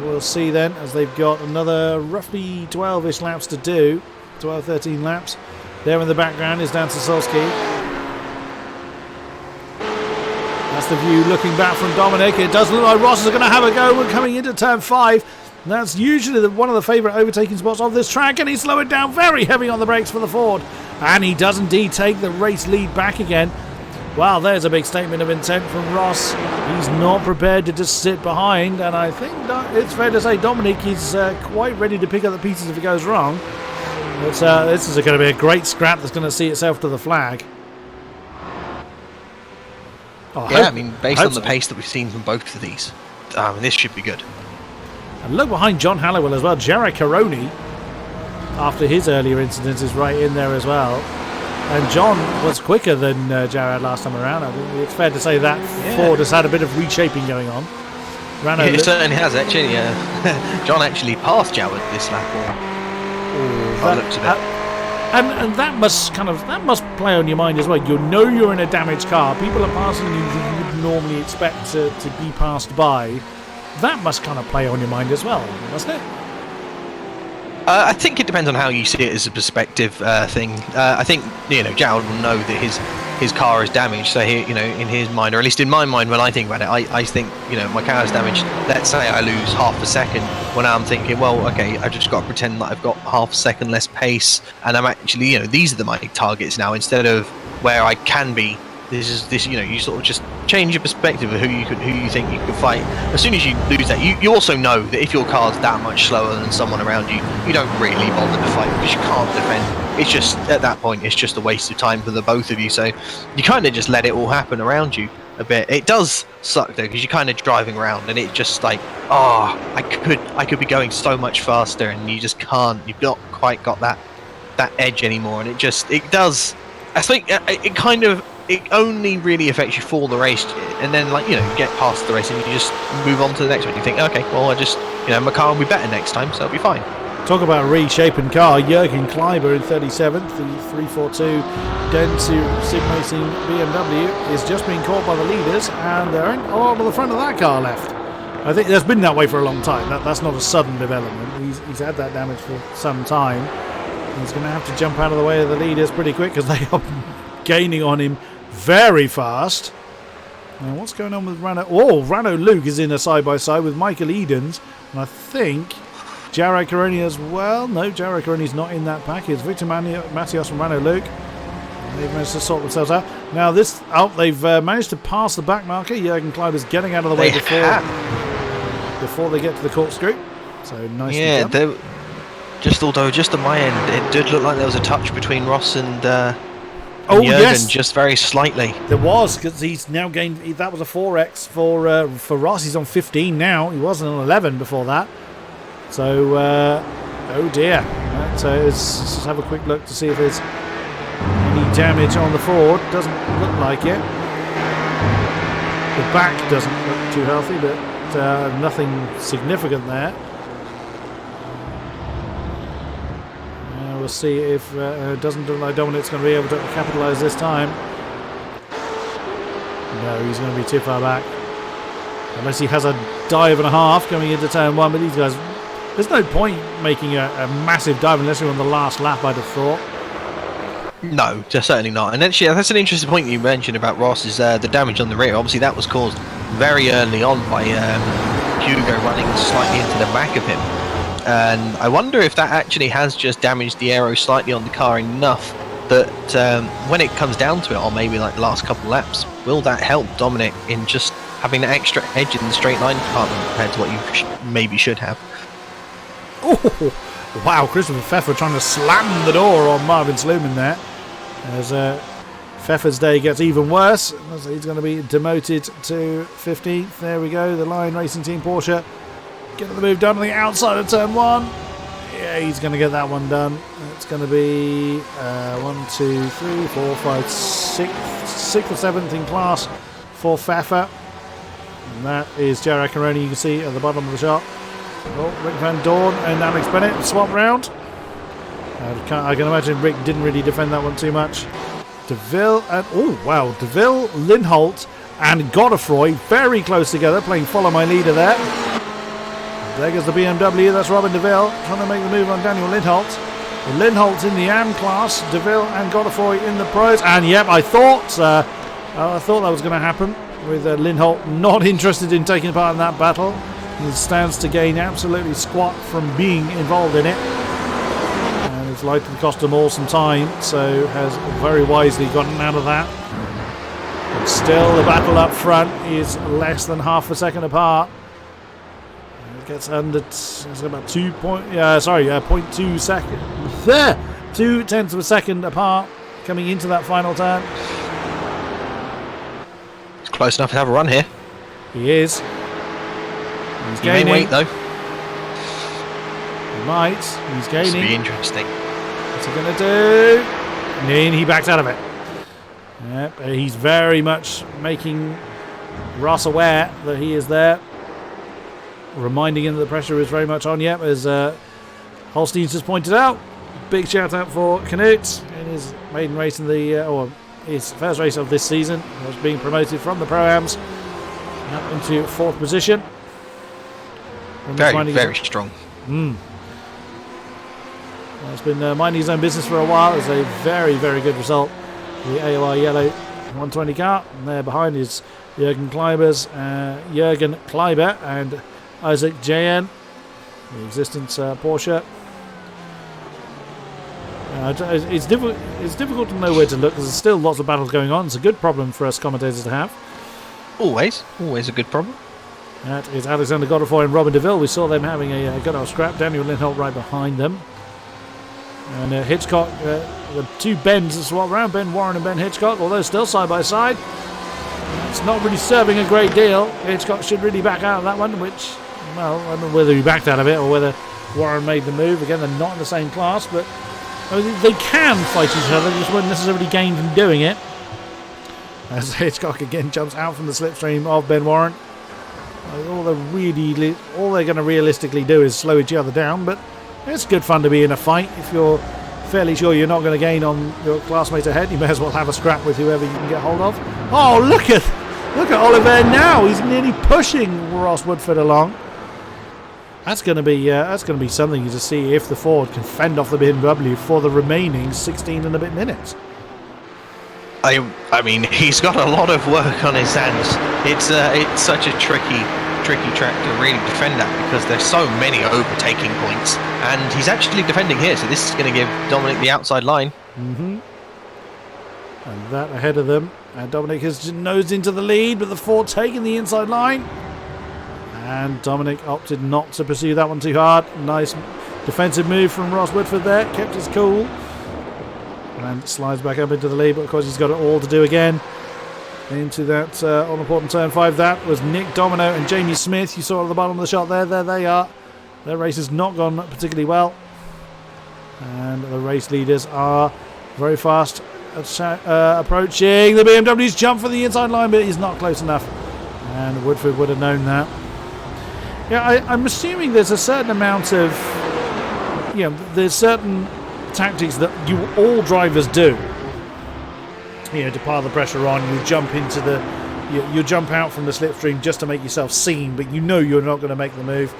We'll see then, as they've got another roughly 12-ish laps to do. 12, 13 laps. There in the background is Dan Sasolski. That's the view looking back from Dominic. It does look like Ross is going to have a go. We're coming into turn 5. And that's usually one of the favourite overtaking spots of this track, and he's slowing down very heavy on the brakes for the Ford. And he does indeed take the race lead back again. Wow, there's a big statement of intent from Ross. He's not prepared to just sit behind, and I think it's fair to say Dominic is quite ready to pick up the pieces if it goes wrong. But this is going to be a great scrap that's going to see itself to the flag. Oh, Yeah, I mean, based on the pace that we've seen from both of these, this should be good. And look behind John Hallowell as well. Jared Caroni, after his earlier incidents, is right in there as well. And John was quicker than Jared last time around. I think it's fair to say that Ford has had a bit of reshaping going on. It certainly has, actually. John actually passed Jared this lap. I looked at it. And that must play on your mind as well. You know you're in a damaged car. People are passing you that you would normally expect to be passed by. That must kind of play on your mind as well, doesn't it? I think it depends on how you see it as a perspective thing. I think Jared will know that his car is damaged. So in his mind, or at least in my mind, when I think about it, I think my car is damaged. Let's say I lose half a second. When I'm thinking, well, okay, I just got to pretend that I've got half a second less pace, and I'm actually these are my targets now instead of where I can be. This you sort of just change your perspective of who you think you can fight. As soon as you lose that, you also know that if your car's that much slower than someone around you, you don't really bother to fight because you can't defend. It's just at that point, it's just a waste of time for the both of you. So you kind of just let it all happen around you a bit. It does suck though because you're kind of driving around and it's just like, I could be going so much faster, and you just can't. You've not quite got that edge anymore, and it does. I think it only really affects you for the race, and then you get past the race and you just move on to the next one. You think, okay, well, I just my car will be better next time, so it'll be fine. Talk about a reshaping car. Jürgen Kleiber in 37th, the 342 Dentsu Sim Racing BMW is just being caught by the leaders, and there ain't a lot of the front of that car left. I think there's been that way for a long time. That's not a sudden development. He's had that damage for some time. He's going to have to jump out of the way of the leaders pretty quick because they are gaining on him very fast. Now, what's going on with Rano? Oh, Rano Luke is in a side-by-side with Michael Edens, and I think Jared Caroni as well. No, Jared Caroni's not in that pack. It's Victor Matios and Rano Luke. They've managed to sort themselves out. Now, they've managed to pass the back marker. Jürgen Kleiber's getting out of the way before they get to the corkscrew. So nice. Yeah, just on my end, it did look like there was a touch between Ross and Jürgen, yes, just very slightly. There was, because he's now gained. That was a 4x for Ross. He's on 15 now. He wasn't on 11 before that. So, oh dear. Right, so let's have a quick look to see if there's any damage on the Ford. Doesn't look like it. The back doesn't look too healthy, but nothing significant there. We'll see if it doesn't look like Dominic's going to be able to capitalise this time. No, he's going to be too far back. Unless he has a dive and a half coming into turn one. But these guys, there's no point making a massive dive unless you're on the last lap, I'd have thought. No, certainly not. And actually, that's an interesting point you mentioned about Ross, is the damage on the rear. Obviously, that was caused very early on by Hugo running slightly into the back of him. And I wonder if that actually has just damaged the aero slightly on the car enough that when it comes down to it, or maybe like the last couple of laps, will that help Dominic in just having that extra edge in the straight line department compared to what you maybe should have? Oh, wow, Christopher Pfeffer trying to slam the door on Marvin Sluman there. As Pfeffer's day gets even worse, he's going to be demoted to 15th. There we go, the Lion Racing Team Porsche getting the move done on the outside of turn one. Yeah, he's going to get that one done. It's going to be 1, 2, 3, 4, 5, 6, 6th or 7th in class for Pfeffer. And that is Jared Caroni, you can see at the bottom of the shot. Oh, Rick Van Dorn and Alex Bennett swap round. I can imagine Rick didn't really defend that one too much. DeVille and DeVille, Lindholt and Godefroy very close together, playing follow my leader there. There goes the BMW, that's Robin DeVille trying to make the move on Daniel Lindholt. Lindholt's in the AM class, DeVille and Godefroy in the pros. And yep, I thought that was going to happen with Lindholt not interested in taking part in that battle. He stands to gain absolutely squat from being involved in it. And it's likely to cost them all some time, so has very wisely gotten out of that. But still, the battle up front is less than half a second apart. It gets under, it's about 0.2 seconds. There! 0.2 of a second apart coming into that final turn. close enough to have a run here. He is. He's He may gaining. wait though. He might. He's This will be gaining. interesting. What's he going to do? And he backs out of it. Yep, he's very much making Ross aware that he is there. Reminding him that the pressure is very much on. Yep, as Holstein's just pointed out. Big shout out for Knut in his maiden race in the, or his first race of this season. Was being promoted from the Pro-Ams up into 4th position. Very strong. Well, it's been minding his own business for a while. It's a very, very good result. The AOR yellow 120 car. And there behind is Jürgen Kleiber and Isaac JN, the existence Porsche. It's difficult to know where to look because there's still lots of battles going on. It's a good problem for us commentators to have. Always a good problem. That is Alexander Godefroy and Robin DeVille. We saw them having a good old scrap. Daniel Lindholt right behind them. And Hitchcock, the two Bens that swap around, Ben Warren and Ben Hitchcock, although still side by side. It's not really serving a great deal. Hitchcock should really back out of that one, which, well, I don't know whether he backed out of it or whether Warren made the move. Again, they're not in the same class, but I mean, they can fight each other, they just wouldn't necessarily gain from doing it. As Hitchcock again jumps out from the slipstream of Ben Warren. All they're going to realistically do is slow each other down, but it's good fun to be in a fight. If you're fairly sure you're not going to gain on your classmate ahead, you may as well have a scrap with whoever you can get hold of. Oh, look at Oliver now. He's nearly pushing Ross Woodford along. That's going to be something to see if the Ford can fend off the BMW for the remaining 16 and a bit minutes. I mean, he's got a lot of work on his hands. It's such a tricky track to really defend that because there's so many overtaking points, and he's actually defending here, so this is going to give Dominic the outside line. And that ahead of them, and Dominic has nosed into the lead, but the Ford taking the inside line, and Dominic opted not to pursue that one too hard. Nice defensive move from Ross Woodford there, kept his cool. And slides back up into the lead, but of course he's got it all to do again. Into that all-important turn 5. That was Nick Domino and Jamie Smith. You saw at the bottom of the shot there. There they are. Their race has not gone particularly well. And the race leaders are very fast approaching. The BMW's jumped for the inside line, but he's not close enough. And Woodford would have known that. Yeah, I'm assuming there's a certain amount of... there's certain tactics that all drivers do, to pile the pressure on. You jump into you jump out from the slipstream just to make yourself seen, but you're not going to make the move.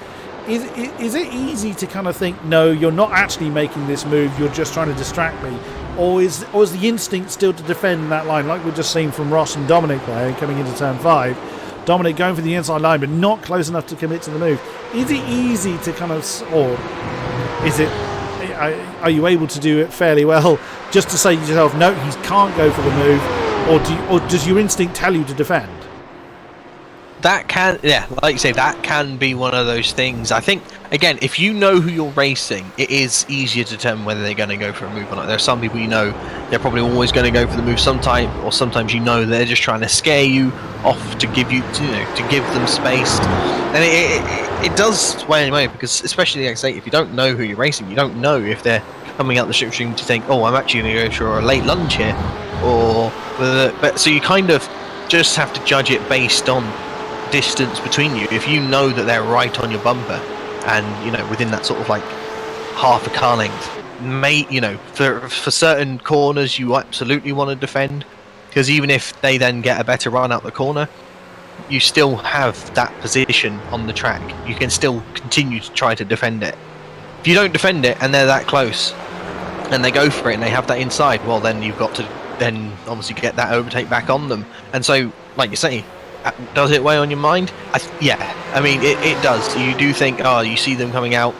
Is it easy to kind of think, no, you're not actually making this move, you're just trying to distract me, or is the instinct still to defend that line, like we've just seen from Ross and Dominic there coming into turn 5? Dominic going for the inside line but not close enough to commit to the move. Is it easy to kind of, or is it, are you able to do it fairly well just to say to yourself, no, he can't go for the move, or does your instinct tell you to defend? That can, like you say, that can be one of those things. I think, again, if you know who you're racing, it is easier to determine whether they're going to go for a move or not. There are some people they're probably always going to go for the move sometime, or sometimes they're just trying to scare you off to give you, to give them space. And it does sway anyway, because especially, like I say, if you don't know who you're racing, you don't know if they're coming out the slipstream to think, oh, I'm actually going to go for a late lunge here, but so you kind of just have to judge it based on distance between you. If you know that they're right on your bumper and within that sort of like half a car length, for certain corners you absolutely want to defend, because even if they then get a better run out the corner, you still have that position on the track. You can still continue to try to defend it. If you don't defend it and they're that close and they go for it and they have that inside, well, then you've got to then obviously get that overtake back on them. And so, like you say, does it weigh on your mind? I mean, it does. You do think, you see them coming out.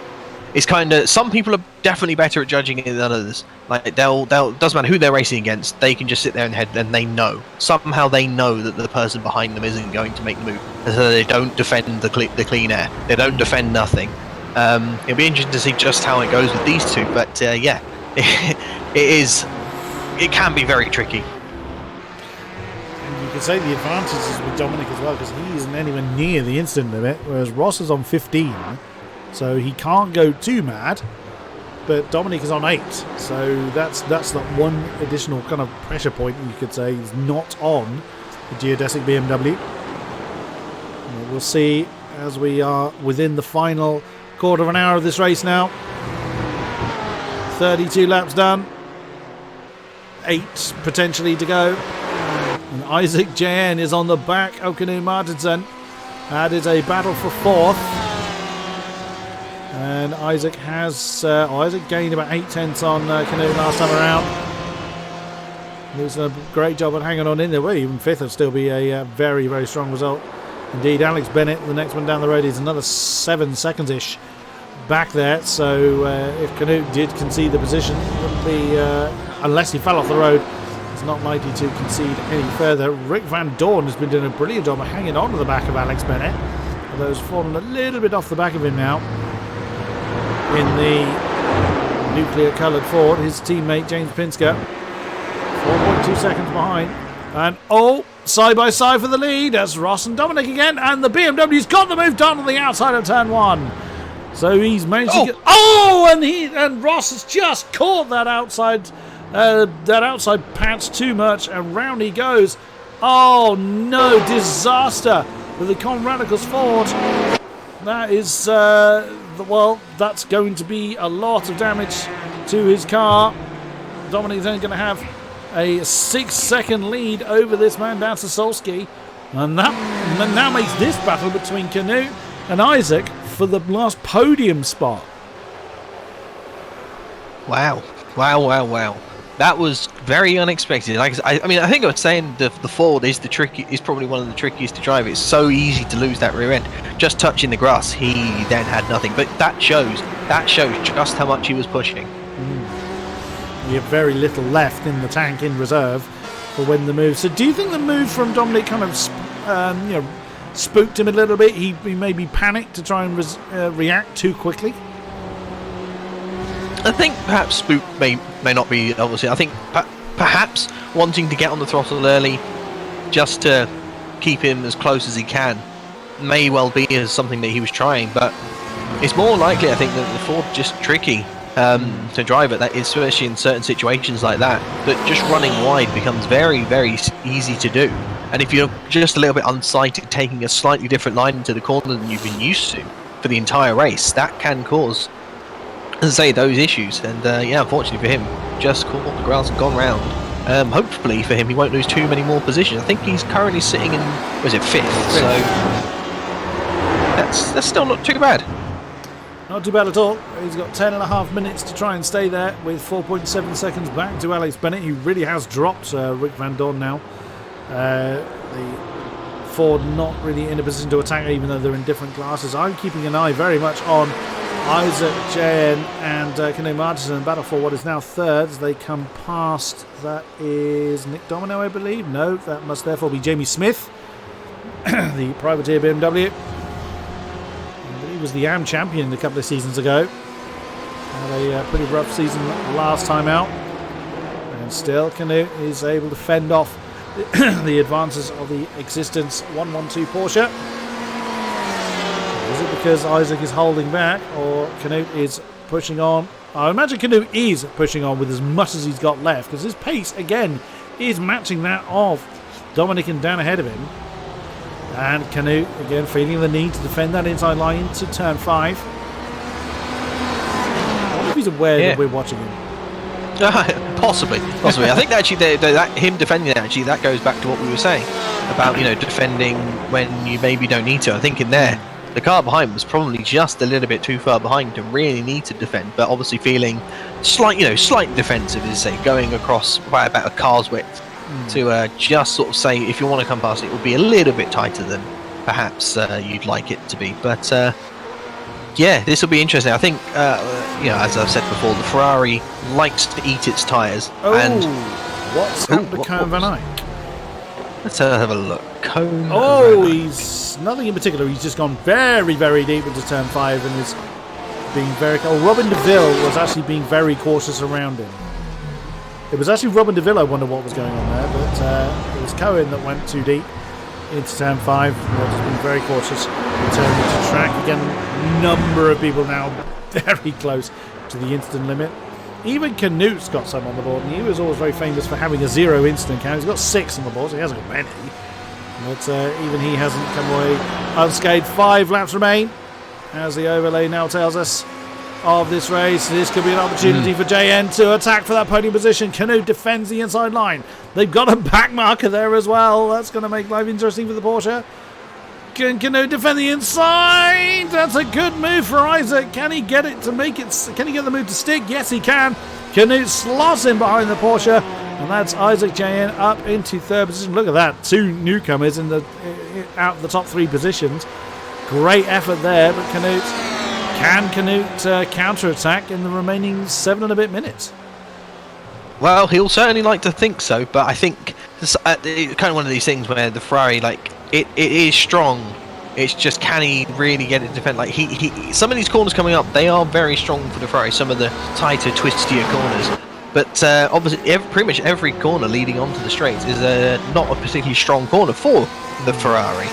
It's kind of, some people are definitely better at judging it than others. Like they'll doesn't matter who they're racing against, they can just sit there and head, and they know somehow that the person behind them isn't going to make the move, and so they don't defend the clean air. They don't defend nothing. It'll be interesting to see just how it goes with these two. But it can be very tricky. And you can could say the advantage is with Dominic as well, because he isn't anywhere near the instant limit, whereas Ross is on 15, so he can't go too mad. But Dominic is on 8, so that's that one additional kind of pressure point you could say is not on the geodesic BMW. We'll see as we are within the final quarter of an hour of this race now. 32 laps done, 8 potentially to go, and Isaac JN is on the back of Knut Martinsson. That is a battle for 4th. And Isaac has Isaac gained about 8/10 on Knut last time around. He was a great job at hanging on in there. Well, even 5th would still be a very, very strong result. Indeed, Alex Bennett, the next one down the road, is another 7 seconds-ish back there. So if Knut did concede the position, it wouldn't be, unless he fell off the road, it's not likely to concede any further. Rick Van Dorn has been doing a brilliant job of hanging on to the back of Alex Bennett, although he's fallen a little bit off the back of him now. In the nuclear coloured Ford, his teammate James Pinsker 4.2 seconds behind, and side by side for the lead. That's Ross and Dominic again, and the BMW's got the move done on the outside of turn 1. So he's managed to get, and Ross has just caught that outside patch too much, and round he goes. Oh no, disaster with the Con Radicals Ford. That is well, that's going to be a lot of damage to his car. Dominic's only going to have a 6-second lead over this man down to Solski, and that now makes this battle between Knut and Isaac for the last podium spot. Wow. That was very unexpected. Like I mean, I think I was saying the Ford is probably one of the trickiest to drive. It's so easy to lose that rear end. Just touching the grass, he then had nothing. But that shows just how much he was pushing. You have very little left in the tank in reserve for when the move. So do you think the move from Dominic kind of spooked him a little bit? He maybe panicked to try and react too quickly? I think perhaps spook may not be, obviously. I think perhaps wanting to get on the throttle early just to keep him as close as he can may well be as something that he was trying, but it's more likely, I think, that the Ford just tricky to drive it, that especially in certain situations like that just running wide becomes very, very easy to do. And if you're just a little bit unsighted, taking a slightly different line into the corner than you've been used to for the entire race, that can cause, as I say, those issues. And yeah, unfortunately for him, just caught the grass and gone round. Hopefully for him, he won't lose too many more positions. I think he's currently sitting in, was it 5th? So that's still not too bad. Not too bad at all. He's got 10.5 minutes to try and stay there, with 4.7 seconds back to Alex Bennett, who really has dropped Rick Van Dorn now. The Ford not really in a position to attack, even though they're in different classes. I'm keeping an eye very much on Isaac Jan and Knut Martinsson battle for what is now 3rd as they come past. That is Nick Domino, I believe. No, that must therefore be Jamie Smith, the privateer BMW. He was the AM champion a couple of seasons ago. Had a pretty rough season last time out, and still Knut is able to fend off the advances of the Existence 112 Porsche. Is it because Isaac is holding back, or Knut is pushing on? I imagine Knut is pushing on with as much as he's got left, because his pace again is matching that of Dominic and Dan ahead of him. And Knut again feeling the need to defend that inside line to turn 5. I wonder if he's aware that we're watching him. Possibly. I think actually that him defending it, actually, that goes back to what we were saying about, you know, defending when you maybe don't need to. I think in there, the car behind was probably just a little bit too far behind to really need to defend, but obviously feeling slight defensive, is say going across by about a car's width to just sort of say, if you want to come past it will be a little bit tighter than perhaps you'd like it to be. But yeah, this will be interesting. I think, you know, as I've said before, the Ferrari likes to eat its tyres. And what's happened to Koen Van Eyck? Let's have a look. He's nothing in particular. He's just gone very, very deep into turn 5 and is being very... Robin DeVille was actually being very cautious around him. It was actually Robin DeVille, I wonder what was going on there, but it was Cohen that went too deep into turn 5. Rod's been very cautious returning to track. Again, number of people now very close to the instant limit. Even Canute's got some on the board, and he was always very famous for having a 0 instant count. He's got 6 on the board, so he hasn't got many. But even he hasn't come away unscathed. 5 laps remain, as the overlay now tells us, of this race. This could be an opportunity for JN to attack for that podium position. Canute defends the inside line. They've got a back marker there as well. That's going to make life interesting for the Porsche. Can Canute defend the inside? That's a good move for Isaac. Can he get it to make it? Can he get the move to stick? Yes, he can. Canute slots in behind the Porsche, and that's Isaac JN up into 3rd position. Look at that, 2 newcomers in the out of the top 3 positions. Great effort there, but can Canute counter-attack in the remaining 7 and a bit minutes? Well, he'll certainly like to think so, but I think it's kind of one of these things where the Ferrari, like, it is strong. It's just, can he really get it to defend? Like, he some of these corners coming up, they are very strong for the Ferrari. Some of the tighter, twistier corners. But obviously, pretty much every corner leading onto the straights is not a particularly strong corner for the Ferrari,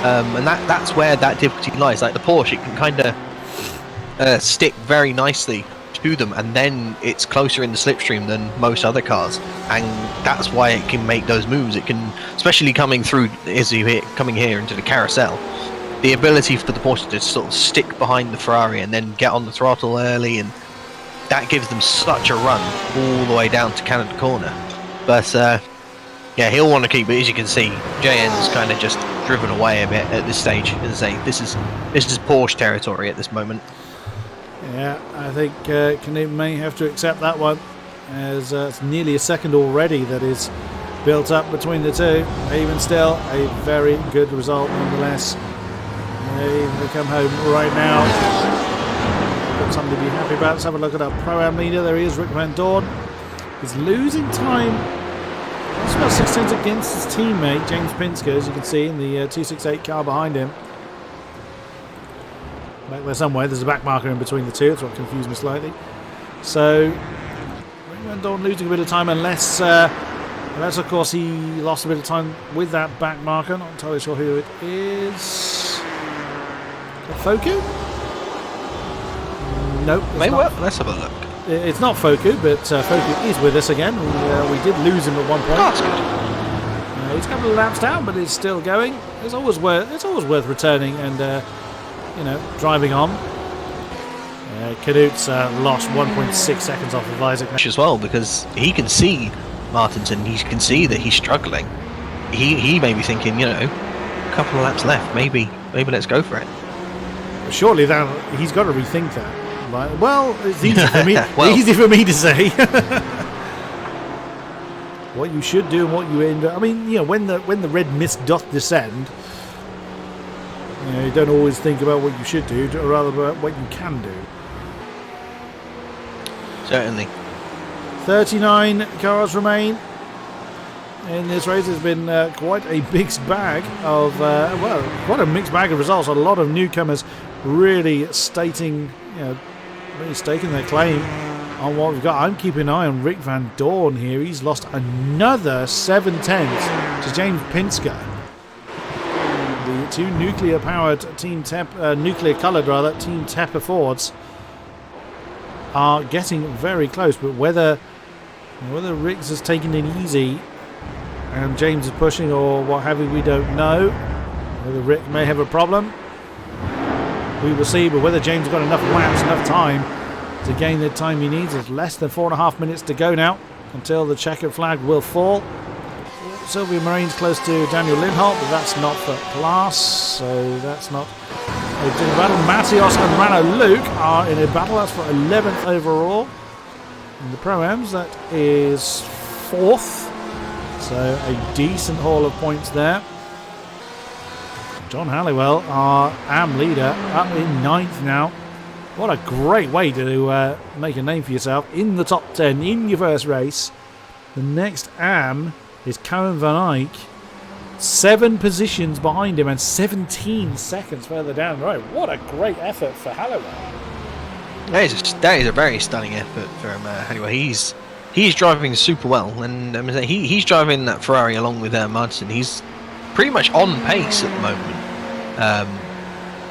and that's where that difficulty lies. Like the Porsche, it can kind of stick very nicely to them, and then it's closer in the slipstream than most other cars, and that's why it can make those moves. It can, especially coming through coming here into the carousel, the ability for the Porsche to sort of stick behind the Ferrari and then get on the throttle early, and that gives them such a run all the way down to Canada Corner. But yeah, he'll want to keep it. As you can see, JN's kind of just driven away a bit at this stage. As I say, this is Porsche territory at this moment. Yeah, I think Canute may have to accept that one, as it's nearly a second already that is built up between the two. Even still, a very good result nonetheless. They come home right now. Got something to be happy about. Let's have a look at our Pro-Am leader. There he is, Rick Van Dorn. He's losing time. It's about 6 tenths against his teammate, James Pinsker, as you can see in the 268 car behind him. Back there somewhere, there's a back marker in between the two. That's what confused me slightly. So, Rick Van Dorn losing a bit of time, unless of course he lost a bit of time with that back marker. Not entirely sure who it is. Foku? Nope. May work. Let's have a look. It's not Foku, but Foku is with us again. We did lose him at one point. That's good. He's a couple of laps down, but he's still going. It's always worth returning and driving on. Canute's lost 1.6 seconds off of Isaac As well, because he can see Martinson. He can see that he's struggling. He may be thinking, a couple of laps left. Maybe let's go for it. Surely that he's got to rethink that. Right. Well, it's easy for me. Well, easy for me to say. What you should do and what you end up. I mean, when the red mist doth descend, you don't always think about what you should do, or rather about what you can do. Certainly. 39 cars remain in this race. Has been quite a mixed bag of quite a mixed bag of results. A lot of newcomers really staking their claim on what we've got. I'm keeping an eye on Rick Van Dorn here. He's lost another 7 tenths to James Pinsker. The 2 nuclear-powered nuclear-coloured Team Tepper Fords are getting very close, but whether Rick's has taken it easy and James is pushing or what have you, we don't know. Whether Rick may have a problem, we will see, but whether James has got enough laps, enough time to gain the time he needs. There's less than 4.5 minutes to go now until the checkered flag will fall. Sylvia Marine's close to Daniel Lindholt, but that's not for class, so that's not a big battle. Matthias and Rano Luke are in a battle. That's for 11th overall. In the Pro-Ams, that is 4th, so a decent haul of points there. John Halliwell, our AM leader, up in 9th now. What a great way to make a name for yourself in the top 10 in your first race. The next AM is Cohen Van Eyck, 7 positions behind him and 17 seconds further down the road. What a great effort for Halliwell. That is a very stunning effort from Halliwell. He's he's driving super well, and he's driving that Ferrari along with Martin. He's pretty much on pace at the moment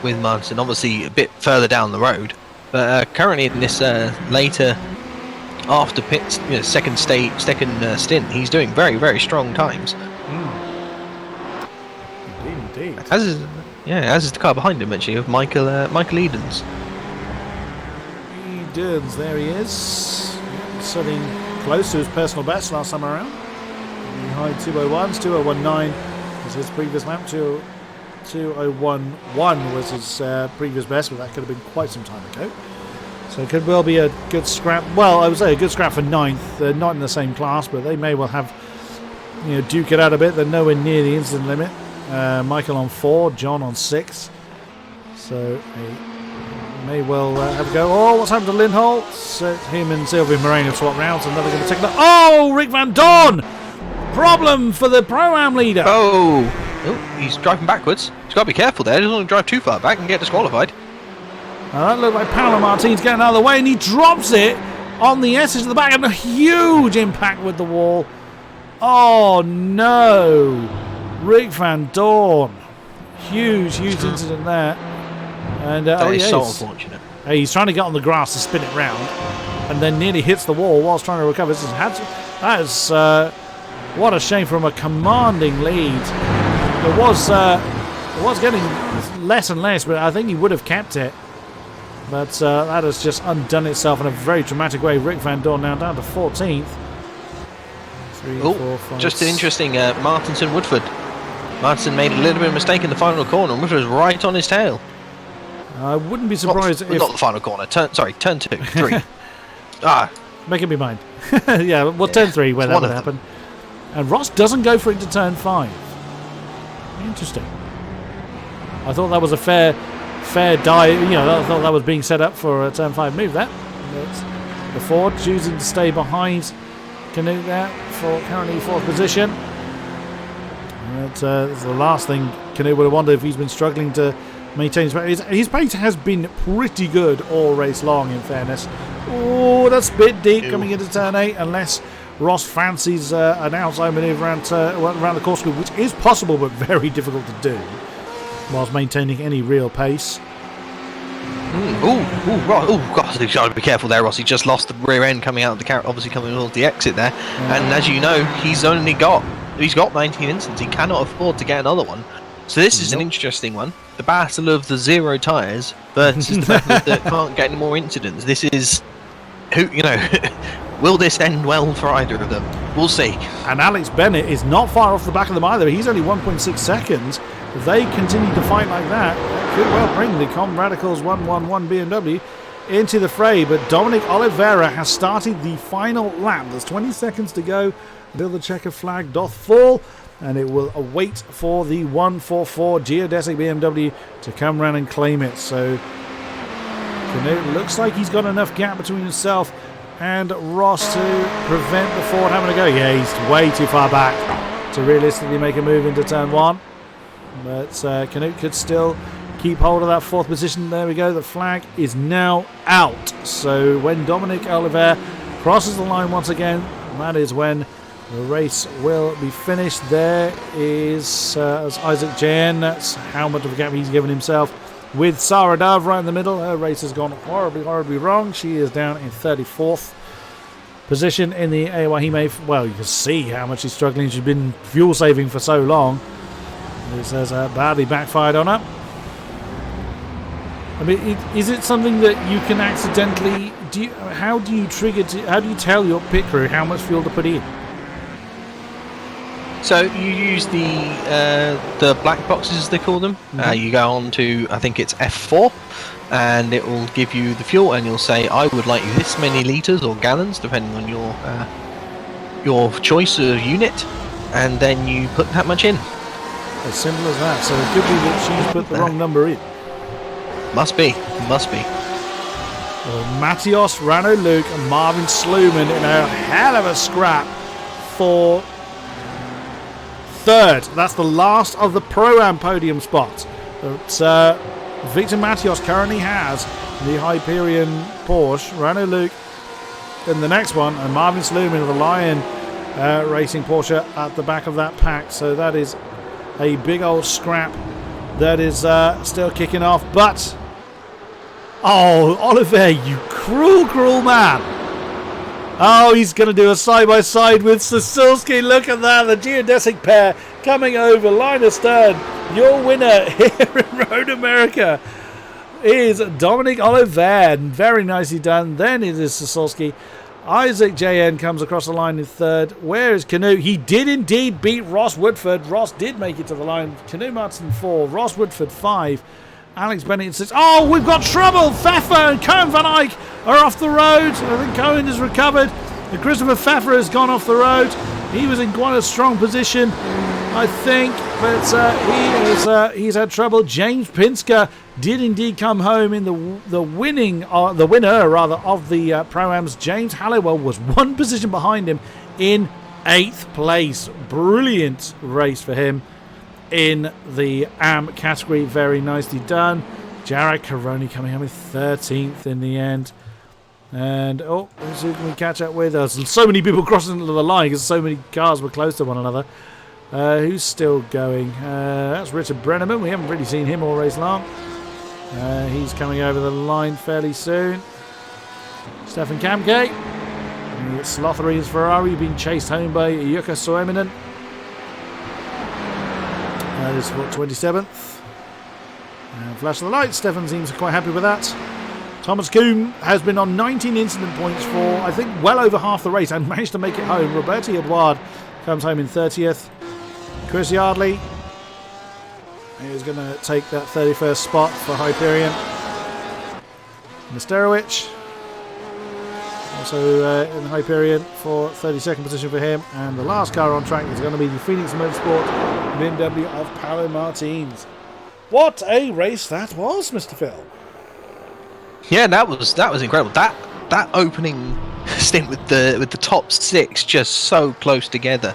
with Martin, obviously a bit further down the road, but currently in this later after pit, second stint, he's doing very, very strong times. Indeed. As is the car behind him, actually, of Michael Edens. Edens, there he is, sitting close to his personal best last time around. High 201s, 2019 was his previous lap. 2011 was his previous best, but that could have been quite some time ago. So it could well be a good scrap. Well, I would say a good scrap for 9th. They're not in the same class, but they may well have, duke it out a bit. They're nowhere near the incident limit. Michael on 4, John on 6. So he may well have a go. Oh, what's happened to Lindholtz? Him and Sylvain Moreno swap rounds, and they're going to take that. Oh, Rick Van Dorn! Problem for the Pro-Am leader. Oh, he's driving backwards. He's got to be careful there. He doesn't want to drive too far back and get disqualified. That looked like Paolo Martin's getting out of the way, and he drops it on the S's at the back, and a huge impact with the wall. Oh no, Rick Van Dorn, huge incident there, and so unfortunate. He's trying to get on the grass to spin it round, and then nearly hits the wall whilst trying to recover. That is what a shame from a commanding lead. It was getting less and less, but I think he would have kept it. But that has just undone itself in a very dramatic way. Rick Van Dorn now down to 14th. Just an interesting Martinson Woodford. Martinson made a little bit of a mistake in the final corner, and Woodford was right on his tail. I wouldn't be surprised if... Not the final corner, turn 2, 3. Making me mind. Yeah, well, turn 3 where that would happen. And Ross doesn't go for it to turn 5. Interesting. I thought that was a fair dive. I thought that was being set up for a turn 5 move. That the Ford choosing to stay behind Canute there for currently 4th position. That's the last thing Canute would have wanted if he's been struggling to maintain his pace. His pace has been pretty good all race long, in fairness. Oh, that's a bit deep coming into turn 8, unless Ross fancies an outside manoeuvre around the course, which is possible but very difficult to do whilst maintaining any real pace. God, he's got to be careful there, Ross. He just lost the rear end coming out of the car, obviously coming towards the exit there. And as you know, he's got 19 incidents. He cannot afford to get another one. So this is an interesting one. The battle of the 0 tyres versus the battle that can't get any more incidents. This is, will this end well for either of them? We'll see. And Alex Bennett is not far off the back of them either. He's only 1.6 seconds. If they continue to fight like that, it could well bring the Com Radicals 111 BMW into the fray. But Dominic Oliveira has started the final lap. There's 20 seconds to go until the checker flag doth fall, and it will await for the 144 geodesic BMW to come around and claim it. So it looks like he's got enough gap between himself and Ross to prevent the Ford having a go. Yeah, he's way too far back to realistically make a move into turn 1. But Canute could still keep hold of that 4th position. There we go. The flag is now out. So when Dominic Oliveira crosses the line once again, that is when the race will be finished. There is Isaac JN. That's how much of a gap he's given himself. With Sarah Dove right in the middle. Her race has gone horribly wrong. She is down in 34th position in the AOR. Well, you can see how much she's struggling. She's been fuel saving for so long. This has badly backfired on her. I mean, is it something that you can accidentally... How do you tell your pit crew how much fuel to put in? So you use the black boxes, as they call them. You go on to, I think it's F4, and it will give you the fuel, and you'll say, I would like this many litres or gallons, depending on your choice of unit, and then you put that much in. As simple as that. So it could be that she's put the wrong number in. Must be. Well, Matthias, Rano Luke and Marvin Sluman in a hell of a scrap for 3rd. That's the last of the Pro-Am podium spots. But Victor Matthias currently has the Hyperion Porsche. Rano Luke in the next one, and Marvin Sluman of the Lion Racing Porsche at the back of that pack. So that is a big old scrap that is still kicking off. But, oh, Oliver, you cruel man. Oh, he's going to do a side-by-side with Sasulski. Look at that, the geodesic pair coming over line of stern. Your winner here in Road America is Dominic Oliver. Very nicely done. Then it is Sasulski. Isaac JN comes across the line in third. Where is Canute? He did indeed beat Ross Woodford. Ross did make it to the line. Canute Martin 4, Ross Woodford 5. Alex Bennett says, oh, we've got trouble. Pfeffer and Cohen van Eyck are off the road. I think Cohen has recovered. And Christopher Pfeffer has gone off the road. He was in quite a strong position, I think, but he's had trouble. James Pinsker did indeed come home in the winner of the Pro-Ams. James Halliwell was one position behind him in 8th place. Brilliant race for him in the AM category. Very nicely done. Jared Caroni coming home in 13th in the end. And, oh, who can we catch up with? There's so many people crossing the line because so many cars were close to one another. Who's still going? That's Richard Brenneman. We haven't really seen him all race long. He's coming over the line fairly soon. Stefan Kamke. Slothery's Ferrari being chased home by Jukka Suominen. That is for 27th. Flash of the lights. Stefan seems quite happy with that. Thomas Kuhn has been on 19 incident points for, I think, well over half the race and managed to make it home. Roberti Edouard comes home in 30th. Chris Yardley is going to take that 31st spot for Hyperion. Nesterowicz also in Hyperion for 32nd position for him. And the last car on track is going to be the Phoenix Motorsport BMW of Paolo Martins. What a race that was, Mr. Phil. Yeah, that was incredible. That opening stint with the top 6 just so close together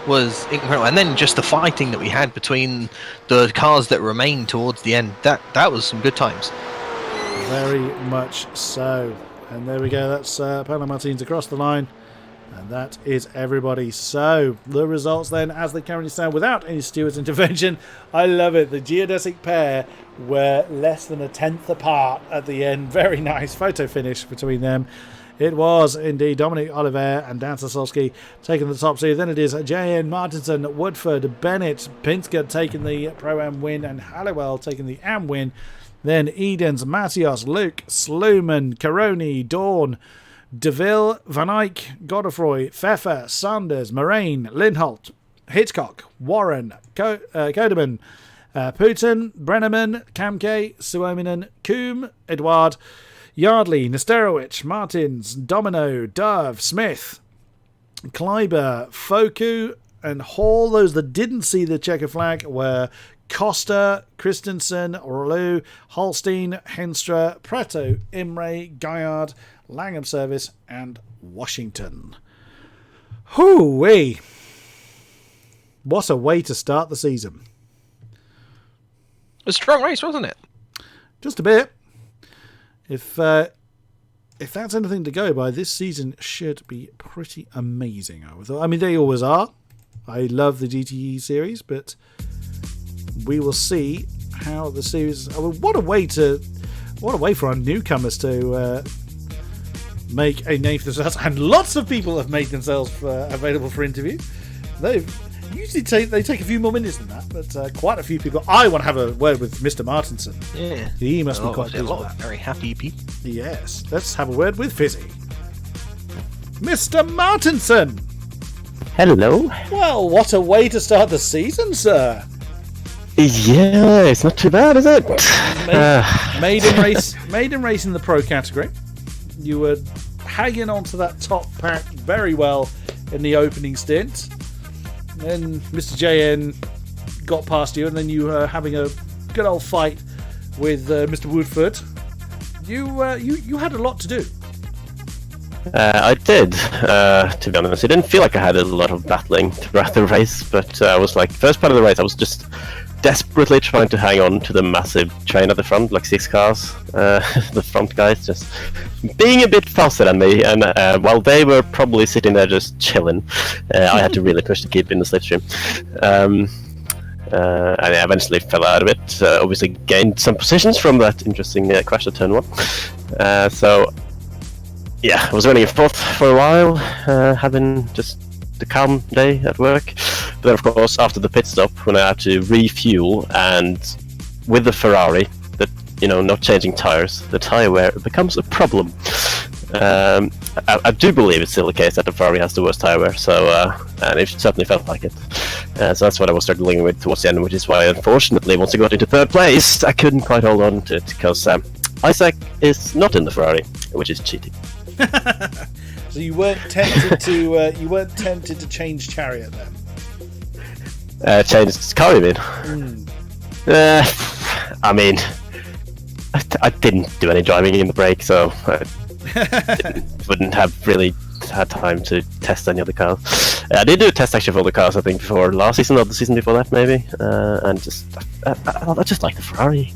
was incredible, and then just the fighting that we had between the cars that remained towards the end. That was some good times. Very much so. And there we go. That's Paolo Martins across the line. And that is everybody. So, the results then, as they currently stand, without any steward's intervention. I love it. The geodesic pair were less than a tenth apart at the end. Very nice photo finish between them. It was indeed Dominic Oliver and Dan Sasolski taking the top 2. Then it is J.N. Martinson, Woodford, Bennett, Pinsker taking the Pro-Am win, and Halliwell taking the Am win. Then Edens, Matios, Luke, Sluman, Caroni, Dawn, DeVille, Van Eyck, Godefroy, Pfeffer, Sanders, Moraine, Lindholt, Hitchcock, Warren, Kodeman, Putin, Brenneman, Kamke, Suominen, Coombe, Edouard, Yardley, Nesterowicz, Martins, Domino, Dove, Smith, Kleiber, Foku, and Hall. Those that didn't see the checker flag were Costa, Christensen, Orlu, Holstein, Henstra, Prato, Imre, Gaillard, Langham Service, and Washington. Hoo-wee! What a way to start the season. A strong race, wasn't it? Just a bit. If that's anything to go by, this season should be pretty amazing, I would thought. I mean, they always are. I love the GTE series, but we will see how the series. I mean, what a way for our newcomers to make a name for themselves, and lots of people have made themselves available for interview. They take a few more minutes than that, but quite a few people. I want to have a word with Mr. Martinson. Yeah, he must be quite pleased with that. Very happy people. Yes, let's have a word with Fizzy. Mr. Martinson. Hello. Well, what a way to start the season, sir. Yeah, it's not too bad, is it? Maiden race in the pro category. You were hanging on to that top pack very well in the opening stint. Then Mr. JN got past you, and then you were having a good old fight with Mr. Woodford. You had a lot to do. I did, to be honest. It didn't feel like I had a lot of battling throughout the race, but I was like, first part of the race, I was just desperately trying to hang on to the massive train at the front, like 6 cars. The front guys just being a bit faster than me, and while they were probably sitting there just chilling, I had to really push to keep in the slipstream. And I eventually fell out of it. Obviously gained some positions from that interesting crash at turn 1. So yeah, I was running in 4th for a while, having just the calm day at work. But then of course after the pit stop, when I had to refuel, and with the Ferrari, that not changing tires, the tire wear becomes a problem. I do believe it's still the case that the Ferrari has the worst tire wear, so and it certainly felt like it. So that's what I was struggling with towards the end, which is why unfortunately once I got into 3rd place I couldn't quite hold on to it, because Isaac is not in the Ferrari, which is cheating. So you weren't tempted to change chariot then? Change car, you mean? I mean, I didn't do any driving in the break, so I wouldn't have really had time to test any other cars. I did do a test actually for all the cars, I think, before last season or the season before that, maybe. And I just like the Ferrari.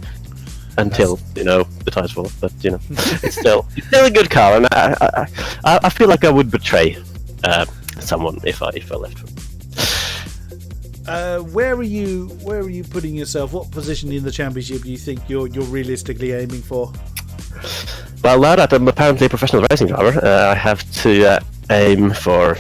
Until the tires fall off, but it's still a good car, and I feel like I would betray someone if I left. Where are you putting yourself? What position in the championship do you think you're realistically aiming for? Well, now that I'm apparently a professional racing driver, I have to aim for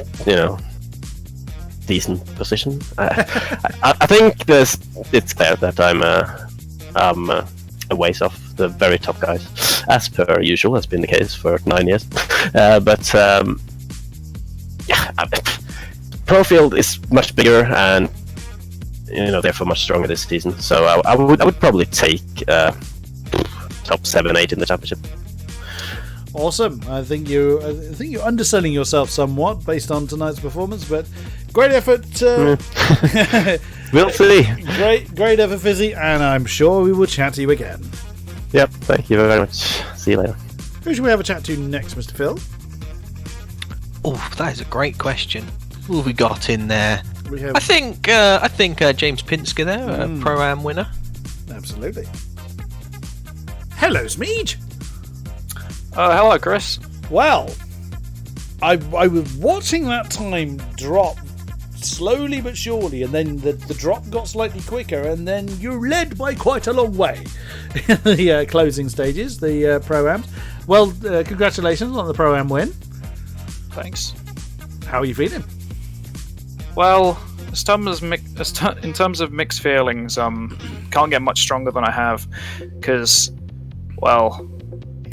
decent position. I think it's clear that I'm a ways off the very top guys, as per usual has been the case for 9 years. But Pro Field is much bigger and therefore much stronger this season. So I would probably take top 7-8 in the championship. Awesome. I think you're underselling yourself somewhat based on tonight's performance, but great effort. We'll see. Great effort, Fizzy, and I'm sure we will chat to you again. Yep, thank you very much. See you later. Who should we have a chat to next, Mr. Phil? Oh, that is a great question. Who have we got in there? I think James Pinsky there, a Pro-Am winner. Absolutely. Hello, Smeej. Hello, Chris. Well, I was watching that time drop slowly but surely, and then the drop got slightly quicker, and then you led by quite a long way in the closing stages, the Pro-Ams. Well, congratulations on the Pro-Am win. Thanks. How are you feeling? Well, in terms of mixed feelings, can't get much stronger than I have, because, well,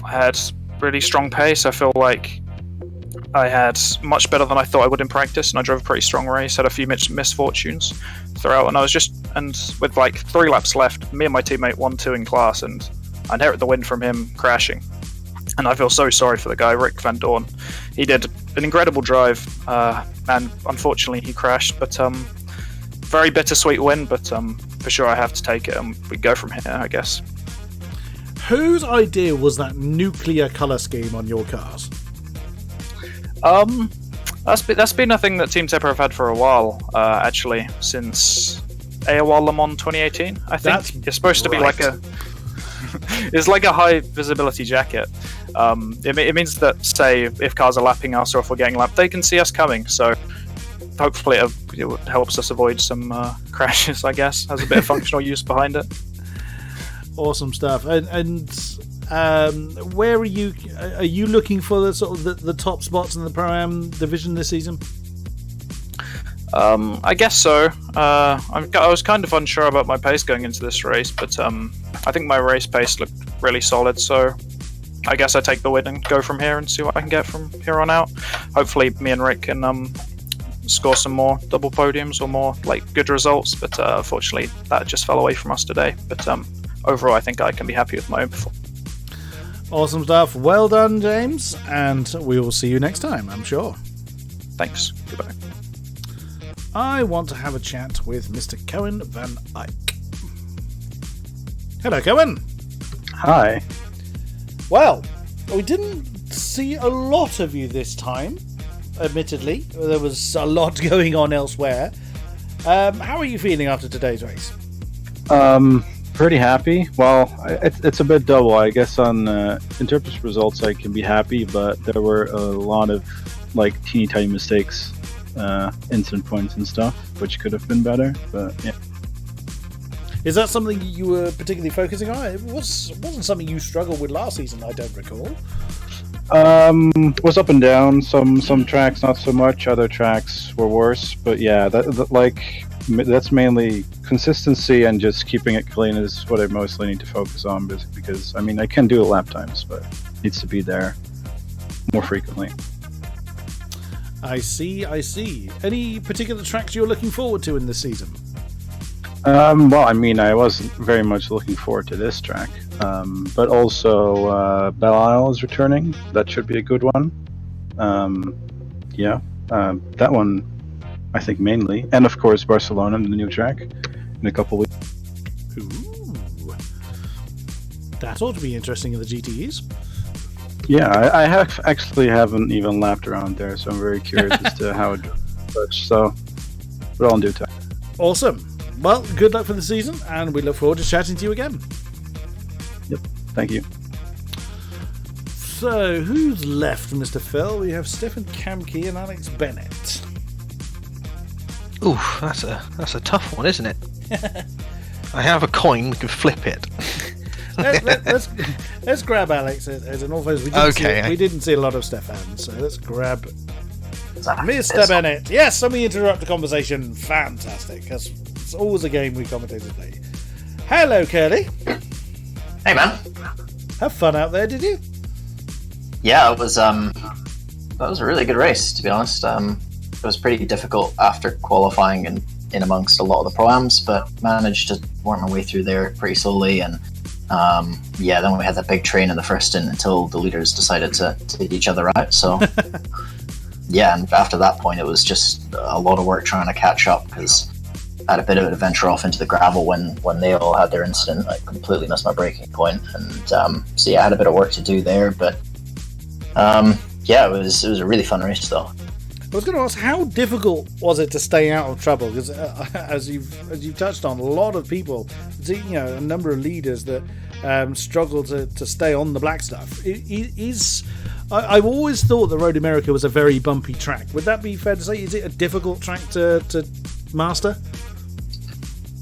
I had really strong pace. I feel like I had much better than I thought I would in practice, and I drove a pretty strong race, had a few misfortunes throughout, and with like 3 laps left, me and my teammate 1-2 in class, and I inherited the win from him crashing. And I feel so sorry for the guy, Rick Van Dorn. He did an incredible drive, and unfortunately he crashed, but very bittersweet win, but for sure I have to take it, and we go from here, I guess. Whose idea was that nuclear colour scheme on your cars? That's been a thing that Team Tepper have had for a while, actually, since AOR Le Mans 2018. I think it's supposed to be like it's like a high visibility jacket. It means that, say, if cars are lapping us or if we're getting lapped, they can see us coming. So hopefully it helps us avoid some crashes. I guess has a bit of functional use behind it. Awesome stuff. And where are you? Are you looking for the sort of the top spots in the Pro-Am division this season? I guess so. I was kind of unsure about my pace going into this race, but I think my race pace looked really solid. So I guess I take the win and go from here and see what I can get from here on out. Hopefully, me and Rick can score some more double podiums or more like good results. But unfortunately, that just fell away from us today. But overall, I think I can be happy with my own performance. Awesome stuff. Well done, James, and we will see you next time, I'm sure. Thanks. Goodbye. I want to have a chat with Mr. Cohen Van Eyck. Hello, Cohen. Hi. Well, we didn't see a lot of you this time, admittedly. There was a lot going on elsewhere. How are you feeling after today's race? Pretty happy. Well, it's a bit double. I guess on in terms of results, I can be happy, but there were a lot of like teeny tiny mistakes, incident points and stuff, which could have been better. But yeah. Is that something you were particularly focusing on? It wasn't something you struggled with last season, I don't recall. Was up and down. Some tracks not so much. Other tracks were worse. But yeah, that's mainly consistency and just keeping it clean is what I mostly need to focus on. Because I mean, I can do lap times, but it needs to be there more frequently. I see. Any particular tracks you're looking forward to in this season? Well, I mean, I was very much looking forward to this track, but also Belle Isle is returning. That should be a good one. That one, I think mainly, and of course Barcelona, the new track, in a couple weeks. Ooh, that ought to be interesting in the GTEs. Yeah, I haven't even lapped around there, so I'm very curious as to how it goes. So, but all in due time. Awesome. Well, good luck for the season, and we look forward to chatting to you again. Yep, thank you. So, who's left, Mr. Phil? We have Stefan Kamke and Alex Bennett. Ooh, that's a tough one, isn't it? I have a coin, we can flip it. let's grab Alex as an author. We didn't see a lot of Stefan, so let's grab Mr. Bennett. Yes, and we interrupt the conversation. Fantastic. It's always a game we commentators play. Hello, Curly. Hey, man. Have fun out there, did you? Yeah, it was. That was a really good race, to be honest. It was pretty difficult after qualifying and in amongst a lot of the pro-ams, but managed to work my way through there pretty slowly. And then we had that big train in the first stint until the leaders decided to take each other out. So yeah, and after that point, it was just a lot of work trying to catch up because I had a bit of an adventure off into the gravel when they all had their incident. I completely missed my braking point, and I had a bit of work to do there. But it was a really fun race, though. I was going to ask, how difficult was it to stay out of trouble? Because as you've touched on, a lot of people, a number of leaders that struggle to stay on the black stuff. I've always thought that Road America was a very bumpy track. Would that be fair to say? Is it a difficult track to master?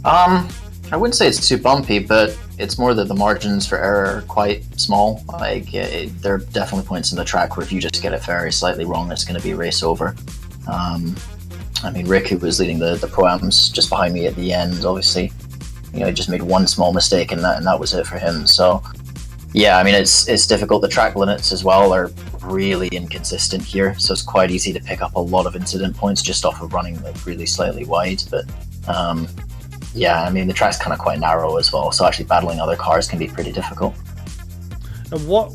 I wouldn't say it's too bumpy, but it's more that the margins for error are quite small. Like, there are definitely points in the track where if you just get it very slightly wrong, it's going to be a race over. Rick, who was leading the pro-ams just behind me at the end, obviously, he just made one small mistake, and that was it for him. So, yeah, it's difficult. The track limits as well are really inconsistent here, so it's quite easy to pick up a lot of incident points just off of running like really slightly wide. But the track's kind of quite narrow as well, so actually battling other cars can be pretty difficult. And what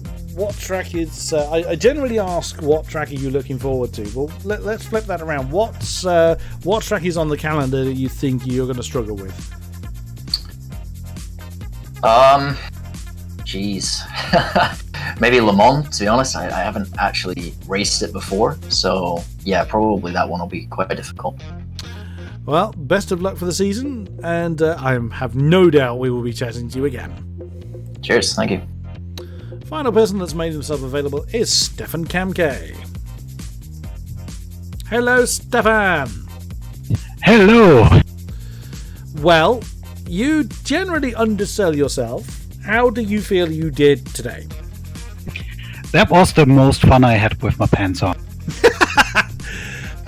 track is... I generally ask, what track are you looking forward to? Well, let's flip that around. What track is on the calendar that you think you're going to struggle with? Maybe Le Mans, to be honest. I haven't actually raced it before, so yeah, probably that one will be quite difficult. Well, best of luck for the season, and I have no doubt we will be chatting to you again. Cheers, thank you. Final person that's made himself available is Stefan Kamke. Hello, Stefan. Hello. Well, you generally undersell yourself. How do you feel you did today? That was the most fun I had with my pants on.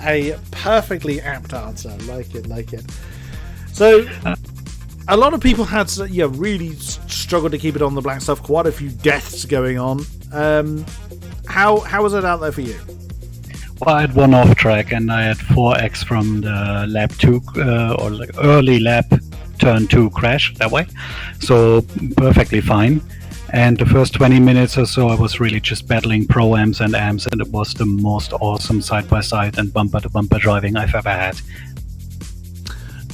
A perfectly apt answer. Like it. So, a lot of people had really struggled to keep it on the black stuff. Quite a few deaths going on. How was it out there for you? Well, I had one off track, and I had 4x from the lap 2 or like early lap turn 2 crash that way. So perfectly fine. And the first 20 minutes or so, I was really just battling pro-ams and AMs, and it was the most awesome side-by-side and bumper-to-bumper driving I've ever had.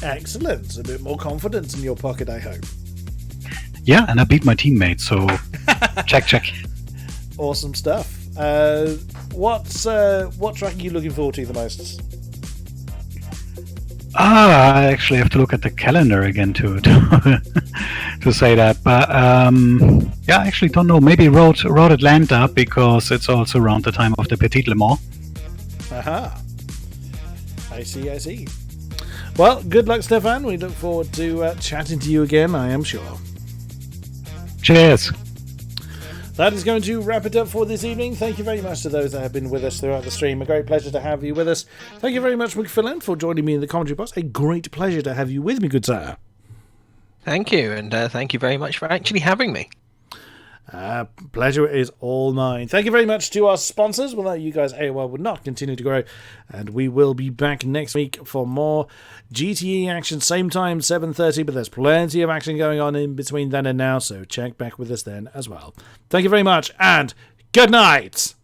Excellent. A bit more confidence in your pocket, I hope. Yeah, and I beat my teammate, so check. Awesome stuff. What track are you looking forward to the most? I actually have to look at the calendar again to to say that. But yeah, I actually don't know. Maybe Road Atlanta, because it's also around the time of the Petit Le Mans. Aha. I see. Well, good luck, Stefan. We look forward to chatting to you again, I am sure. Cheers. That is going to wrap it up for this evening. Thank you very much to those that have been with us throughout the stream. A great pleasure to have you with us. Thank you very much, McPhilen, for joining me in the commentary box. A great pleasure to have you with me, good sir. Thank you, and thank you very much for actually having me. Pleasure is all mine. Thank you very much to our sponsors. Without you guys, AOR would not continue to grow. And we will be back next week for more GTE action. Same time, 7:30, but there's plenty of action going on in between then and now, so check back with us then as well. Thank you very much, and good night!